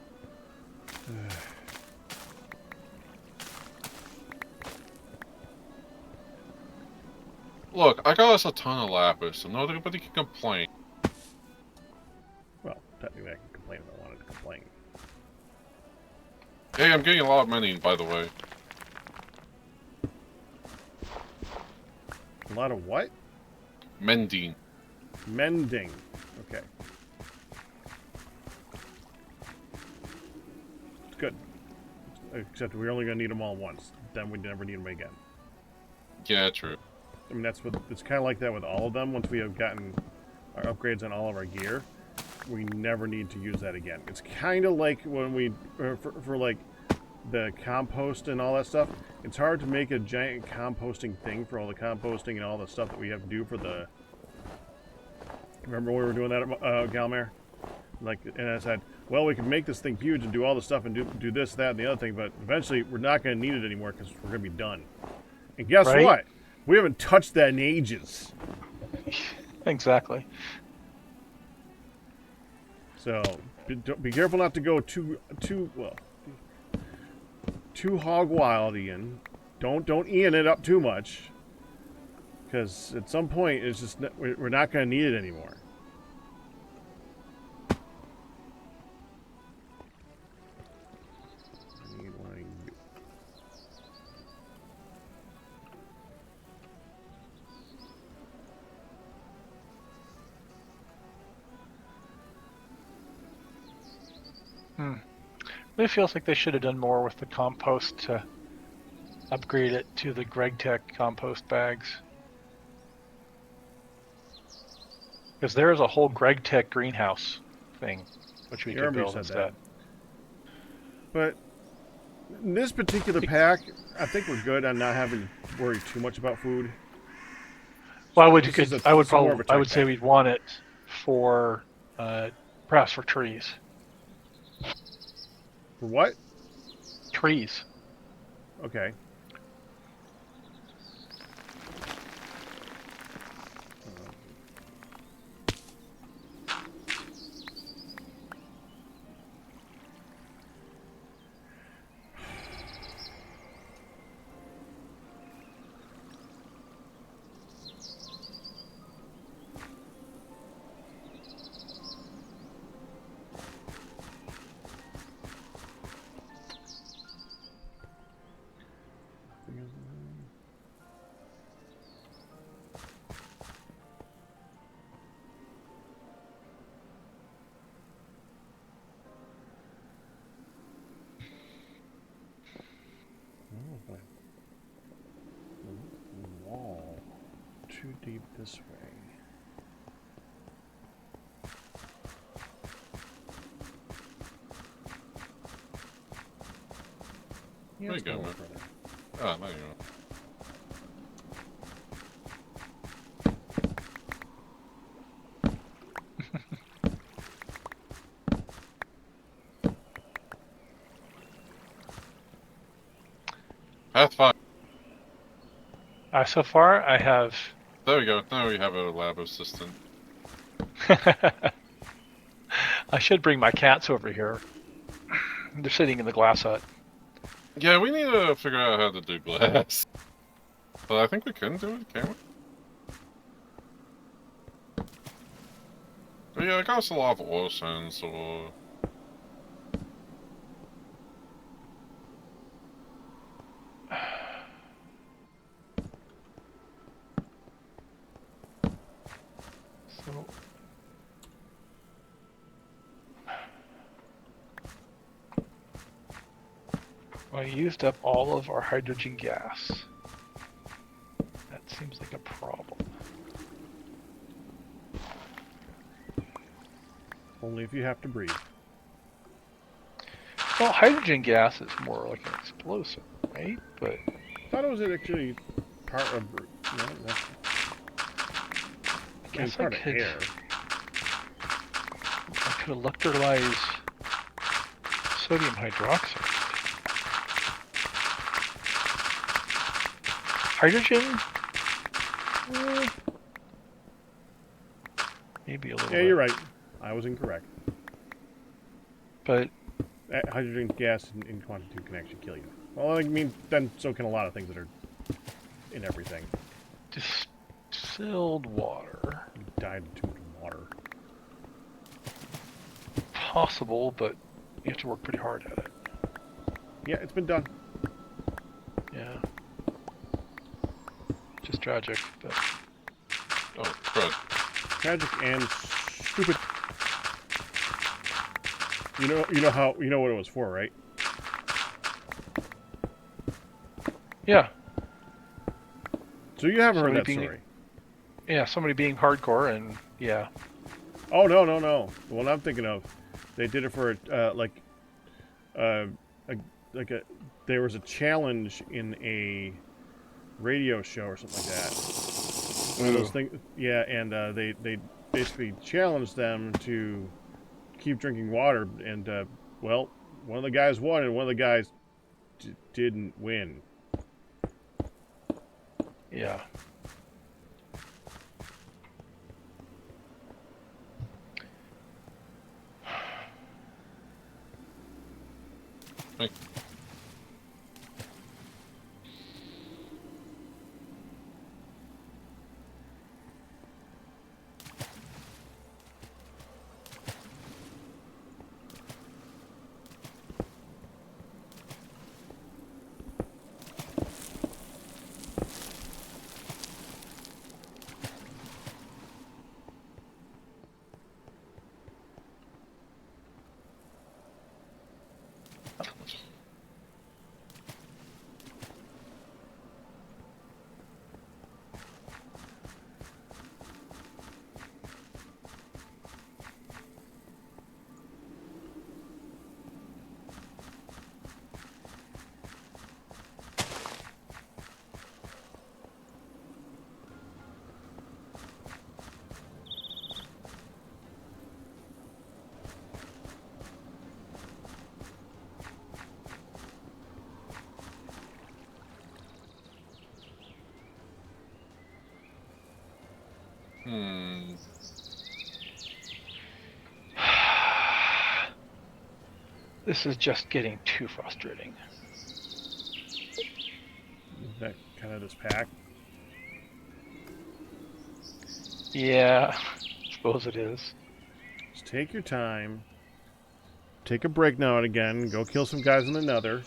Look, I got us a ton of lapis, so nobody can complain. Well, technically I can complain if I wanted to complain. Hey, I'm getting a lot of money, by the way. A lot of what? Mending. Mending. Okay. It's good. Except we're only going to need them all once. Then we never need them again. Yeah, true. I mean, it's kind of like that with all of them. Once we have gotten our upgrades on all of our gear, we never need to use that again. It's kind of like when we, for like the compost and all that stuff, it's hard to make a giant composting thing for all the composting and all the stuff that we have to do for the... Remember when we were doing that at Galmare? Like, and I said, well, we can make this thing huge and do all the stuff and do this, that, and the other thing, but eventually we're not going to need it anymore because we're going to be done. And guess what? We haven't touched that in ages. Exactly. So be careful not to go too hog wild, Ian. Don't Ian it up too much, because at some point it's just we're not going to need it anymore. It feels like they should have done more with the compost to upgrade it to the Gravitas compost bags. Because there is a whole Gravitas greenhouse thing, which we You could remember you build said instead. that. But in this particular pack, I think we're good on not having to worry too much about food. Well, I This is would, I would more of a I would tech say pack. we'd want it for, perhaps for trees. For what? Trees. Okay. Wall too deep this way. Yeah, There you let's go, go man. further. Oh, there you go. That's fine. So far, I have. There we go. Now we have a lab assistant. I should bring my cats over here. They're sitting in the glass hut. Yeah, we need to figure out how to do glass. But I think we can do it, can we? But yeah, I got a lot of oil sands, so... So. I used up all of our hydrogen gas. That seems like a problem. Only if you have to breathe. Well, hydrogen gas is more like an explosive, right? But I thought it was actually part of. No, that's I guess I part of could. air. I could electrolyze sodium hydroxide. Hydrogen? Maybe a little Yeah, bit. you're right. I was incorrect. But Hydrogen gas in quantity 2 can actually kill you. Well, I mean, then so can a lot of things that are in everything. distilled water. You died in too much water. Possible, but you have to work pretty hard at it. Yeah, it's been done. Yeah. Just tragic, but... Oh, crud. Tragic and stupid. You know what it was for, right? Yeah. So you haven't heard Somebody that being- story. Yeah, somebody being hardcore and yeah. Oh no. The one I'm thinking of, they did it for there was a challenge in a radio show or something like that. One of those things, yeah, and they basically challenged them to keep drinking water, and well, one of the guys won, and one of the guys didn't win. Yeah. Hey. Hmm. This is just getting too frustrating. Is that kind of this pack? Yeah, I suppose it is. Just take your time. Take a break now and again. Go kill some guys in the nether.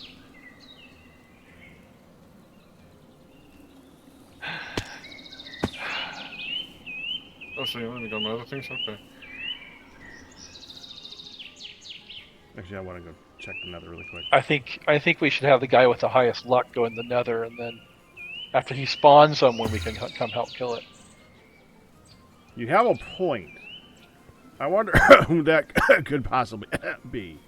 Oh, so you let me go my other things? Okay. Actually, I want to go check the nether really quick. I think we should have the guy with the highest luck go in the nether, and then after he spawns someone, we can come help kill it. You have a point. I wonder who that could possibly be.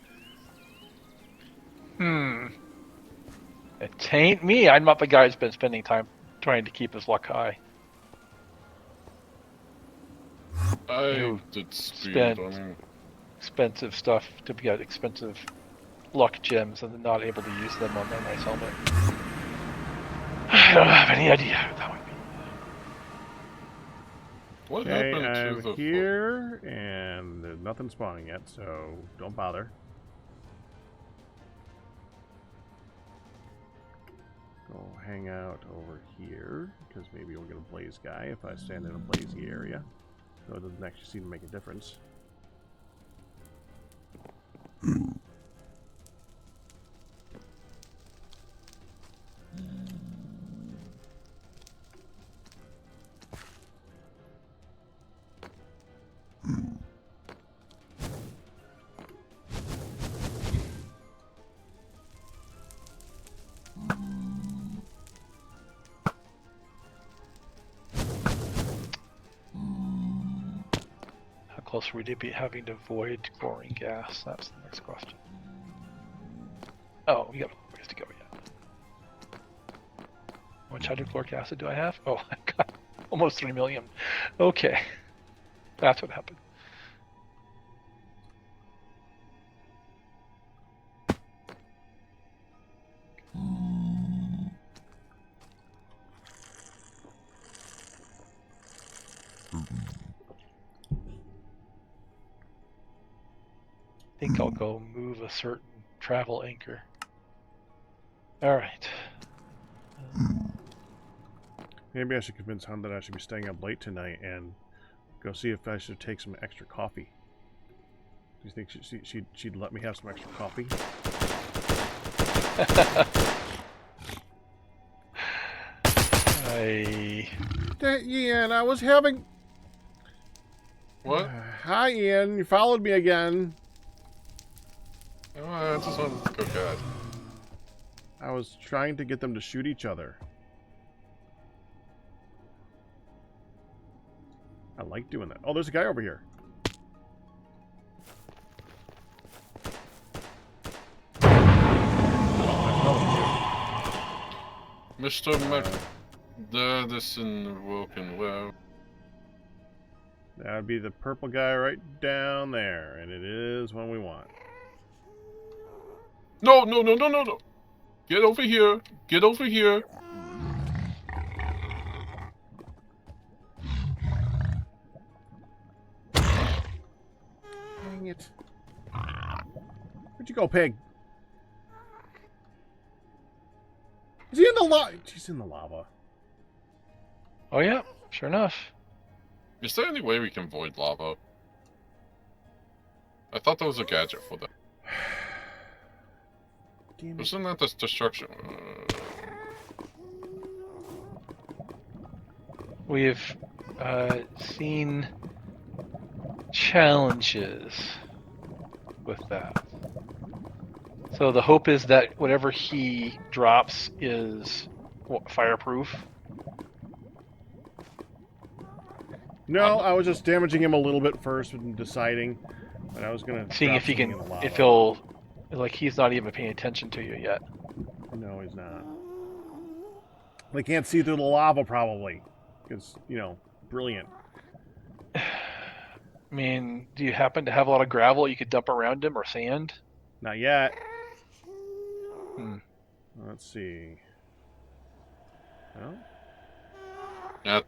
It ain't me. I'm not the guy who's been spending time trying to keep his luck high. I You did speed. spent- I mean, Expensive stuff to get expensive luck gems and then not able to use them on their nice helmet. I don't have any idea who that would be. what Okay, happened to I'm the here, and there's nothing spawning yet, so don't bother. Go hang out over here, because maybe we'll get a blaze guy if I stand in a blazy area. So it doesn't actually seem to make a difference. How close would you be having to avoid chlorine gas? That's the next question. Oh, we got a ways to go yet. How much hydrochloric acid do I have? Oh, I got almost 3 million. Okay. That's what happened. I think I'll go move a certain travel anchor. All right. Maybe I should convince Han that I should be staying up late tonight and go see if I should take some extra coffee. Do you think she'd let me have some extra coffee? Ian, I was having... What? Hi, Ian. You followed me again. Oh, I just wanted to go God. I was trying to get them to shoot each other. I like doing that. Oh, there's a guy over here. Mr. Madison Woken, well. That would be the purple guy right down there, and it is one we want. No, no, no, no, no, no. Get over here. Get over here. Dang it. Where'd you go, pig? Is he in the lava? He's in the lava. Oh yeah, sure enough. Is there any way we can void lava? I thought there was a gadget for that. Damn it. Wasn't that the destruction? We've seen challenges with that. So the hope is that whatever he drops is fireproof. No, I was just damaging him a little bit first and deciding. But I was gonna Seeing drop if he something can, in the lava. if he'll, like he's not even paying attention to you yet. No, he's not. They can't see through the lava, probably. Because, you know, brilliant. I mean, do you happen to have a lot of gravel you could dump around him or sand? Not yet. Hmm. Let's see. Well, Yeah,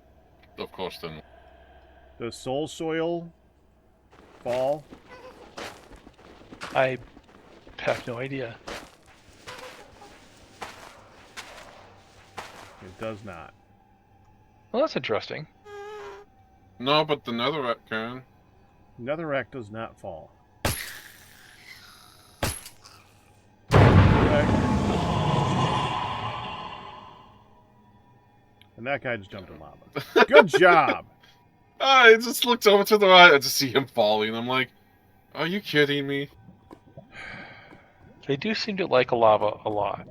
of course then. Does soul soil fall? I have no idea. It does not. Well, that's interesting. No, but the netherrack can. Netherrack does not fall. Okay. And that guy just jumped in lava. Good job! I just looked over to the right and just see him falling. I'm like, are you kidding me? They do seem to like lava a lot.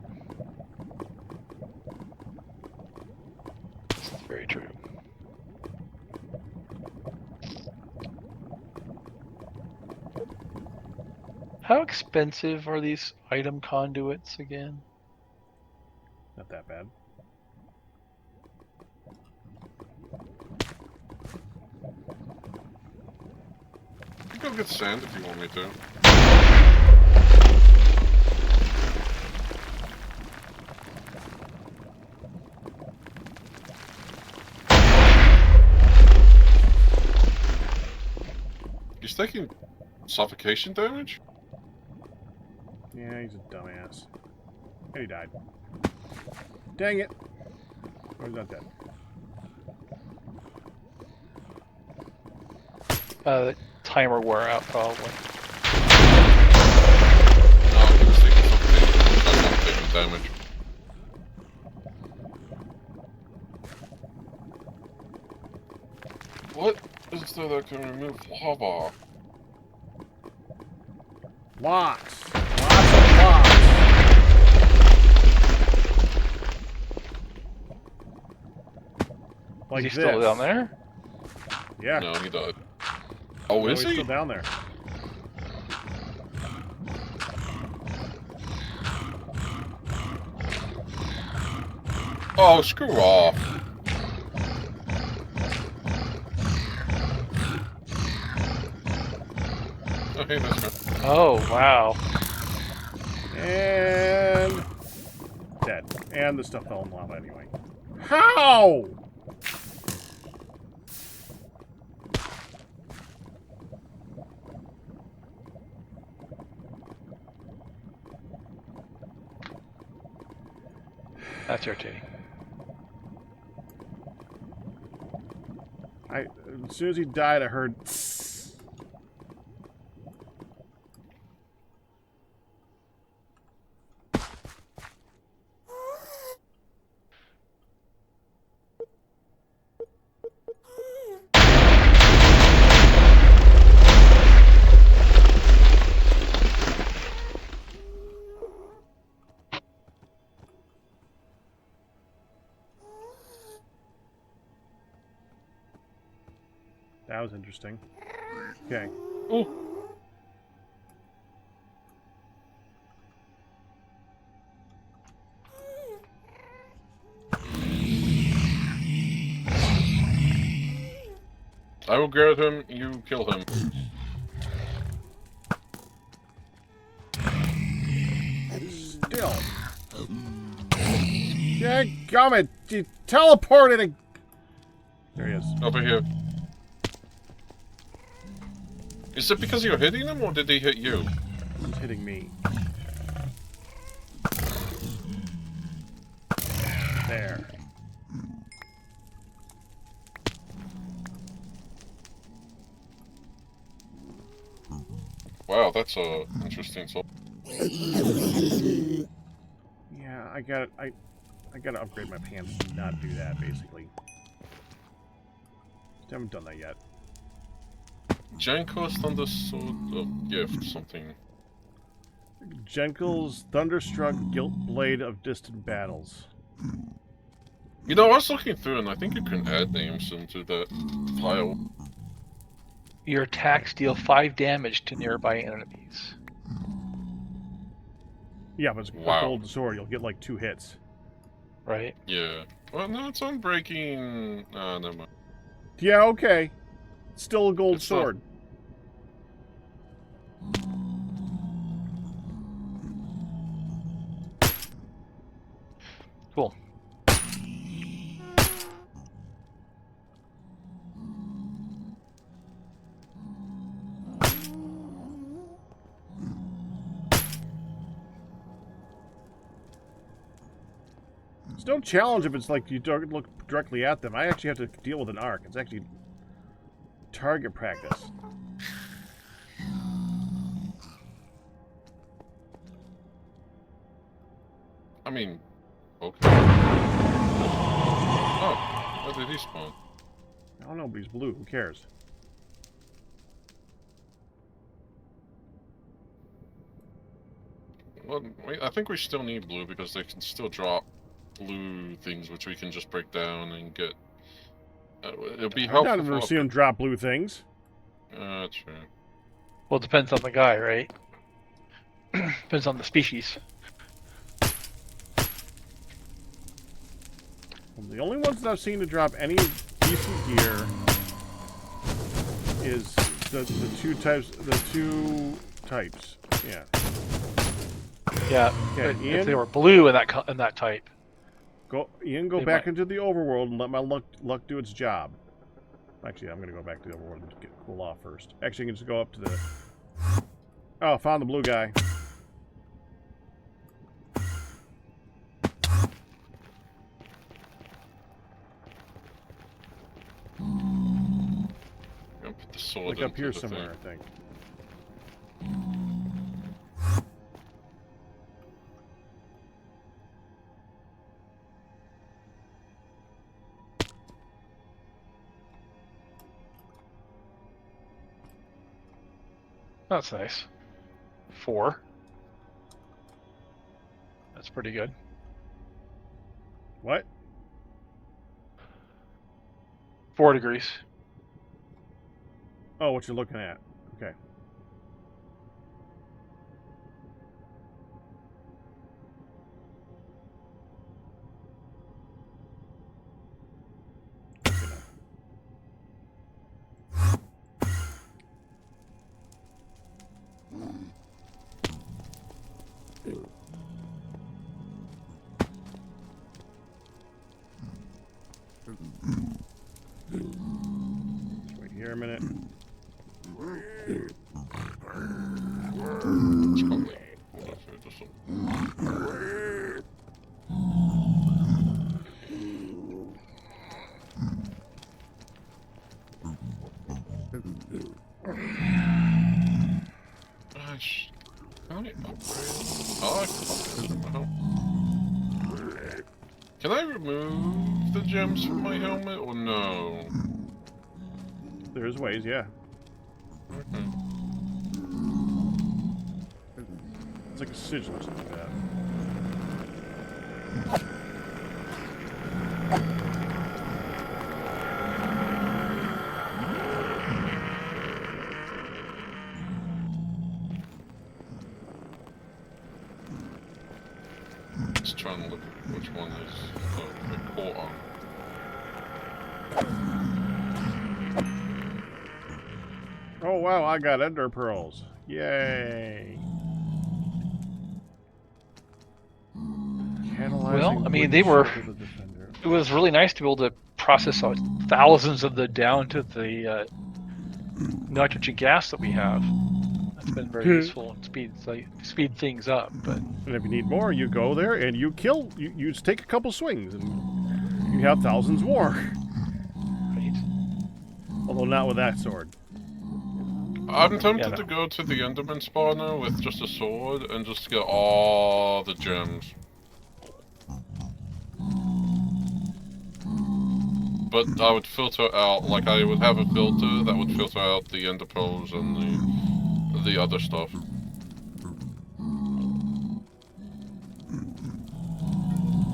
This is very true. How expensive are these item conduits again? Not that bad. I can go get sand if you want me to. He's taking suffocation damage? Yeah, he's a dumbass. And he died. Dang it! Oh, he's not dead. The timer wore out, probably. No, he was taking suffocation. That's not taking damage. What is there that can remove lava? Lots! Lots of lots! Like Is he this. still down there? Yeah. No, he died. Oh, No, is he's he? still down there. Oh, screw off. Oh, hey, that's good. Oh, wow. And... dead. And the stuff fell in lava anyway. How?! That's irritating. As soon as he died, I heard... tss. That was interesting. Okay. Ooh. I will grab him, you kill him. Still. Yeah, gummit! You teleported and... There he is. Over here. Is it because you're hitting him, or did he hit you? He's hitting me. There. Wow, that's a interesting soul. Yeah, I gotta upgrade my pants to not do that, basically. Just haven't done that yet. Janko's Thunder Sword of Gift, something. Jenkel's Thunderstruck Gilt Blade of Distant Battles. You know, I was looking through, and I think you can add names into that file. Your attacks deal 5 damage to nearby enemies. Yeah, but it's Wow. a gold sword. You'll get like 2 hits. Right? Yeah. Well, no, it's unbreaking. Never mind. Yeah, okay. Still a gold It's not- sword. Cool. It's no challenge if it's like you don't look directly at them. I actually have to deal with an arc. It's actually target practice. I mean, okay. Oh, where did he spawn? I don't know, but he's blue. Who cares? Well, I think we still need blue because they can still drop blue things, which we can just break down and get. It'll be helpful. I've never seen him drop blue things. True. Well, it depends on the guy, right? Depends on the species. Well, the only ones that I've seen to drop any decent gear is the two types. The two types. Yeah. Yeah. Okay, If they Ian, were blue in that type. Ian, go They back might. into the overworld and let my luck do its job. Actually, I'm gonna go back to the overworld and get cool off first. Actually, I can just go up to the. Oh, found the blue guy. Gonna put the sword Like up into here the somewhere, thing. I think. That's nice. 4. That's pretty good. What? 4 degrees. Oh, what you're looking at? Okay. Just wait here a minute. It's probably. Hold on, so it doesn't- Gosh, can I upgrade? Oh, I can upgrade them. Oh. Can I remove the gems from my helmet or no? There's ways, yeah. Okay. It's like a sigil or something like that. Just trying to look at which one is the core. Oh wow, I got ender pearls. Yay. Well, I mean, they were. It was really nice to be able to process out thousands of the down to the nitrogen gas that we have. That's been very useful and speed things up. But And if you need more, you go there and you kill. You just take a couple swings and you have thousands more. right? Although not with that sword. I'm tempted no. to go to the Enderman spawner with just a sword and just get all the gems. But I would filter out, like I would have a filter that would filter out the ender pearls and the other stuff.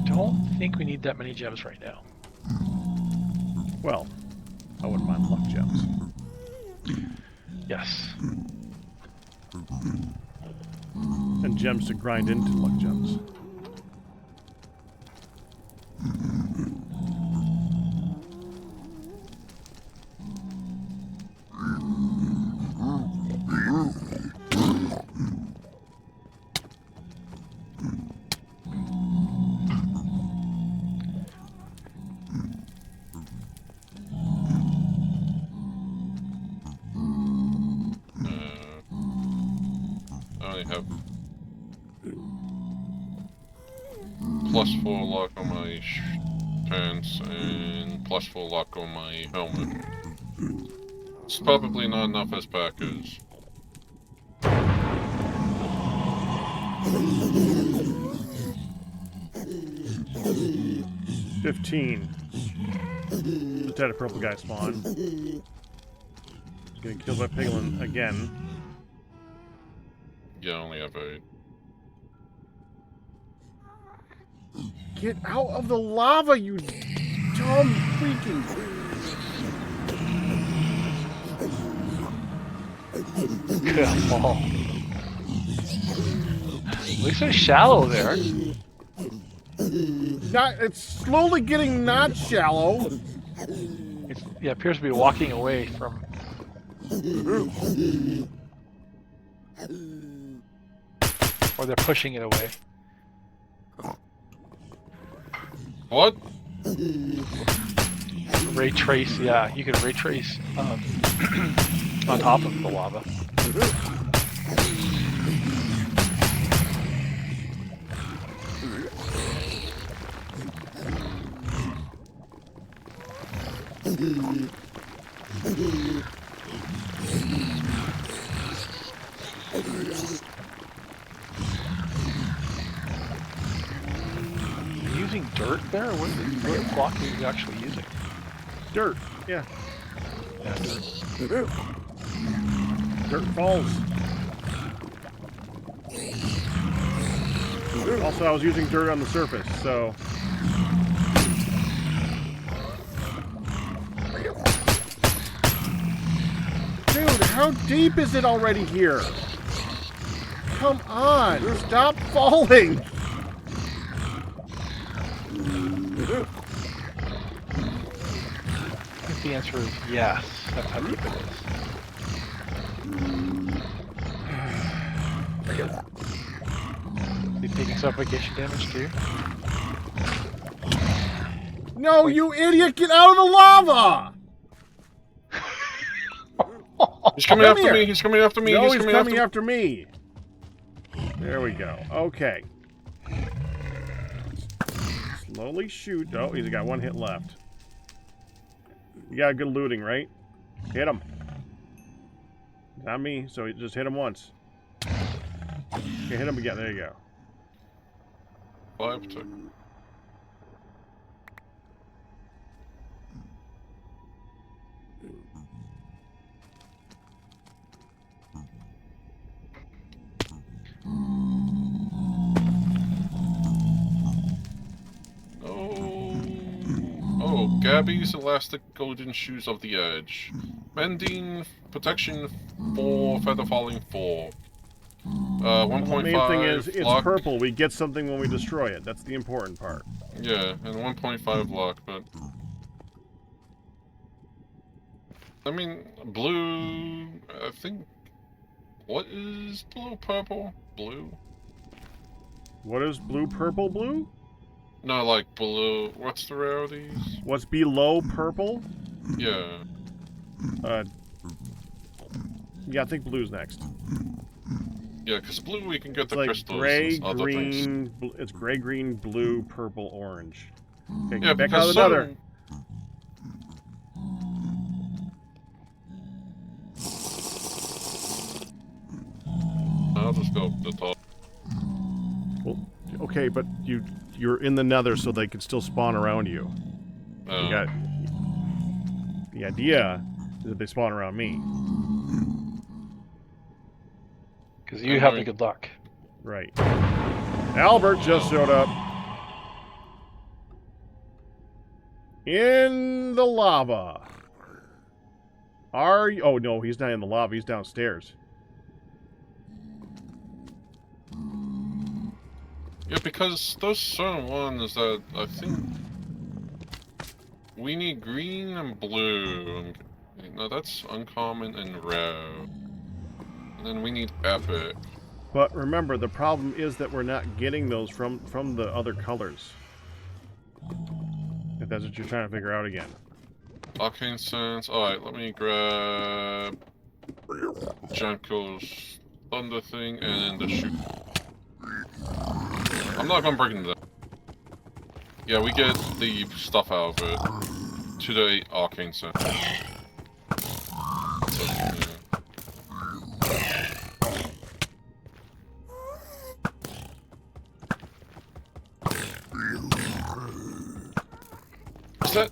Don't think we need that many gems right now. Well, I wouldn't mind luck gems. Yes. And gems to grind into luck gems. I only have +4 lock on my pants and +4 lock on my helmet. It's probably not enough as packers. $15. Just had a purple guy spawn. He's getting killed by piglin again. Yeah, I only have 8. Get out of the lava, you dumb freaking... Oh. At least it's shallow there. It's slowly getting not shallow. Yeah, appears to be walking away from. Or they're pushing it away. What? Ray trace, yeah, you can ray trace on top of the lava. Using dirt there? What block are you actually using? Dirt, yeah. Yeah, dirt. Dirt falls. Also, I was using dirt on the surface, so... Dude, how deep is it already here? Come on, stop falling! I think the answer is yes. That's how deep it is. You taking suffocation damage too? No, you idiot! Get out of the lava! He's coming Come after here. me! He's coming after me! No, he's he's coming coming after after me. There we go. Okay. Slowly shoot. Oh, he's got one hit left. You got good looting, right? Hit him. Not me, so just hit him once. Okay, hit him again. There you go. 5 2. Oh, Gabby's elastic golden shoes of the edge. Mending protection 4, feather falling 4. 1.5. The main thing is, it's lock. purple. We get something when we destroy it. That's the important part. Yeah, and 1.5 lock, but... I mean, blue... I think... What is blue, purple? Blue? What is blue, purple, blue? No, like blue... What's the rarities? What's below purple? Yeah. Yeah, I think blue's next. Yeah, because blue we can get It's the like crystals gray, and other things. green, it's gray, green, blue, purple, orange. Okay, Yeah, back out of because the nether. I'll just go up the top. Well, okay, but you're in the nether, so they can still spawn around you. You got, the idea is that they spawn around me. Because you have the good luck. Right. Albert just showed up. In the lava. Are you... Oh, no, he's not in the lava. He's downstairs. Yeah, because those certain ones that I think we need green and blue. No, that's uncommon and rare. And then we need epic. But remember, the problem is that we're not getting those from the other colors. If that's what you're trying to figure out again. Arcane Sense. Alright, let me grab Janko's thunder thing and the shoot. I'm not gonna break into that. Yeah, we get the stuff out of it to the arcane center. So, yeah. Is that?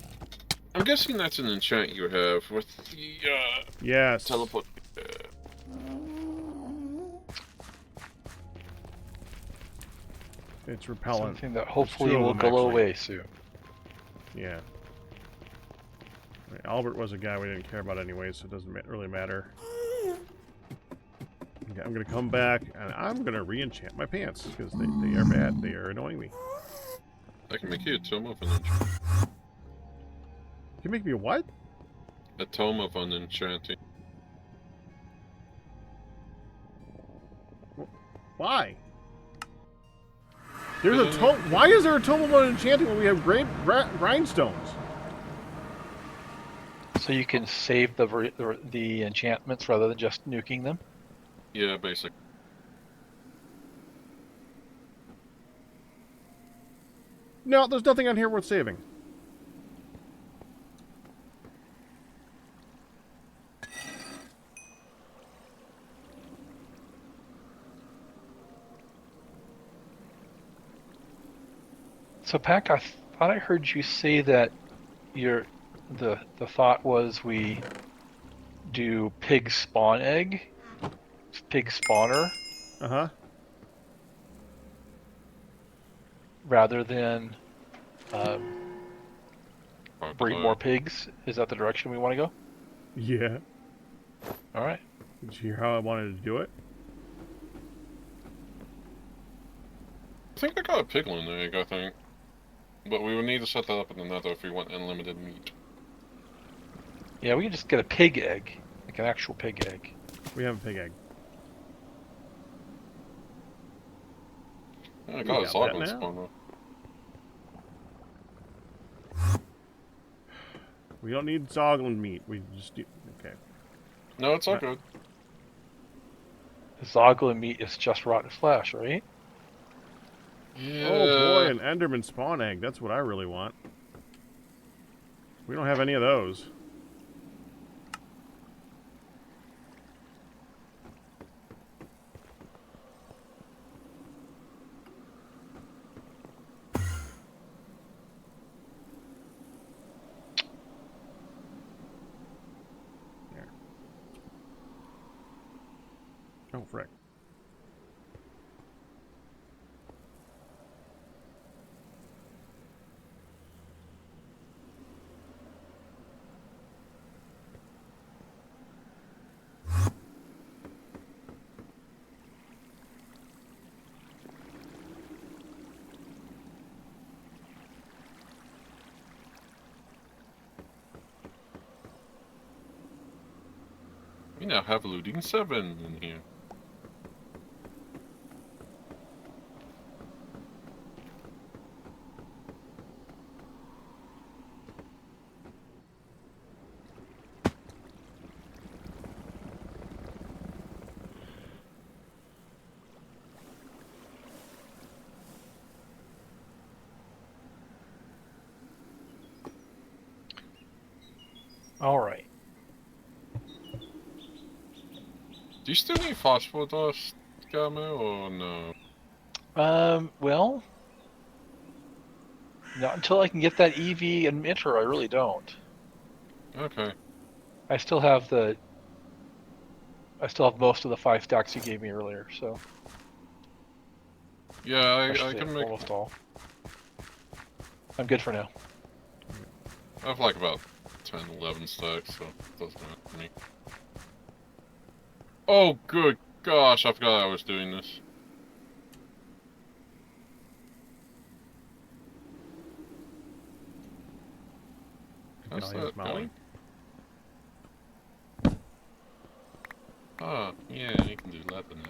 I'm guessing that's an enchant you have with the Yes. teleport. It's repellent. Something that There's hopefully two of will them, go actually. away soon. Yeah. Right, Albert was a guy we didn't care about anyway, so it doesn't really matter. Okay, I'm gonna come back and I'm gonna re-enchant my pants because they are bad. They are annoying me. I can make you a tome of an enchant. You can make me a what? A tome of an enchanting. Why? There's a tome. Why is there a tome of enchanting when we have great grindstones? So you can save the enchantments rather than just nuking them. Yeah, basic. No, there's nothing on here worth saving. So Pack, I thought I heard you say that the thought was we do pig spawn egg, pig spawner, Uh-huh. rather than breed more Crocodile. pigs. Is that the direction we want to go? Yeah. All right. Did you hear how I wanted to do it? I think I got a piglin egg, I think. But we would need to set that up in the nether if we want unlimited meat. Yeah, we can just get a pig egg, like an actual pig egg. We have a pig egg. Yeah, I We got a got that zoglin now. spawner. We don't need zoglin meat. We just need... Okay. No, it's all Right. good. The zoglin meat is just rotten flesh, right? Yeah. Oh boy, an Enderman spawn egg. That's what I really want. We don't have any of those. There. Oh, frick. We now have looting 7 in here. All right. Do you still need phosphor dust, Gamu, or no? Well, not until I can get that EV emitter, I really don't. Okay. I still have most of the 5 stacks you gave me earlier, so Yeah, I actually can make... almost all. I'm good for now. I have like about 10, 11 stacks, so it doesn't matter for me. Oh, good gosh, I forgot I was doing this. Can How's I use that Molly? going? Ah, yeah, you can do leather now.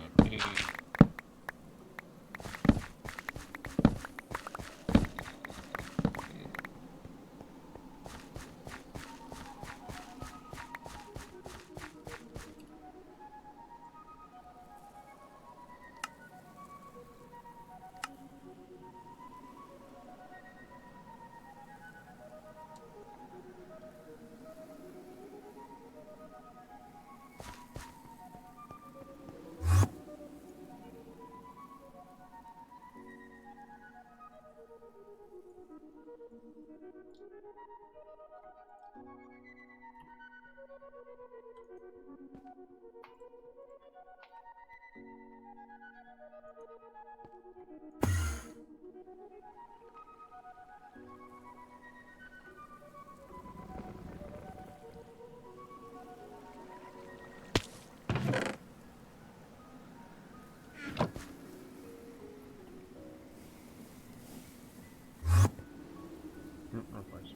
Wrong place.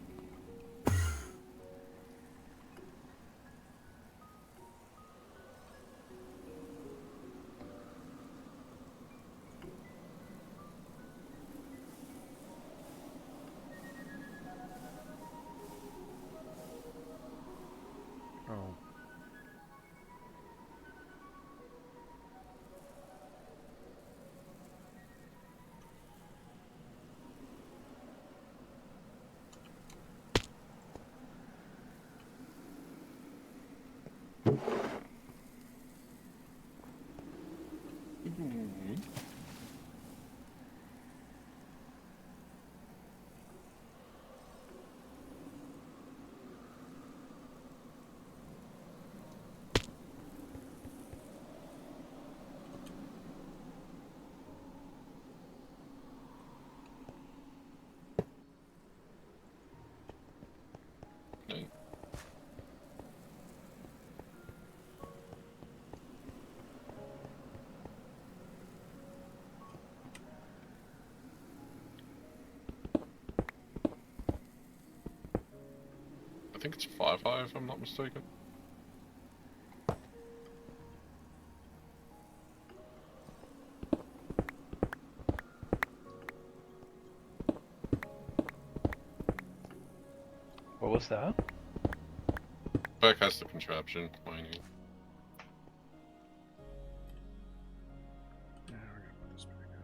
Oh. I think it's 5-5 if I'm not mistaken. What was that? Beck has the contraption, mining. Yeah, we're gonna put this back on.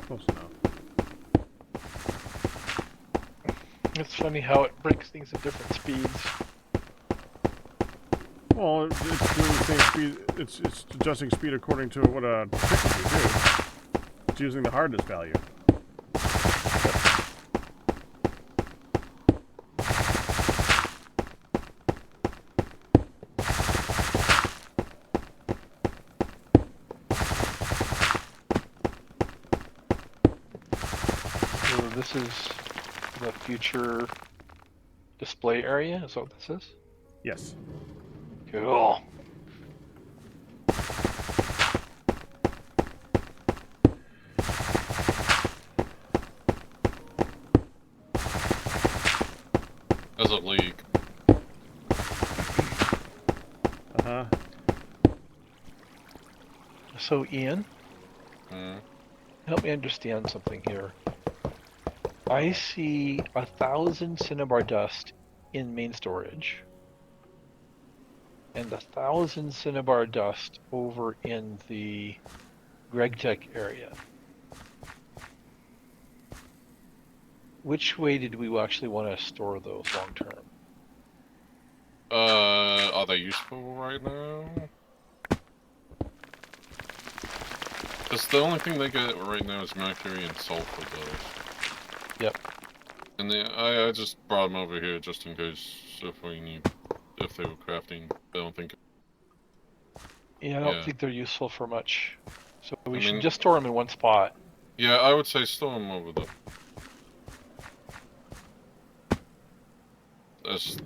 Close enough. It's funny how it breaks things at different speeds. Well, it's doing the same speed. It's adjusting speed according to what a ticket would do. It's using the hardness value. So this is the future display area. Is that what this is? Yes. Cool. As a league. Uh-huh. So Ian, Mm. help me understand something here. I see 1,000 cinnabar dust in main storage, and 1,000 cinnabar dust over in the GregTech area. Which way did we actually want to store those long term? Are they useful right now? Because the only thing they get right now is mercury and sulfur, though. Yep. And I just brought them over here just in case if they were crafting. I don't think. Yeah, I don't Yeah. think they're useful for much. So we I should mean- just store them in one spot. Yeah, I would say store them over there. That's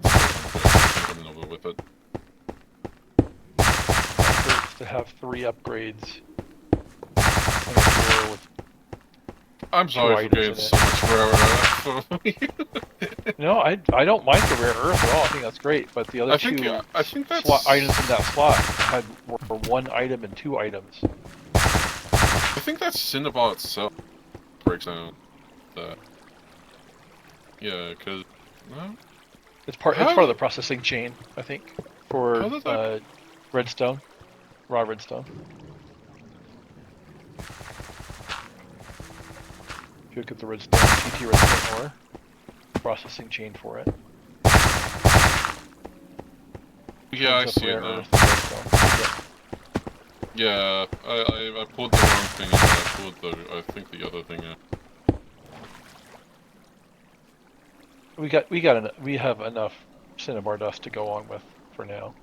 coming over with it. Hurts to have 3 upgrades. And a floor with... I'm sorry for items getting in so much rare earth for me. No, I don't mind the rare earth at all. I think that's great. But the other I think that's slot items in that slot were 1 item and 2 items. I think that's Cinnabar itself breaks down that. Yeah, because no. It's part of the processing chain, I think, for How does that- redstone, raw redstone. If you look at the redstone, TT redstone ore, processing chain for it. Yeah, I Brings up see it rare now. earth and redstone. Yeah, I pulled the wrong thing out. I pulled I think the other thing out. We have enough cinnabar dust to go on with for now.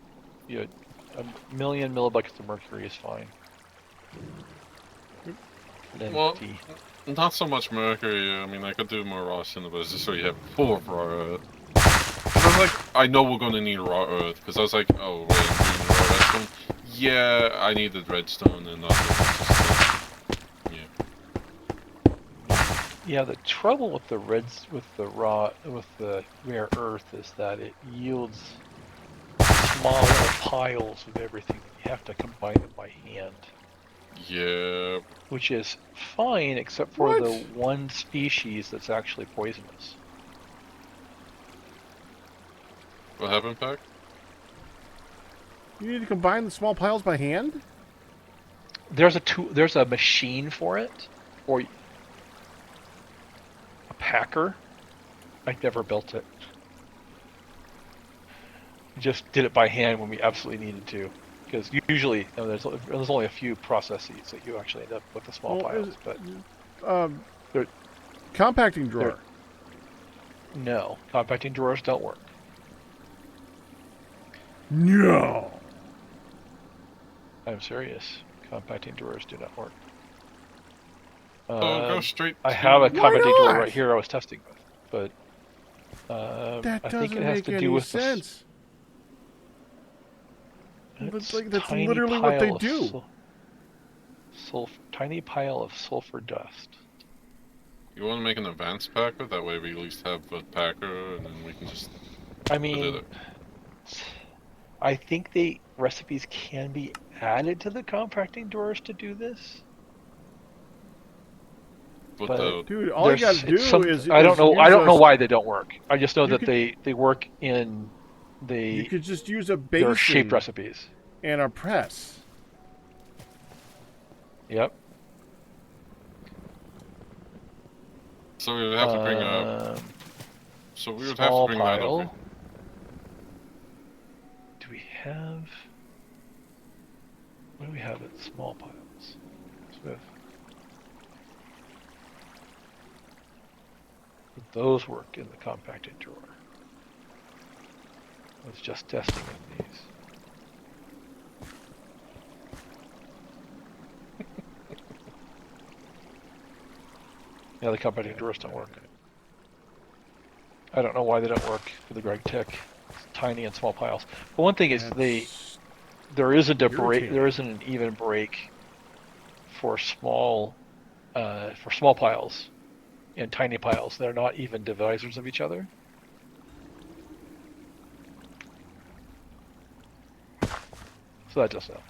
Yeah, 1,000,000 millibuckets of mercury is fine. Well, Plenty. not so much mercury. I mean, I could do more raw cinnabons just so you have full of raw earth. 'Cause I was like, I know we're gonna need raw earth, because I was like, oh wait, I'm doing raw redstone. Yeah, I needed redstone and not just Yeah, the trouble with the rare earth is that it yields smaller piles of everything. You have to combine them by hand, yeah. which is fine except for What? the one species that's actually poisonous. What happened, Pack? You need to combine the small piles by hand? There's a machine for it, or a packer. I never built it. We just did it by hand when we absolutely needed to, because usually there's only a few processes that you actually end up with the small piles. But They're- compacting drawer. no, compacting drawers don't work. No. I'm serious. Compacting drawers do not work. Oh, go straight I to... have a Why compacting drawer not? right here I was testing with, but That I doesn't think it has make to any do with sense. It's That's tiny literally what they pile of do. tiny pile of sulfur dust. You want to make an advanced packer? That way we at least have a packer, and then we can just... I mean, I think the recipes can be added to the compacting drawers to do this. But Dude, all you gotta do is I don't know. I use don't know a- why they don't work. I just know You that could- they work in You could just use a their shaped basin recipes. and a press. Yep. So we would have to bring up... So we would have to small bring that over. pile. Do we have? What do we have at small piles? Smith. Those work in the compacted drawer. I was just testing with these. Yeah, the compacting drawers don't work. I don't know why they don't work for the Greg Tech. It's tiny and small piles. But one thing is there isn't a break. There isn't an even break for small piles and tiny piles. They're not even divisors of each other. So that does help.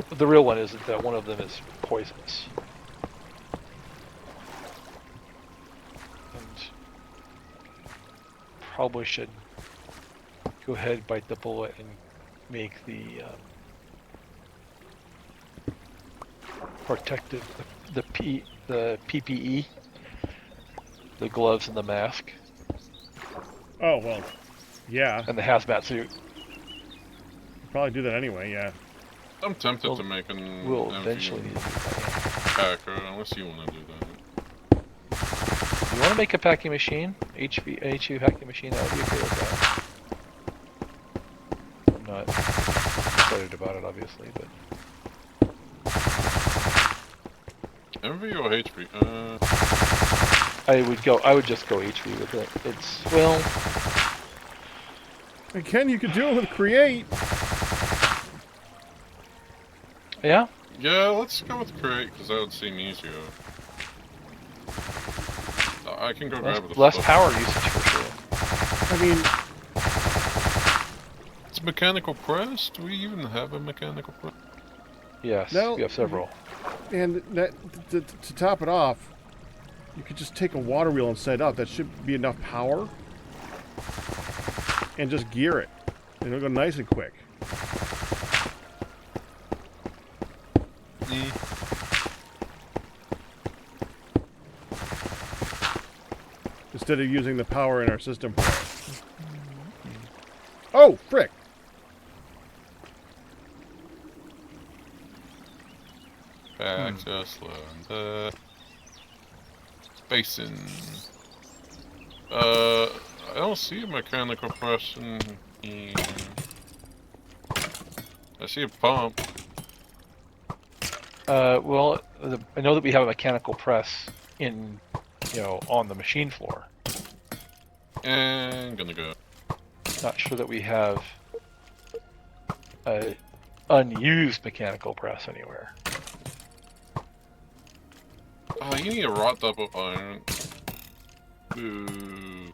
But the real one is that one of them is poisonous. And probably should go ahead, bite the bullet, and make the protective, the PPE, the gloves and the mask, Oh, well, yeah. and the hazmat suit. Probably do that anyway, yeah. I'm tempted to make an We'll MV eventually need to do that. packer, unless you want to do that. You want to make a packing machine? HV packing machine, I would be okay with that. I'm not excited about it, obviously, but... MV or HP? I would just go HV with it. It's, well... And Ken, you could do it with Create. Yeah? Yeah, let's go with Create, because that would seem easier. I can go grab it. Less power usage for sure. I mean... It's mechanical press? Do we even have a mechanical press? Yes, No, we have several. And that to top it off, you could just take a water wheel and set it up. That should be enough power. And just gear it. And it'll go nice and quick. instead of using the power in our system for it. Oh, frick! Access learned. Basin. I don't see a mechanical press in here. I see a pump. Well, I know that we have a mechanical press in, on the machine floor. And gonna go. Not sure that we have a unused mechanical press anywhere. Oh, you need a rot double iron. Ooh.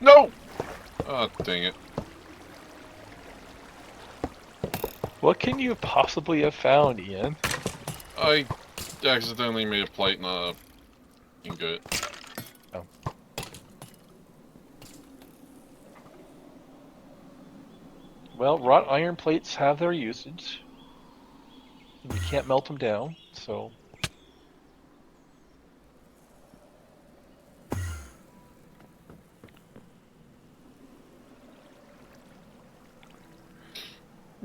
No! Oh, dang it. What can you possibly have found, Ian? I accidentally made a plate not a ingot. Oh. Well, wrought iron plates have their usage. You can't melt them down, so...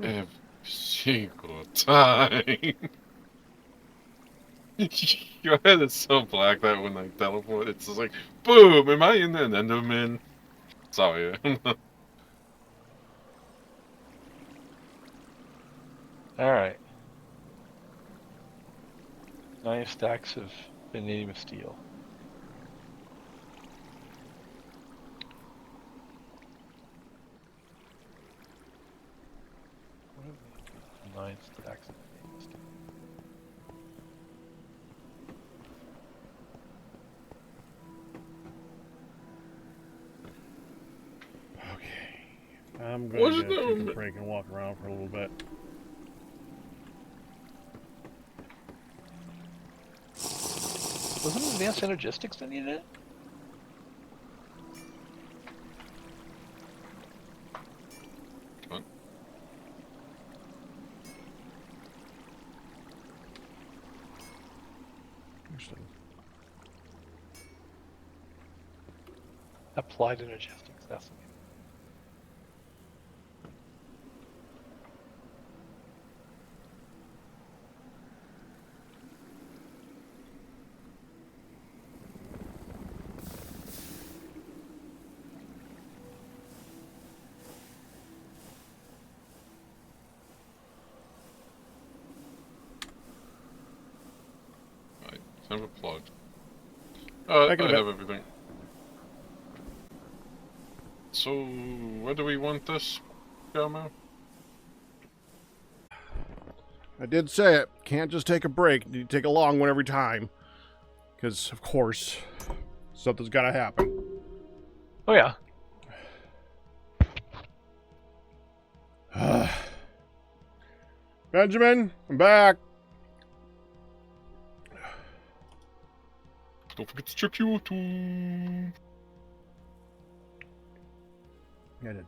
Every single time. Your head is so black that when I teleport, it's just like, boom, am I in an Enderman? Sorry. Alright. 9 stacks of vanadium steel. What have we- 9 stacks of vanadium steel. Okay. I'm What's going to take a the- break and walk around for a little bit. Wasn't advanced energistics that needed it? What? Interesting. Applied energistics, that's what Right, have a plug. I Back in a bit. have everything. So, where do we want this, Galmo? I did say it. Can't just take a break. You take a long one every time. Because, of course, something's got to happen. Oh yeah. Benjamin, I'm back. Don't forget to check YouTube. I did.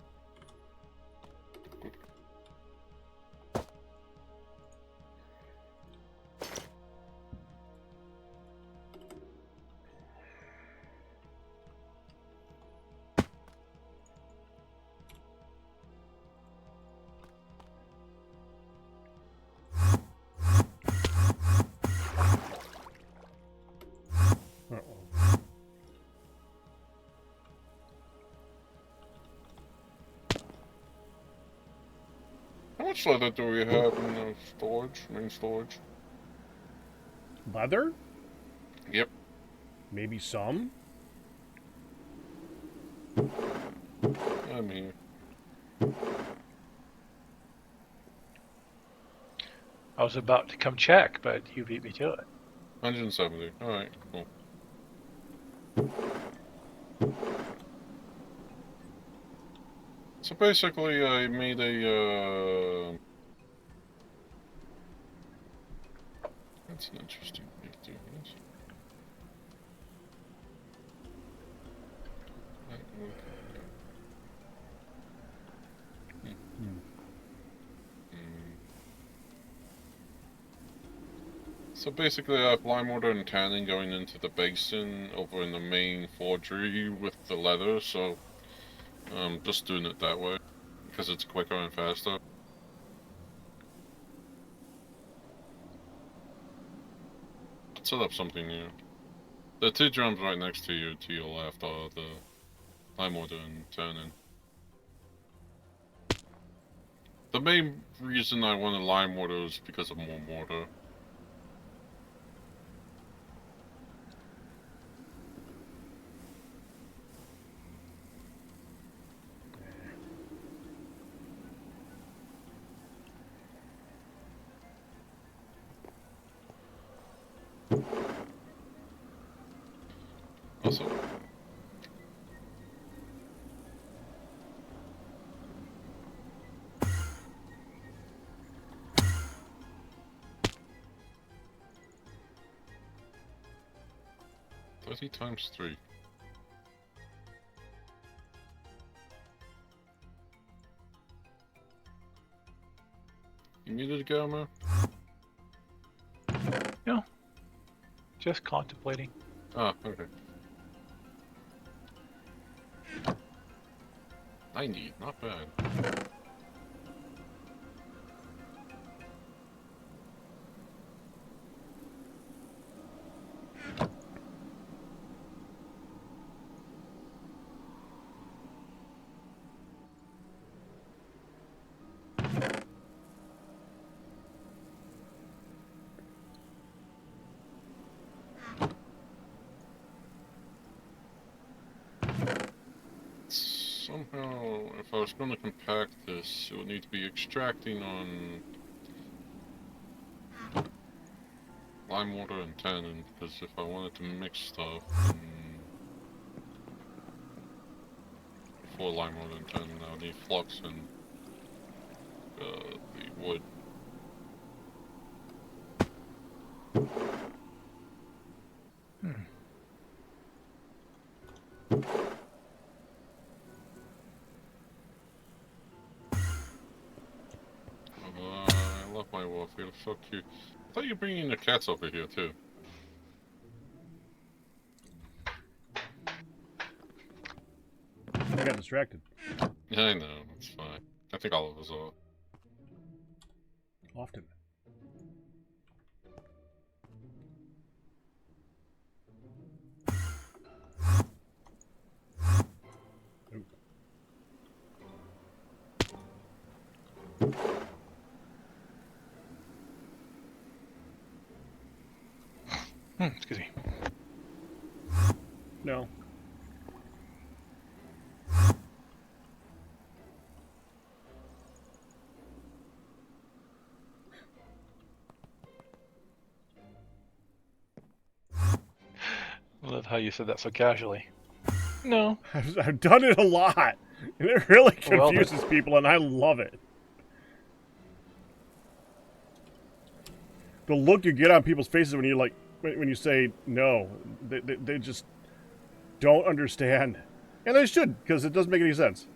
Uh-oh. How much leather do we have in the storage, main storage? Leather? Yep. Maybe some? I mean, I was about to come check, but you beat me to it. 170. Alright, cool. So basically, I made a, that's an interesting way to do this. So basically, I have lime water and tanning going into the basin over in the main forgery with the leather, so I'm just doing it that way because it's quicker and faster. Set up something new. The two drums right next to you, to your left, are the lime water and tanning. The main reason I wanted lime water is because of more mortar. Also, $30 times 3. You muted, Gamma? No. Just contemplating. Ah, okay. 90, not bad. Somehow, if I was going to compact this, it would need to be extracting on lime water and tannin, because if I wanted to mix stuff, then before lime water and tannin, I would need flux and the wood. I love my warfield, so cute. I thought you were bringing the cats over here too. I got distracted. Yeah, I know, it's fine. I think all of us are. Often. Excuse me. No. I love how you said that so casually. No. I've done it a lot, and it really Well, confuses people, and I love it. The look you get on people's faces when you when you say no, they just don't understand, and they should, because it doesn't make any sense.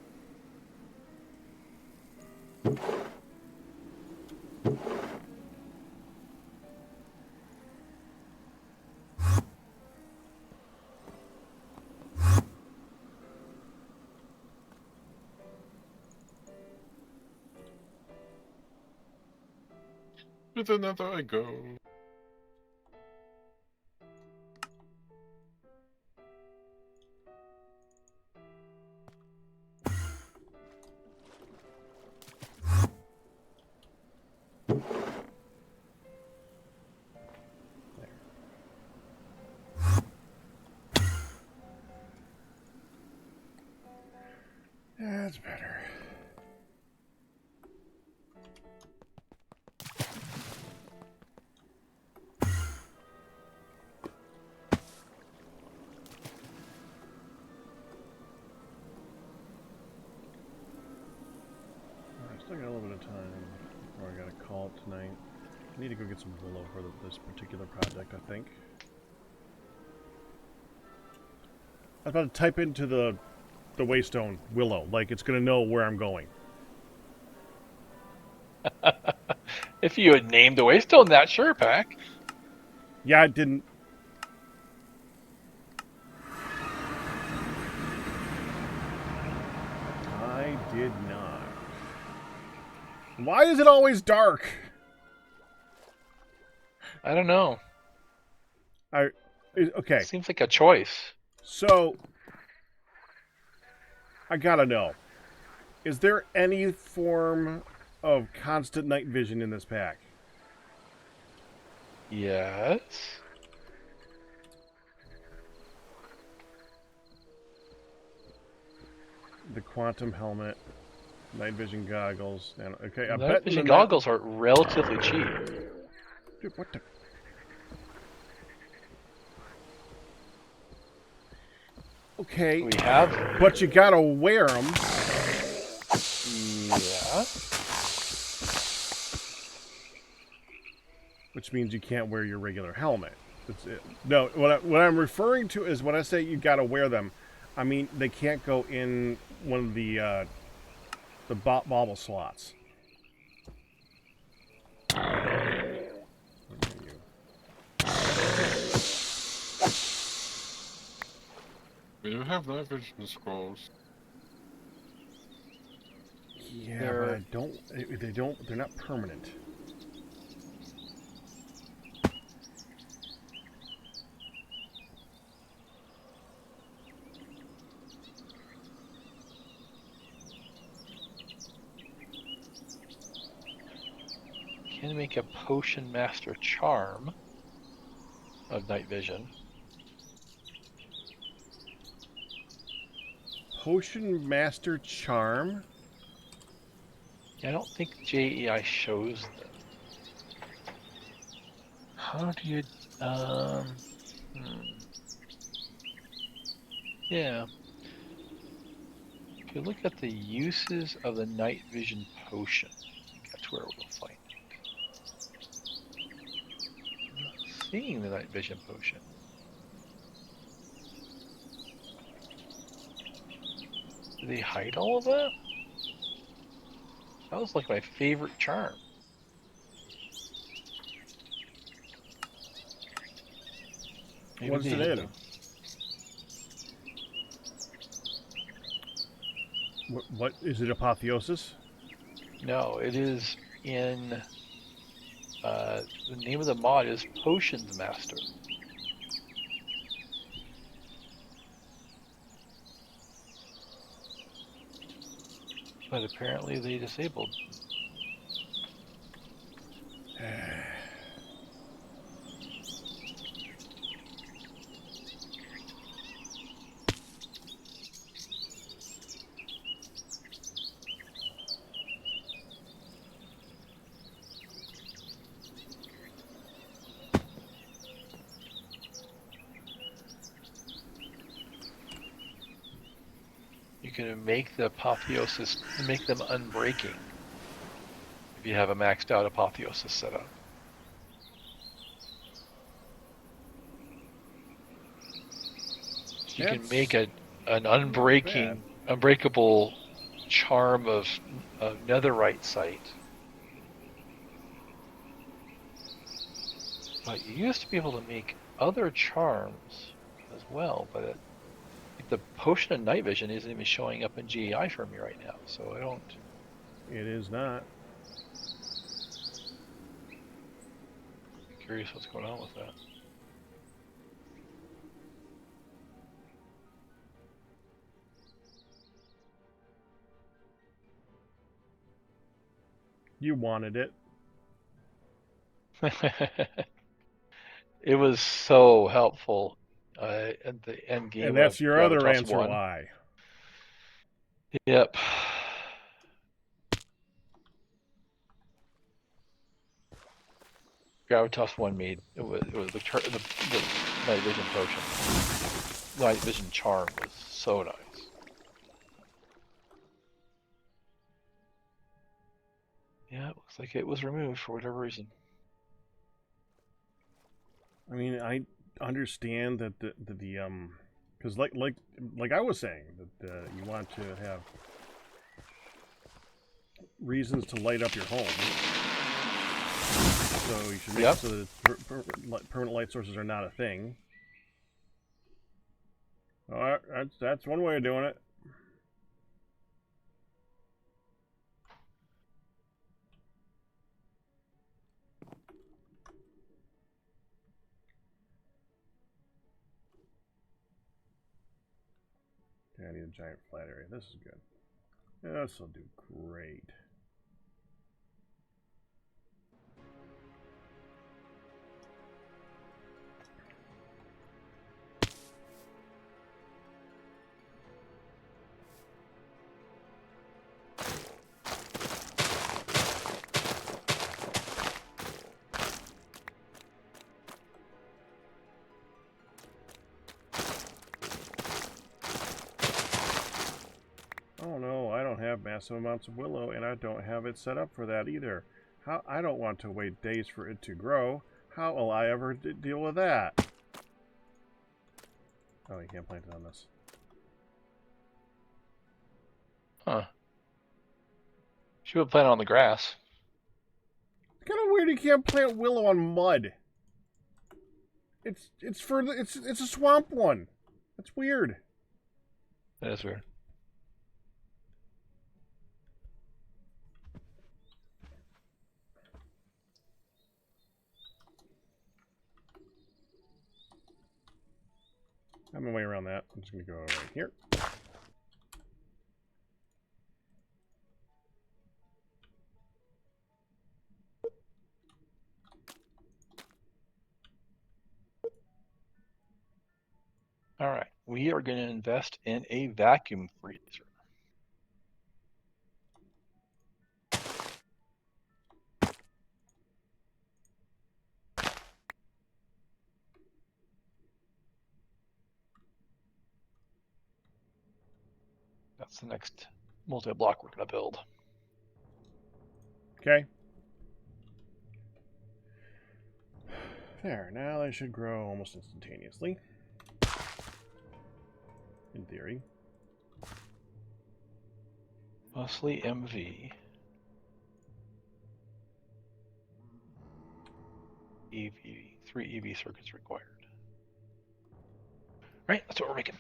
With another I go. That's better. a call tonight. I need to go get some willow for this particular project, I think. I was about to type into the waystone willow, like it's going to know where I'm going. If you had named the waystone that, sure, Pack. Yeah, it didn't. I did not. Why is it always dark? I don't know. Okay. Seems like a choice. So, I gotta know. Is there any form of constant night vision in this pack? Yes. The quantum helmet, night vision goggles, and okay, I Night bet vision goggles are relatively cheap. Dude, what the? Okay, We have. but you gotta wear them. Yeah. Which means you can't wear your regular helmet. That's it. No, what I'm referring to is when I say you gotta wear them, I mean they can't go in one of the bobble slots. We do have night vision scrolls. Yeah, but I don't. They're not permanent. Can make a potion master charm of night vision. Potion Master Charm? I don't think JEI shows them. How do you Yeah. If you look at the uses of the night vision potion, I think that's where we'll find it. I'm not seeing the night vision potion. Do they hide all of that? That was like my favorite charm. Maybe What is they it hid in? them. What is it? Apotheosis? No, it is in. The name of the mod is Potions Master. But apparently they disabled. You can make the apotheosis, make them unbreaking if you have a maxed out apotheosis set up. You can make an unbreakable charm of netherite site. But you used to be able to make other charms as well, but the potion of night vision isn't even showing up in GEI for me right now, so I don't. It is not. Curious what's going on with that. You wanted it. It was so helpful at the end game. And that's of your other Gravitas answer 1. why. Yep. Gravitas 1 made it was the night vision potion. Night vision charm was so nice. Yeah, Yeah, it looks like it was removed for whatever reason. I mean, I understand that because like I was saying that you want to have reasons to light up your home, so you should make it so that permanent light sources are not a thing. That's one way of doing it. Okay, I need a giant flat area. This is good. Yeah, this will do great. Oh no, I don't have massive amounts of willow, and I don't have it set up for that either. I don't want to wait days for it to grow. How will I ever deal with that? Oh, you can't plant it on this. Huh. She would plant it on the grass. It's kind of weird you can't plant willow on mud. It's a swamp one. That's weird. That is weird. I'm my way around that. I'm just gonna go right here. All right, we are going to invest in a vacuum freezer. That's the next multi-block we're going to build. Okay. There. Now they should grow almost instantaneously. In theory. Mostly MV. EV. 3 EV circuits required. Right, that's what we're making.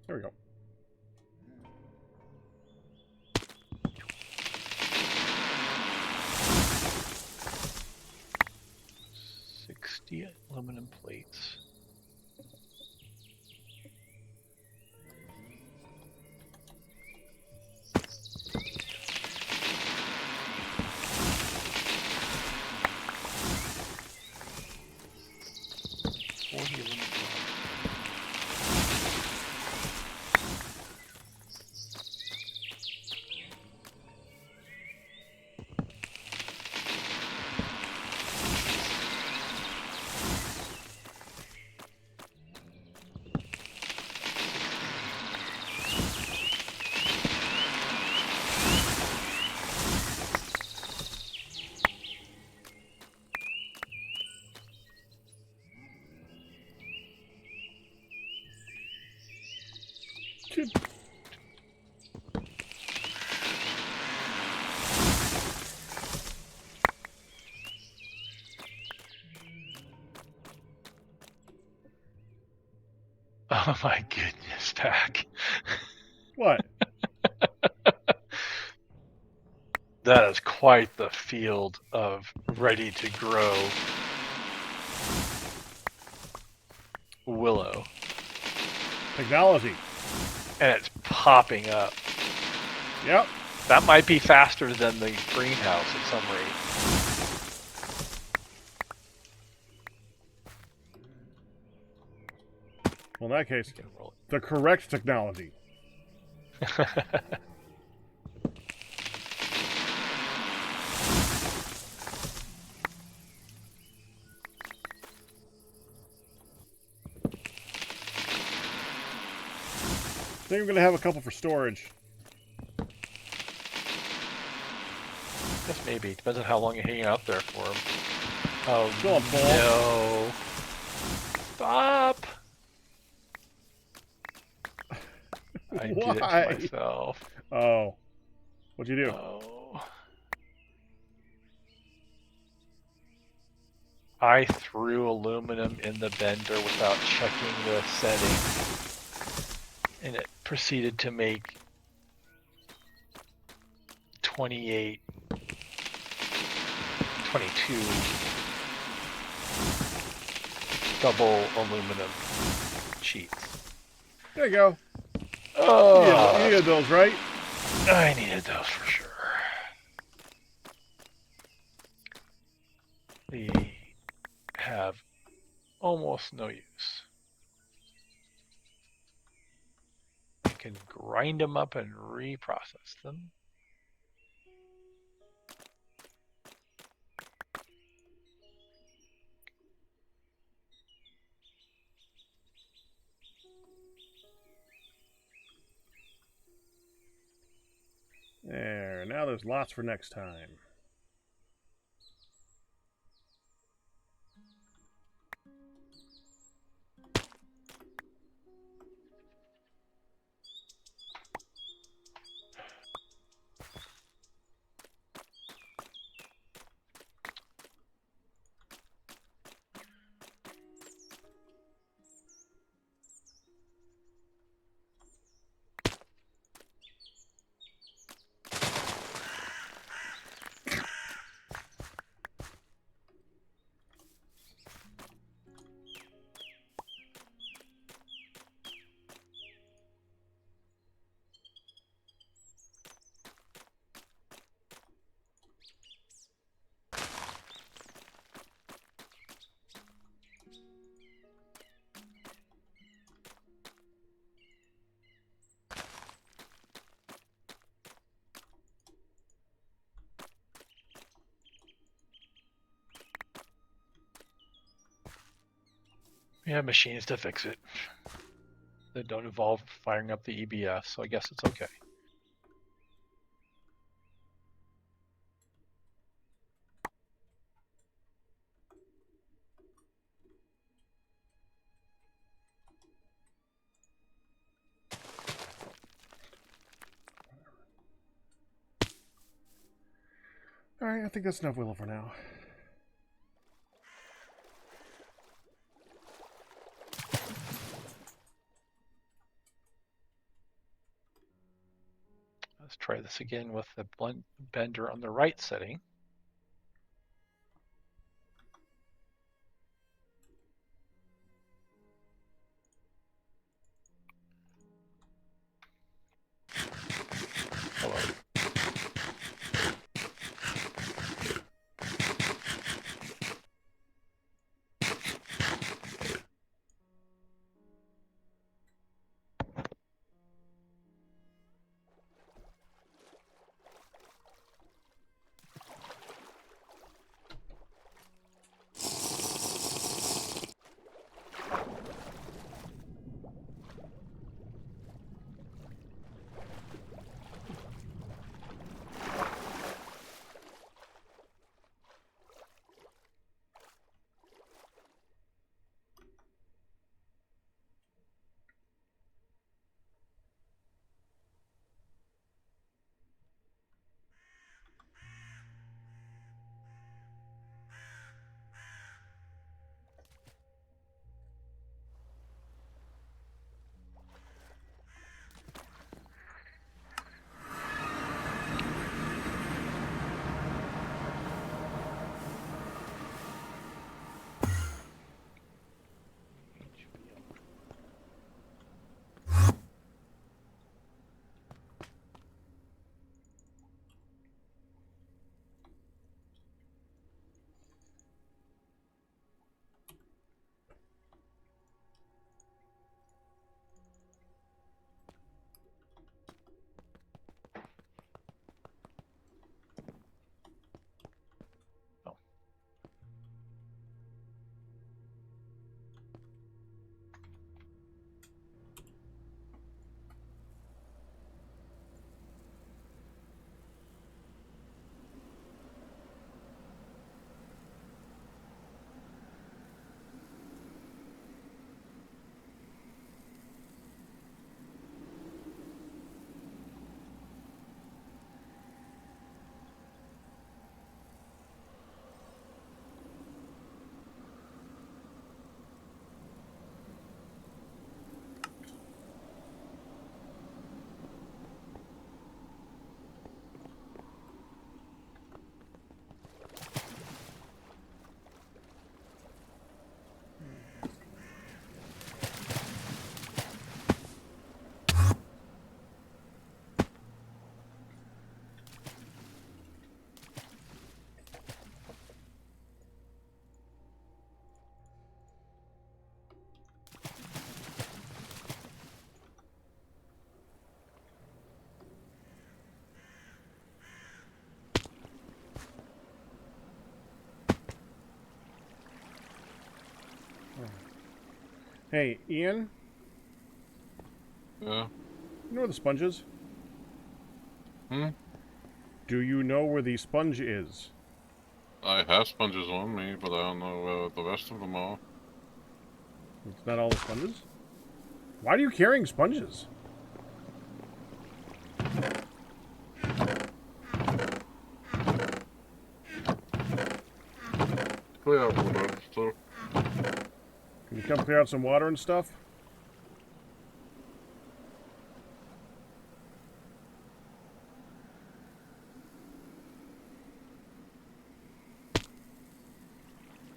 There we go. Aluminum plates. Oh my goodness, Pack. What? That is quite the field of ready to grow willow. Technology. And it's popping up. Yep. That might be faster than the greenhouse at some rate. Well, in that case, the correct technology. think I'm gonna have a couple for storage. Guess maybe. Depends on how long you're hanging out there for them. Oh, Still full. no. Stop! I did it to Why? myself. Oh. What'd you do? Oh. I threw aluminum in the bender without checking the settings, and it proceeded to make 28, 22 double aluminum sheets. There you go. Oh, You needed those, right? I needed those for sure. They have almost no use. You can grind them up and reprocess them. There. Now there's lots for next time. We have machines to fix it that don't involve firing up the EBS, so I guess it's okay. Alright, I think that's enough Willow for now. Let's try this again with the blend bender on the right setting. Hello. Hey, Ian, Yeah. you know where the sponge is? Hmm? Do you know where the sponge is? I have sponges on me, but I don't know where the rest of them are. It's not all the sponges? Why are you carrying sponges? Clear out water, so. Can you come clear out some water and stuff?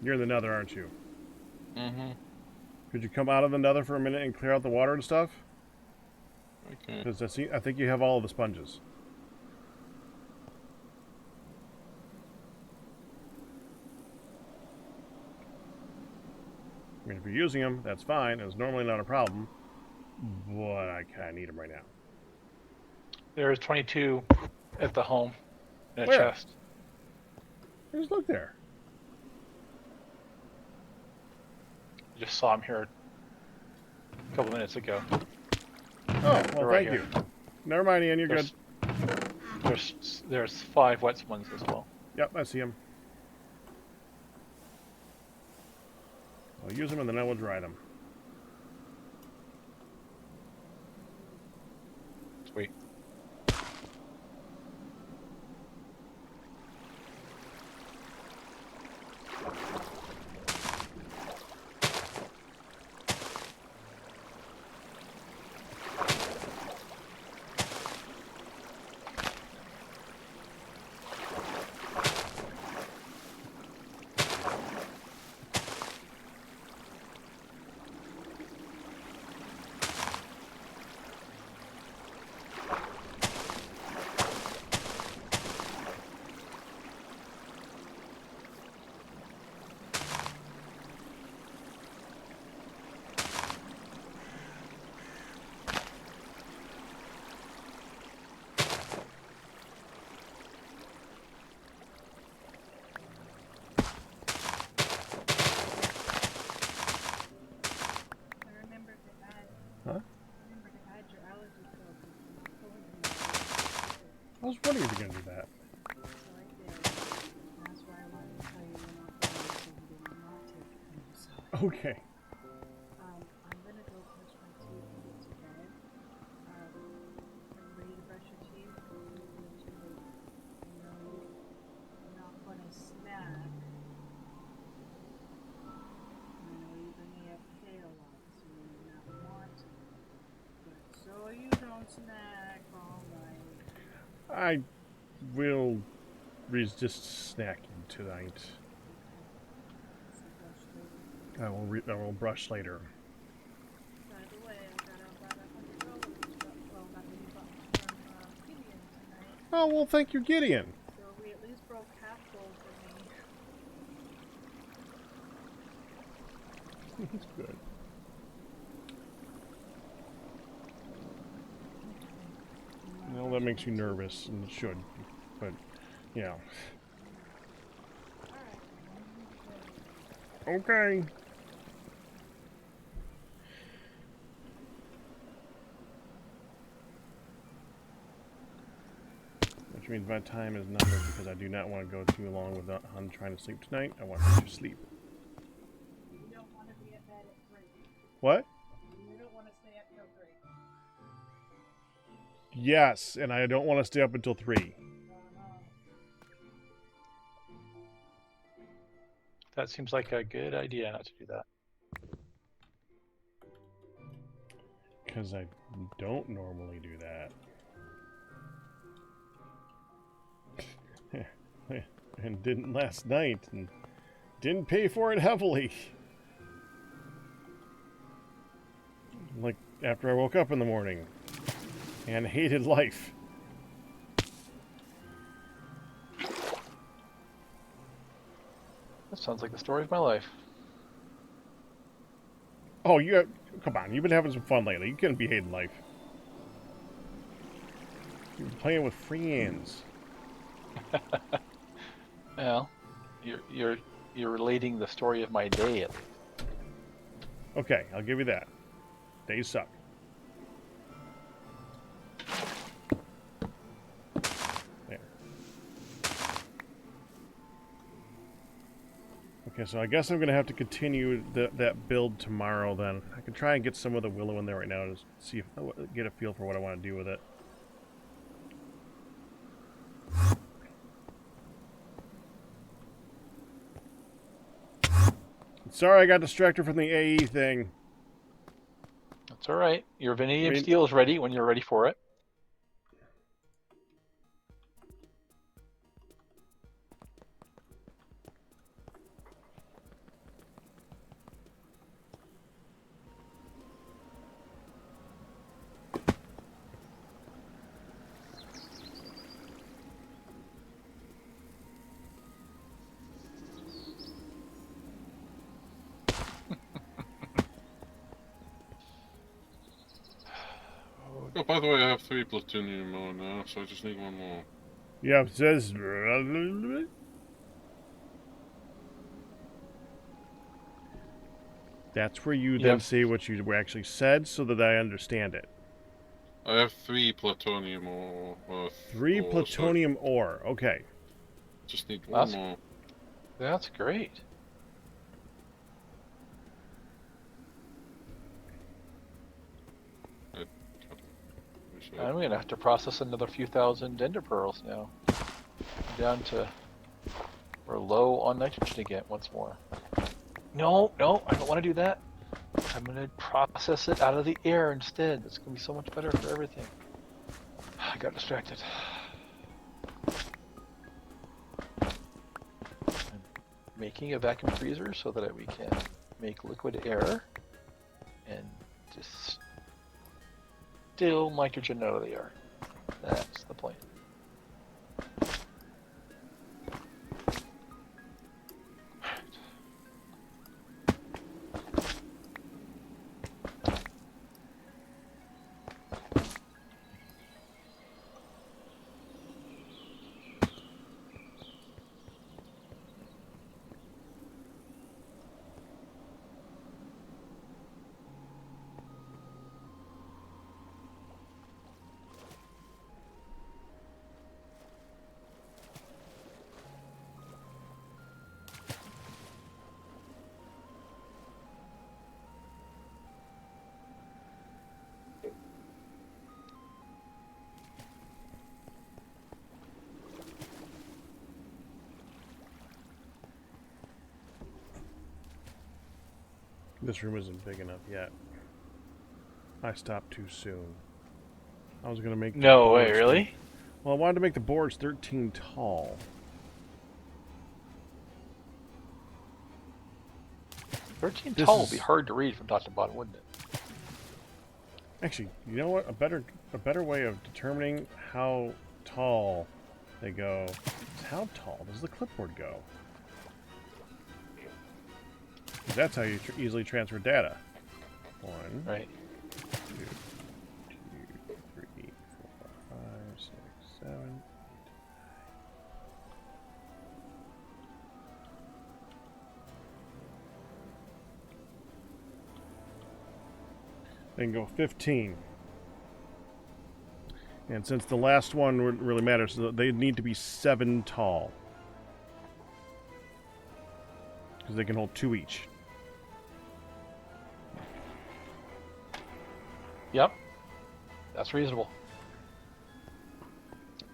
You're in the nether, aren't you? Mm-hmm. Could you come out of the nether for a minute and clear out the water and stuff? Okay. Because I think you have all of the sponges. I mean, if you're using them, that's fine. It's normally not a problem. But I kind of need them right now. There's 22 at the home in a Where? chest. Just look there. Just saw him here a couple minutes ago. Oh, well, Right thank here. you. Never mind, Ian. You're good. There's 5 wet ones as well. Yep, I see them. I'll use them and then I will dry them. Sweet. I remember to add. Huh? Remember to add your allergy filter to my phone. I was wondering if you're going to do that. So I did. That's why I wanted to tell you when I was going so you did not take it from yourself. Okay. I'm gonna go brush my teeth and get to bed. Are you ready to brush your teeth? You're too late. You know you're not gonna snack. I know you've been AFK a lot, so you may not want to. But so you don't snack all night. I will resist snacking tonight. So brush later. I will brush later. By the way, I got about $100. Well, not really, but from Gideon tonight. Oh, well, thank you, Gideon. So we at least broke half goal for me. That's good. Well, that makes you nervous, and it should. But, you know. Okay. Which means my time is numbered because I do not want to go too long without Han trying to sleep tonight. I want her to sleep. You don't want to be at bed at 3. What? You don't want to stay up till 3. Yes, and I don't want to stay up until 3. That seems like a good idea not to do that. Because I don't normally do that. And didn't last night, and didn't pay for it heavily. Like, after I woke up in the morning, and hated life. That sounds like the story of my life. Oh, come on, you've been having some fun lately. You couldn't be hating life. You're playing with friends. Well, you're relating the story of my day at least. Okay, I'll give you that. Days suck. There. Okay, so I guess I'm going to have to continue that build tomorrow then. I can try and get some of the willow in there right now to see if get a feel for what I want to do with it. Sorry I got distracted from the AE thing. That's all right. Your vanadium I mean, steel is ready when you're ready for it. Oh, by the way, I have 3 plutonium ore now, so I just need 1 more. yeah, it says... That's where you then Yep. say what you actually said so that I understand it. I have 3 plutonium ore. 3 ore, plutonium ore. Okay. Just need 1 That's more. That's great. I'm gonna have to process another few thousand ender pearls now. Down to we're low on nitrogen again once more. No, I don't want to do that. I'm gonna process it out of the air instead. It's gonna be so much better for everything. I got distracted. I'm making a vacuum freezer so that we can make liquid air and just distill nitrogen out of the air. That's the plan. This room isn't big enough yet. I stopped too soon. I was going to make... No way, really? Well, I wanted to make the boards 13 tall. 13 This tall would is- be hard to read from top to bottom, wouldn't it? Actually, you know what? A better way of determining how tall they go is how tall does the clipboard go? 'Cause that's how you easily transfer data. 1, Right. 2, 3, 4, 5, 6, 7. Then go 15. And since the last one wouldn't really matter, so they need to be 7 tall. Because they can hold 2 each. Yep. That's reasonable.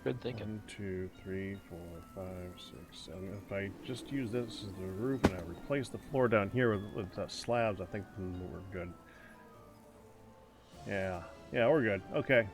Good thinking. 1, 2, 3, 4, 5, 6, 7. If I just use this as the roof and I replace the floor down here with slabs, I think we're good. Yeah, we're good. Okay.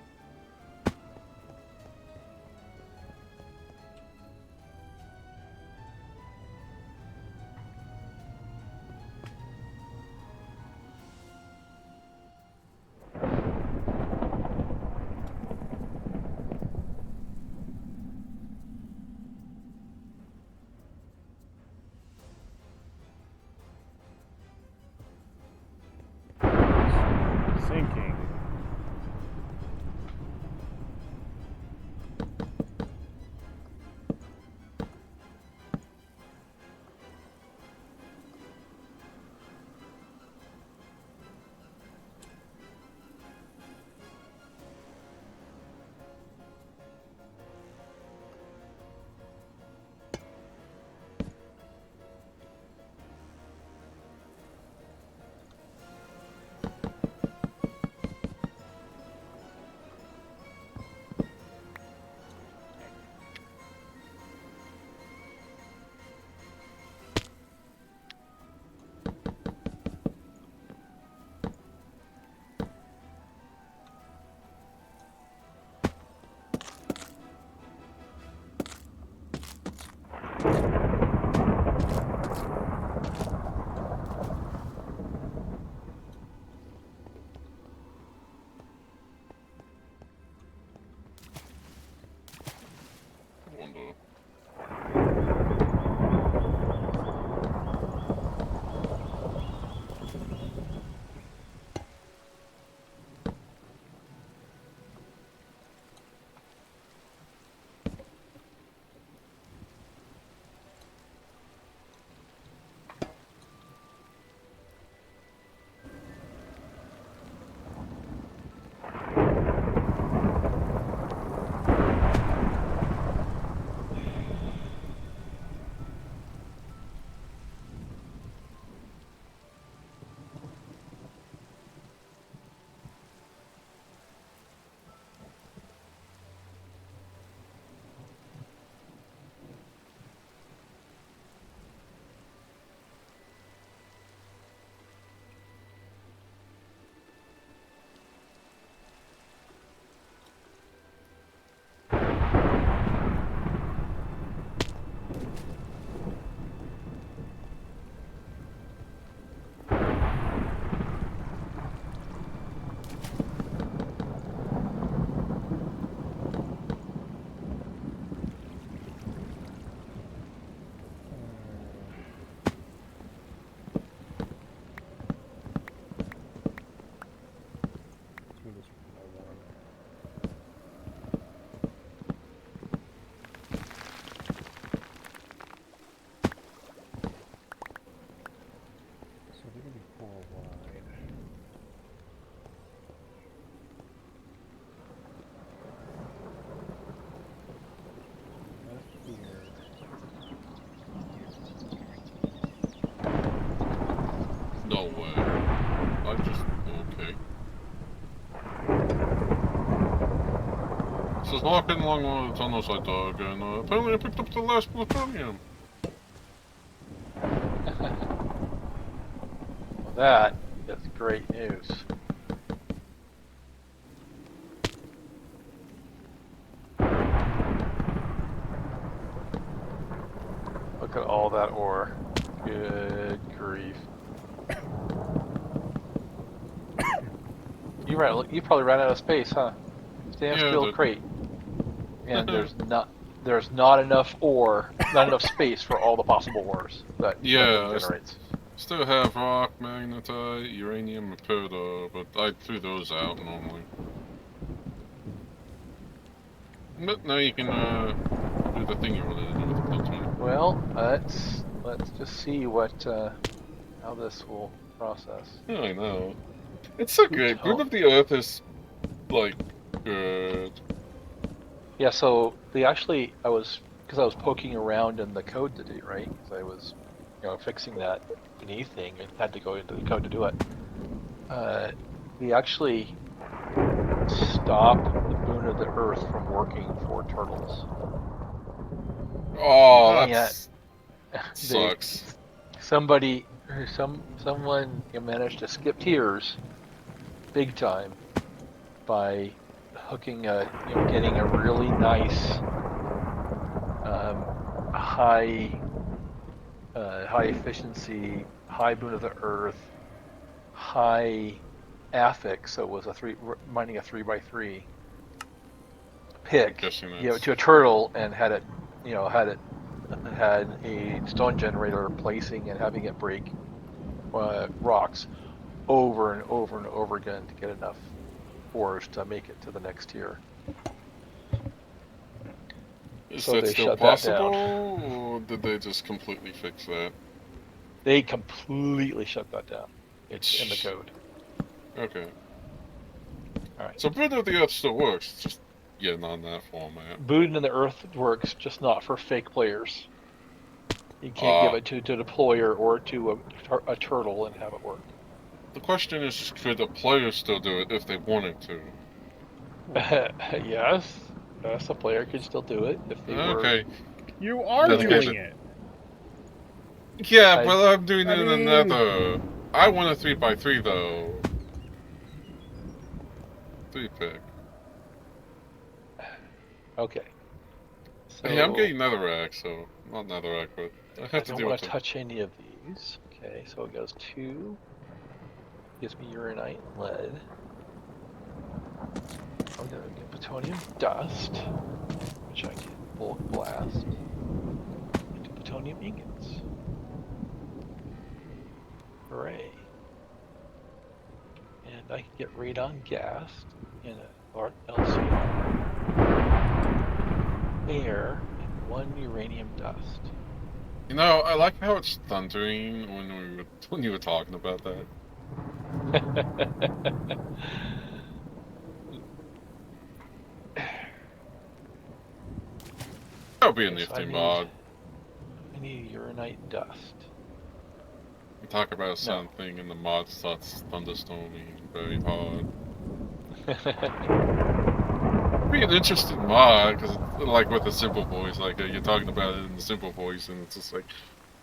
Sinking. So it's walking along one of the tunnels I dug, and apparently I picked up the last plutonium. Well, that is great news. Look at all that ore. Good grief. You probably ran out of space, huh? Stand Yeah, still, the- crate. And there's not enough ore, not enough space for all the possible ores that that Yeah, thing generates. Still have rock, magnetite, uranium, and peridot, but I threw those out normally. But now you can do the thing you wanted to do with the plutonium. Well, let's just see what how this will process. Yeah, I know. It's so great. Good of the Earth is like good. Yeah, so they actually, because I was poking around in the code today, right? Because I was, fixing that beneath thing and had to go into the code to do it. They actually stopped the boon of the earth from working for turtles. Oh, Yeah. that's sucks. Someone managed to skip tiers big time by hooking getting a really nice high efficiency, high boon of the earth, high affix. So it was mining a 3x3 pick, to a turtle, and had a stone generator placing and having it break rocks over and over and over again to get enough ores to make it to the next tier. Is So that they still shut that down. possible, or did they just completely fix that? They completely shut that down. It's in the code. Okay. All right. So Boon of the Earth still works, it's just not in that format. Boon in the Earth works, just not for fake players. You can't give it to a deployer or to a turtle and have it work. The question is, could a player still do it if they wanted to? Yes, a player could still do it if they were. Okay. You are doing it. Yeah, but I'm doing it in another. I want a 3x3 though. 3-pick. Okay. So Yeah, I'm getting netherrack, so not netherrack, but I have to don't deal want with to touch any of these. Okay, so it goes 2. Gives me uranite and lead. I'm gonna get plutonium dust, which I can bulk blast into plutonium ingots. Hooray! And I can get radon gas in a large LCR, air, and 1 uranium dust. You know, I like how it's thundering when you were talking about that. That would be a nifty mod. I need uranite dust. You talk about something and the mod starts thunderstorming very hard. It'd be an interesting mod, because like with the simple voice, like you're talking about it in the simple voice, and it's just like,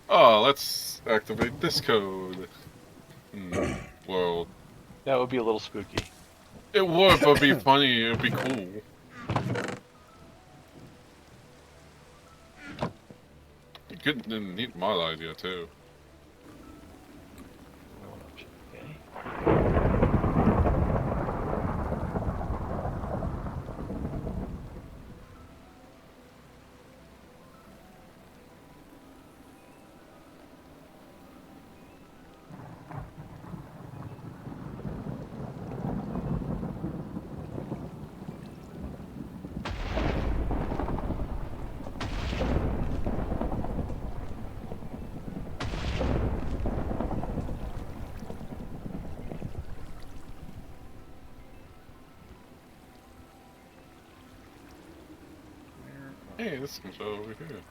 oh, let's activate this code. World. That would be a little spooky. It would, but it'd be funny, it'd be cool. Good, neat mod idea too. Hey, this comes over here.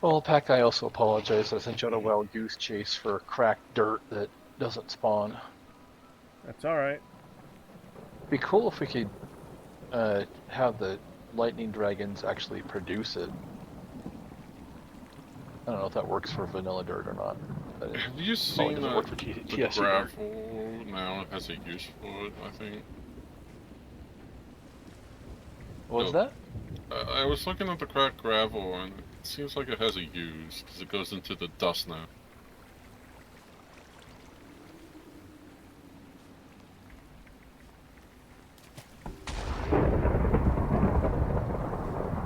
Well, Pack, I also apologize. I sent you on a wild goose chase for cracked dirt that doesn't spawn. That's alright. Be cool if we could have the lightning dragons actually produce it. I don't know if that works for vanilla dirt or not. But it Have you probably seen doesn't work for the TSC dirt. gravel now has a use for it, I think? What was No, that? I was looking at the cracked gravel, and it seems like it has a use, because it goes into the dust now.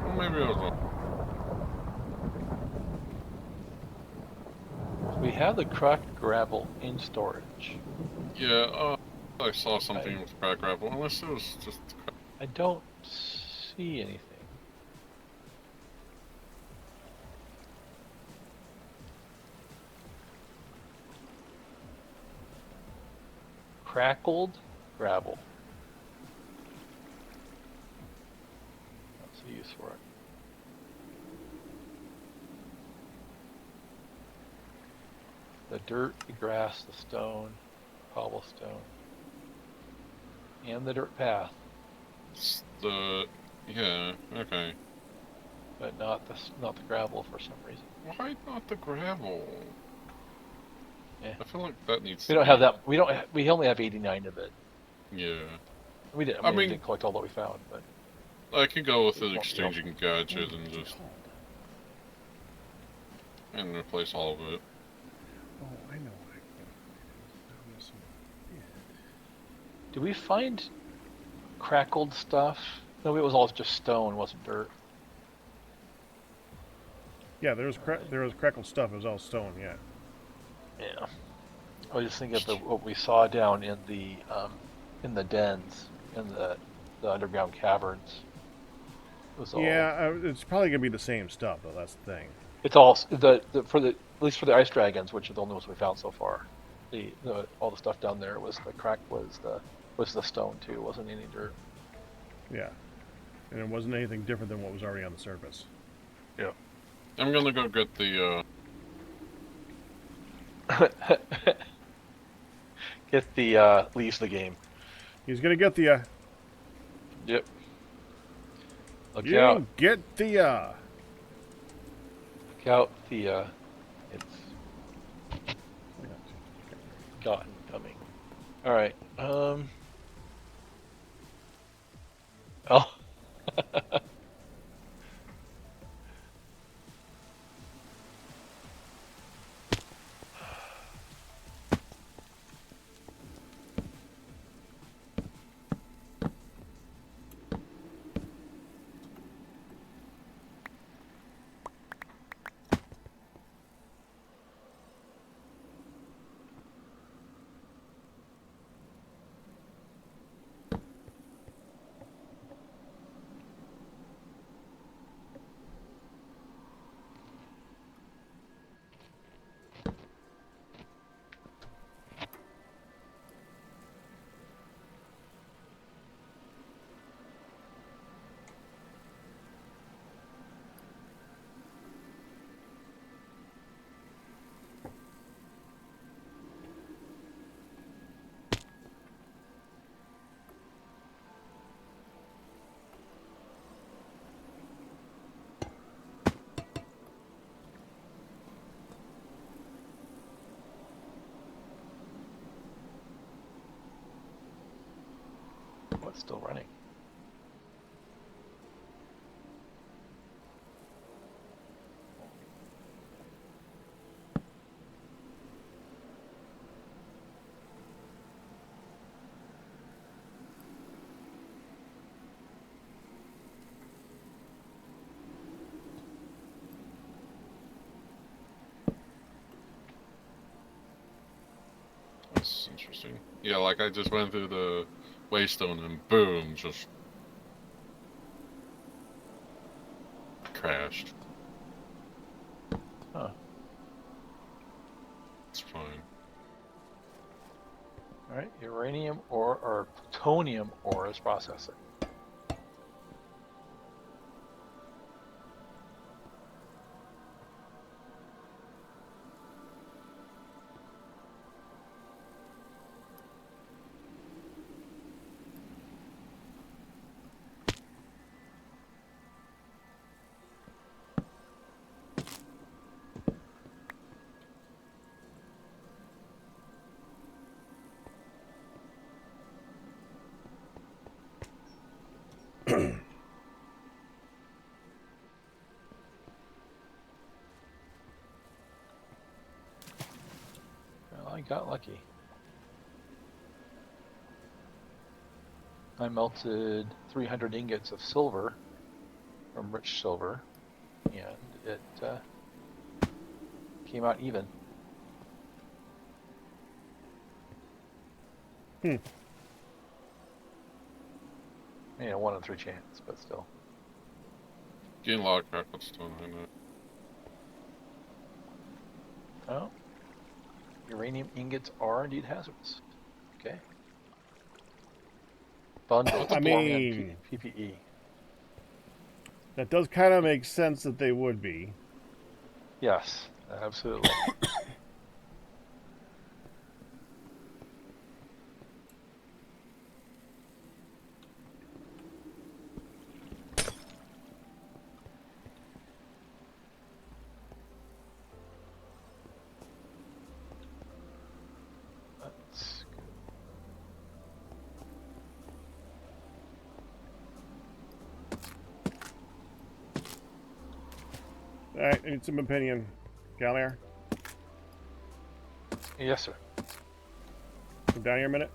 Well, maybe I was wrong. We have the cracked gravel in storage. Yeah, I saw something with cracked gravel, unless it was just... I don't see anything. Crackled gravel. That's the use for it. The dirt, the grass, the stone, cobblestone, and the dirt path, It's the... Yeah, okay. but not the gravel for some reason. Why not the gravel? Yeah. I feel like that needs We to don't be... have that. We don't. We only have 89 of it. Yeah. We did. I We mean- didn't collect all that we found, but I could go with It an won't be exchanging gadget and just... and replace all of it. Oh, I know what I found missing. Yeah. did we find crackled stuff? No, it was all just stone, wasn't dirt. Yeah, there was crackled stuff. It was all stone. Yeah. Yeah. I was just thinking of what we saw down in the dens, in the underground caverns. It was all. Yeah, it's probably gonna be the same stuff though. That's the thing. It's all for the at least for the ice dragons, which are the only ones we found so far. The all the stuff down there was the stone too. It wasn't any dirt. Yeah, and it wasn't anything different than what was already on the surface. Yeah. I'm gonna go get the, Get the leaves the game. He's gonna get the. Yep. Look You out! didn't get the. Look out! It's gotten coming. All right. Oh. What's still running? that's interesting. Yeah, like I just went through the waystone and boom, just... crashed. Huh. It's fine. All right. Uranium ore or plutonium ore is processing. got lucky. I melted 300 ingots of silver from rich silver, and it came out even. Hmm. Yeah, 1 in 3 chance, but still. Getting a lot of crackle stone, I know. Oh, uranium ingots are indeed hazardous. Okay. Bundle. I mean, PPE. that does kind of make sense that they would be. Yes, absolutely. That's good. All right, I need some opinion. Gallier, Yes, sir. come down here a minute.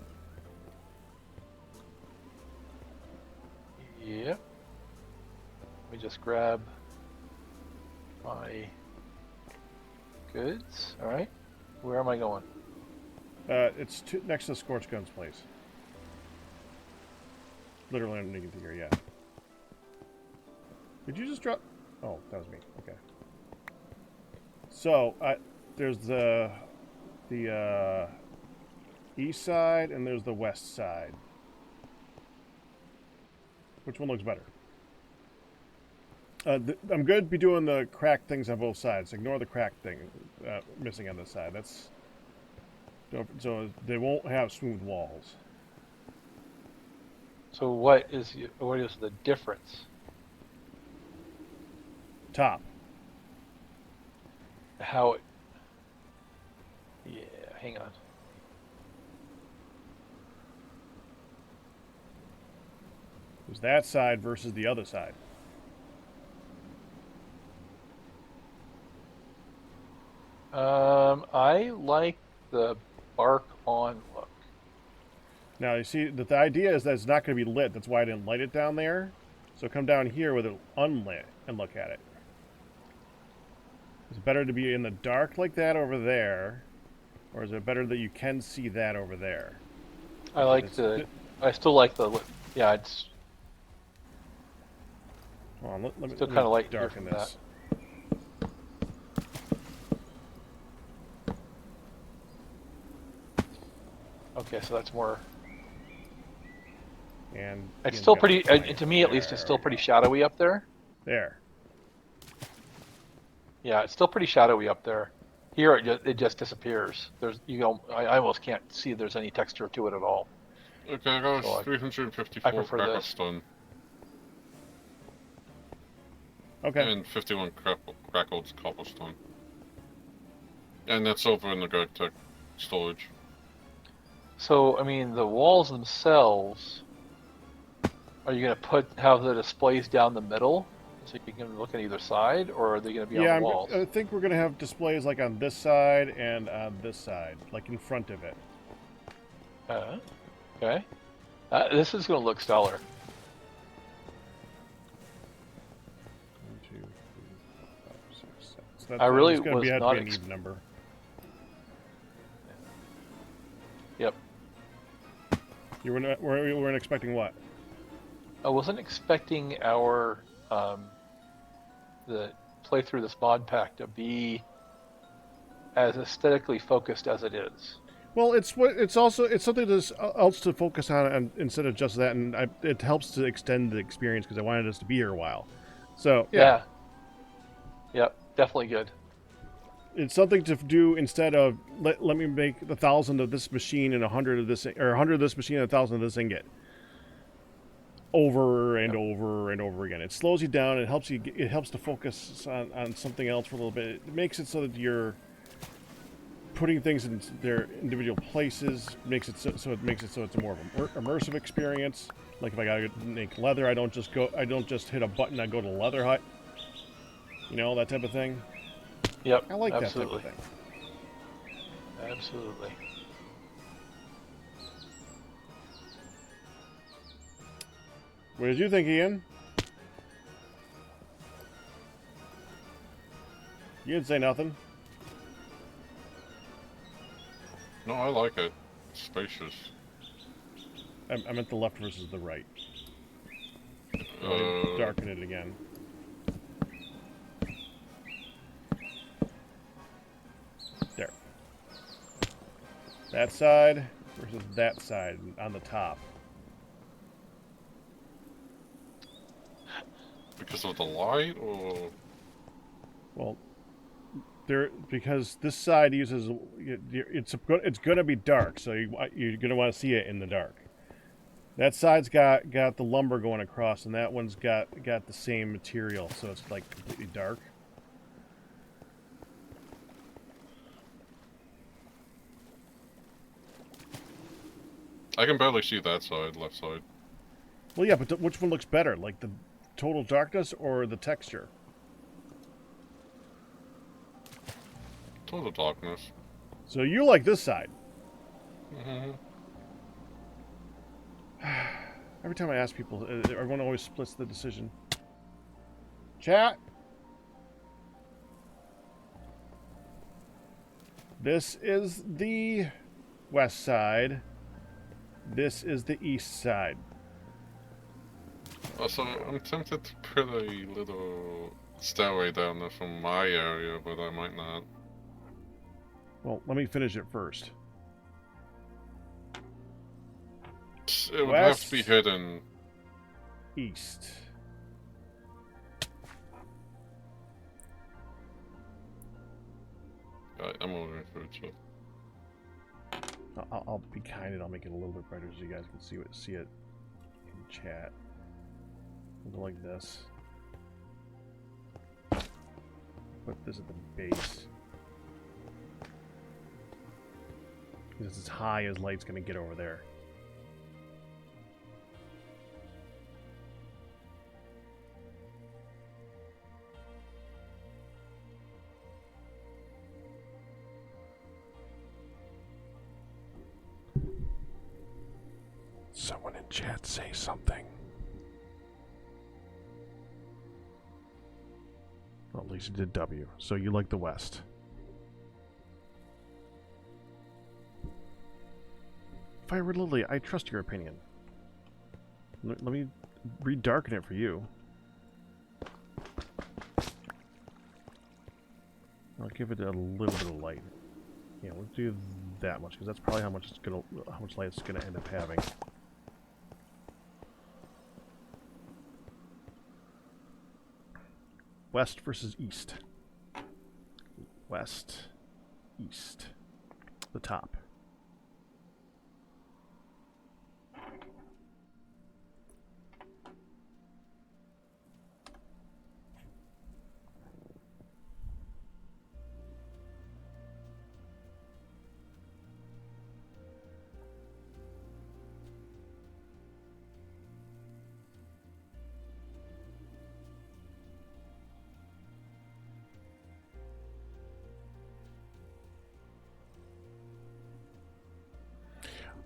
Yep. Let me just grab my goods. All right. Where am I going? It's next to Scorch Gun's place. Literally underneath here, yeah. Did you just drop? Oh, that was me. Okay. So, there's the east side and there's the west side. Which one looks better? I'm good to be doing the crack things on both sides. Ignore the crack thing missing on this side. That's so they won't have smooth walls. So what is the difference? Top. How it? Yeah, hang on. There's that side versus the other side. I like the bark on look. Now you see that the idea is that it's not going to be lit. That's why I didn't light it down there. So come down here with it unlit and look at it. Is it better to be in the dark like that over there, or is it better that you can see that over there? I like I still like the. Yeah, it's Hold on, let me still kind of light here darken from this. okay. So that's more. And It's again, still we got pretty. the light To me, at least, there. it's still pretty shadowy up there. There. Yeah, it's still pretty shadowy up there. Here, it just disappears. There's I almost can't see there's any texture to it at all. Okay, I got So I 354 prefer crackle this. stone. Okay. And 51 crackled cobblestone. And that's over in the Gravitas storage. So, I mean, the walls themselves, are you going to have the displays down the middle so you can look at either side, or are they going to be on the walls? I think we're going to have displays like on this side and on this side, like in front of it. Okay. This is going to look stellar. 1, 2, 3, 4, 5, 6, 7. So that's, I really it's gonna was have not to be an even number. Yep. You weren't expecting what? I wasn't expecting our the playthrough this Modpack to be as aesthetically focused as it is. Well, it's something else to focus on instead of just that, and it helps to extend the experience because I wanted us to be here a while. So yeah. Yep, definitely good. It's something to do instead of let me make 1,000 of this machine and 100 of this, or 100 of this machine and 1,000 of this ingot. Over and over and over again. It slows you down. It helps to focus on something else for a little bit. It makes it so that you're putting things in their individual places. Makes it so it makes it so it's a more of an immersive experience. Like if I gotta make leather, I don't just hit a button. I go to the leather hut. You know, that type of thing. Yep. I like absolutely. that type of thing. Absolutely. What did you think, Ian? You didn't say nothing. No, I like it. It's spacious. I meant the left versus the right. Let me darken it again. There. That side versus that side on the top. Because of the light, or Well, because this side uses it's gonna be dark, so you're gonna want to see it in the dark. That side's got the lumber going across, and that one's got the same material, so it's like completely dark. I can barely see that side, left side. Well, yeah, but which one looks better, like the total darkness or the texture? Total darkness. So you like this side. Mm-hmm. Every time I ask people, everyone always splits the decision. Chat. This is the west side. This is the east side. Also, I'm tempted to put a little stairway down there from my area, but I might not. Well, let me finish it first. It would have to be hidden. East. I'm ordering food, so. I'll be kind and I'll make it a little bit brighter so you guys can see it in chat. Something like this. Put this at the base. This is as high as light's gonna get over there. Someone in chat say something. Well, at least you did W. So you like the West. Fire Lily, I trust your opinion. Let me redarken it for you. I'll give it a little bit of light. Yeah, we'll do that much because that's probably how much light it's gonna end up having. West versus east. West, east. The top.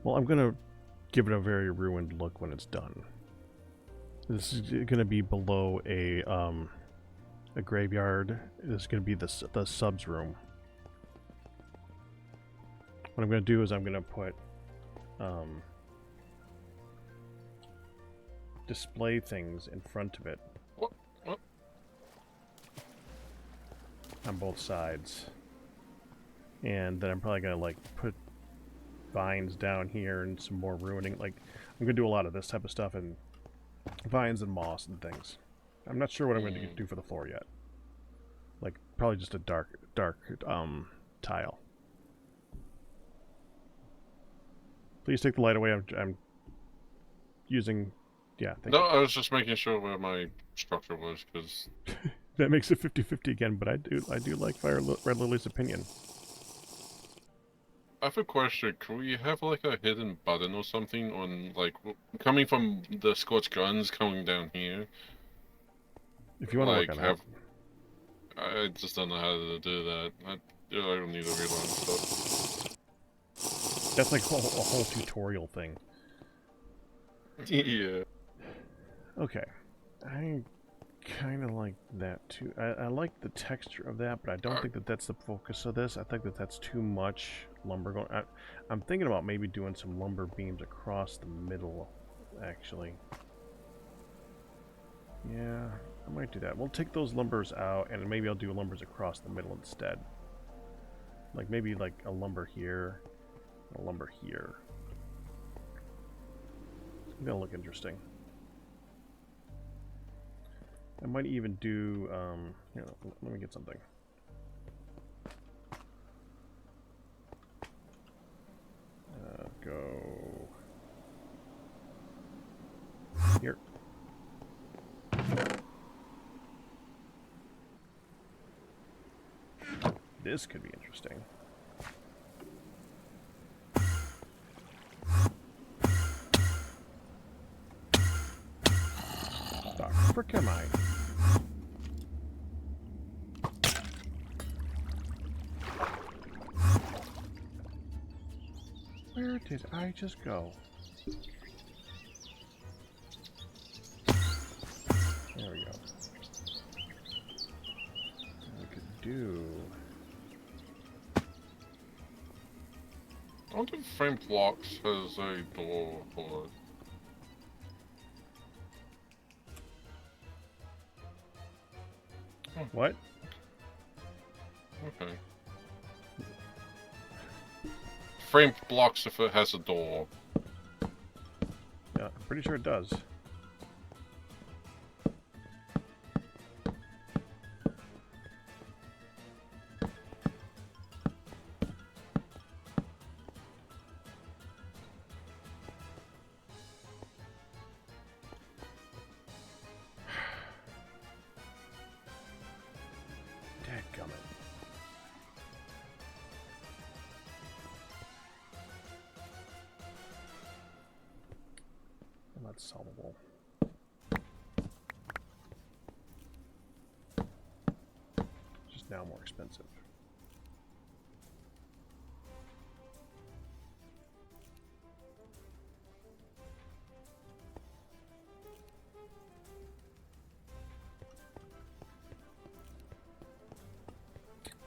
Well, I'm going to give it a very ruined look when it's done. This is going to be below a graveyard. This is going to be the subs room. What I'm going to do is I'm going to put display things in front of it. What? On both sides. And then I'm probably going to like put vines down here and some more ruining. Like, I'm going to do a lot of this type of stuff and vines and moss and things. I'm not sure what I'm going to do for the floor yet. Like, probably just a dark tile. Please take the light away. I'm using... Yeah, No, I was just making sure where my structure was, because... That makes it 50-50 again, but I do like Red Lily's opinion. I have a question. Can we have like a hidden button or something on, like, coming from the Scorch guns coming down here? If you want to like, work on that. I just don't know how to do that. I don't need to read on stuff. That's like a whole tutorial thing. Yeah. Okay. I kind of like that too. I like the texture of that, but I don't think that that's the focus of this. I think that that's too much lumber going. I'm thinking about maybe doing some lumber beams across the middle, actually. Yeah, I might do that. We'll take those lumbers out, and maybe I'll do lumbers across the middle instead. Like maybe like a lumber here, a lumber here. It's gonna look interesting. I might even do, here, let me get something. Go here. This could be interesting. The frick am I? Where did I just go? There we go. We could do... I don't think frame blocks has a door for it. What? Okay. Frame blocks if it has a door. Yeah, I'm pretty sure it does. Dadgummit. Well, that's solvable. Just now more expensive.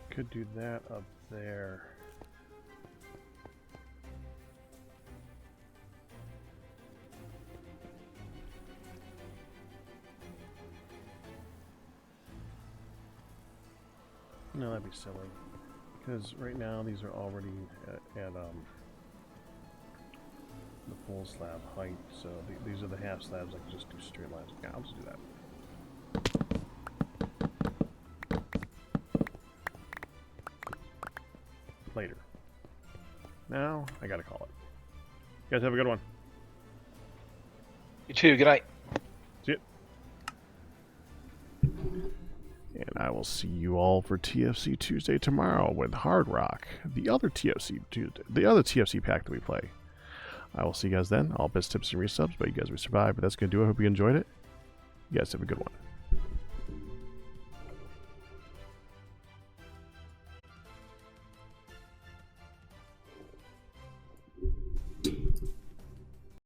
Could do that up there. No, that'd be silly. Because right now these are already at the full slab height, so these are the half slabs. I can just do straight lines. Yeah, I'll just do that. Later. Now, I gotta call it. You guys have a good one. You too. Good night. See it. And I will see you all for TFC Tuesday tomorrow with Hard Rock, the other TFC Tuesday, the other TFC pack that we play. I will see you guys then. All best tips and resubs, but you guys will survive. But that's gonna do it. I hope you enjoyed it. You guys have a good one.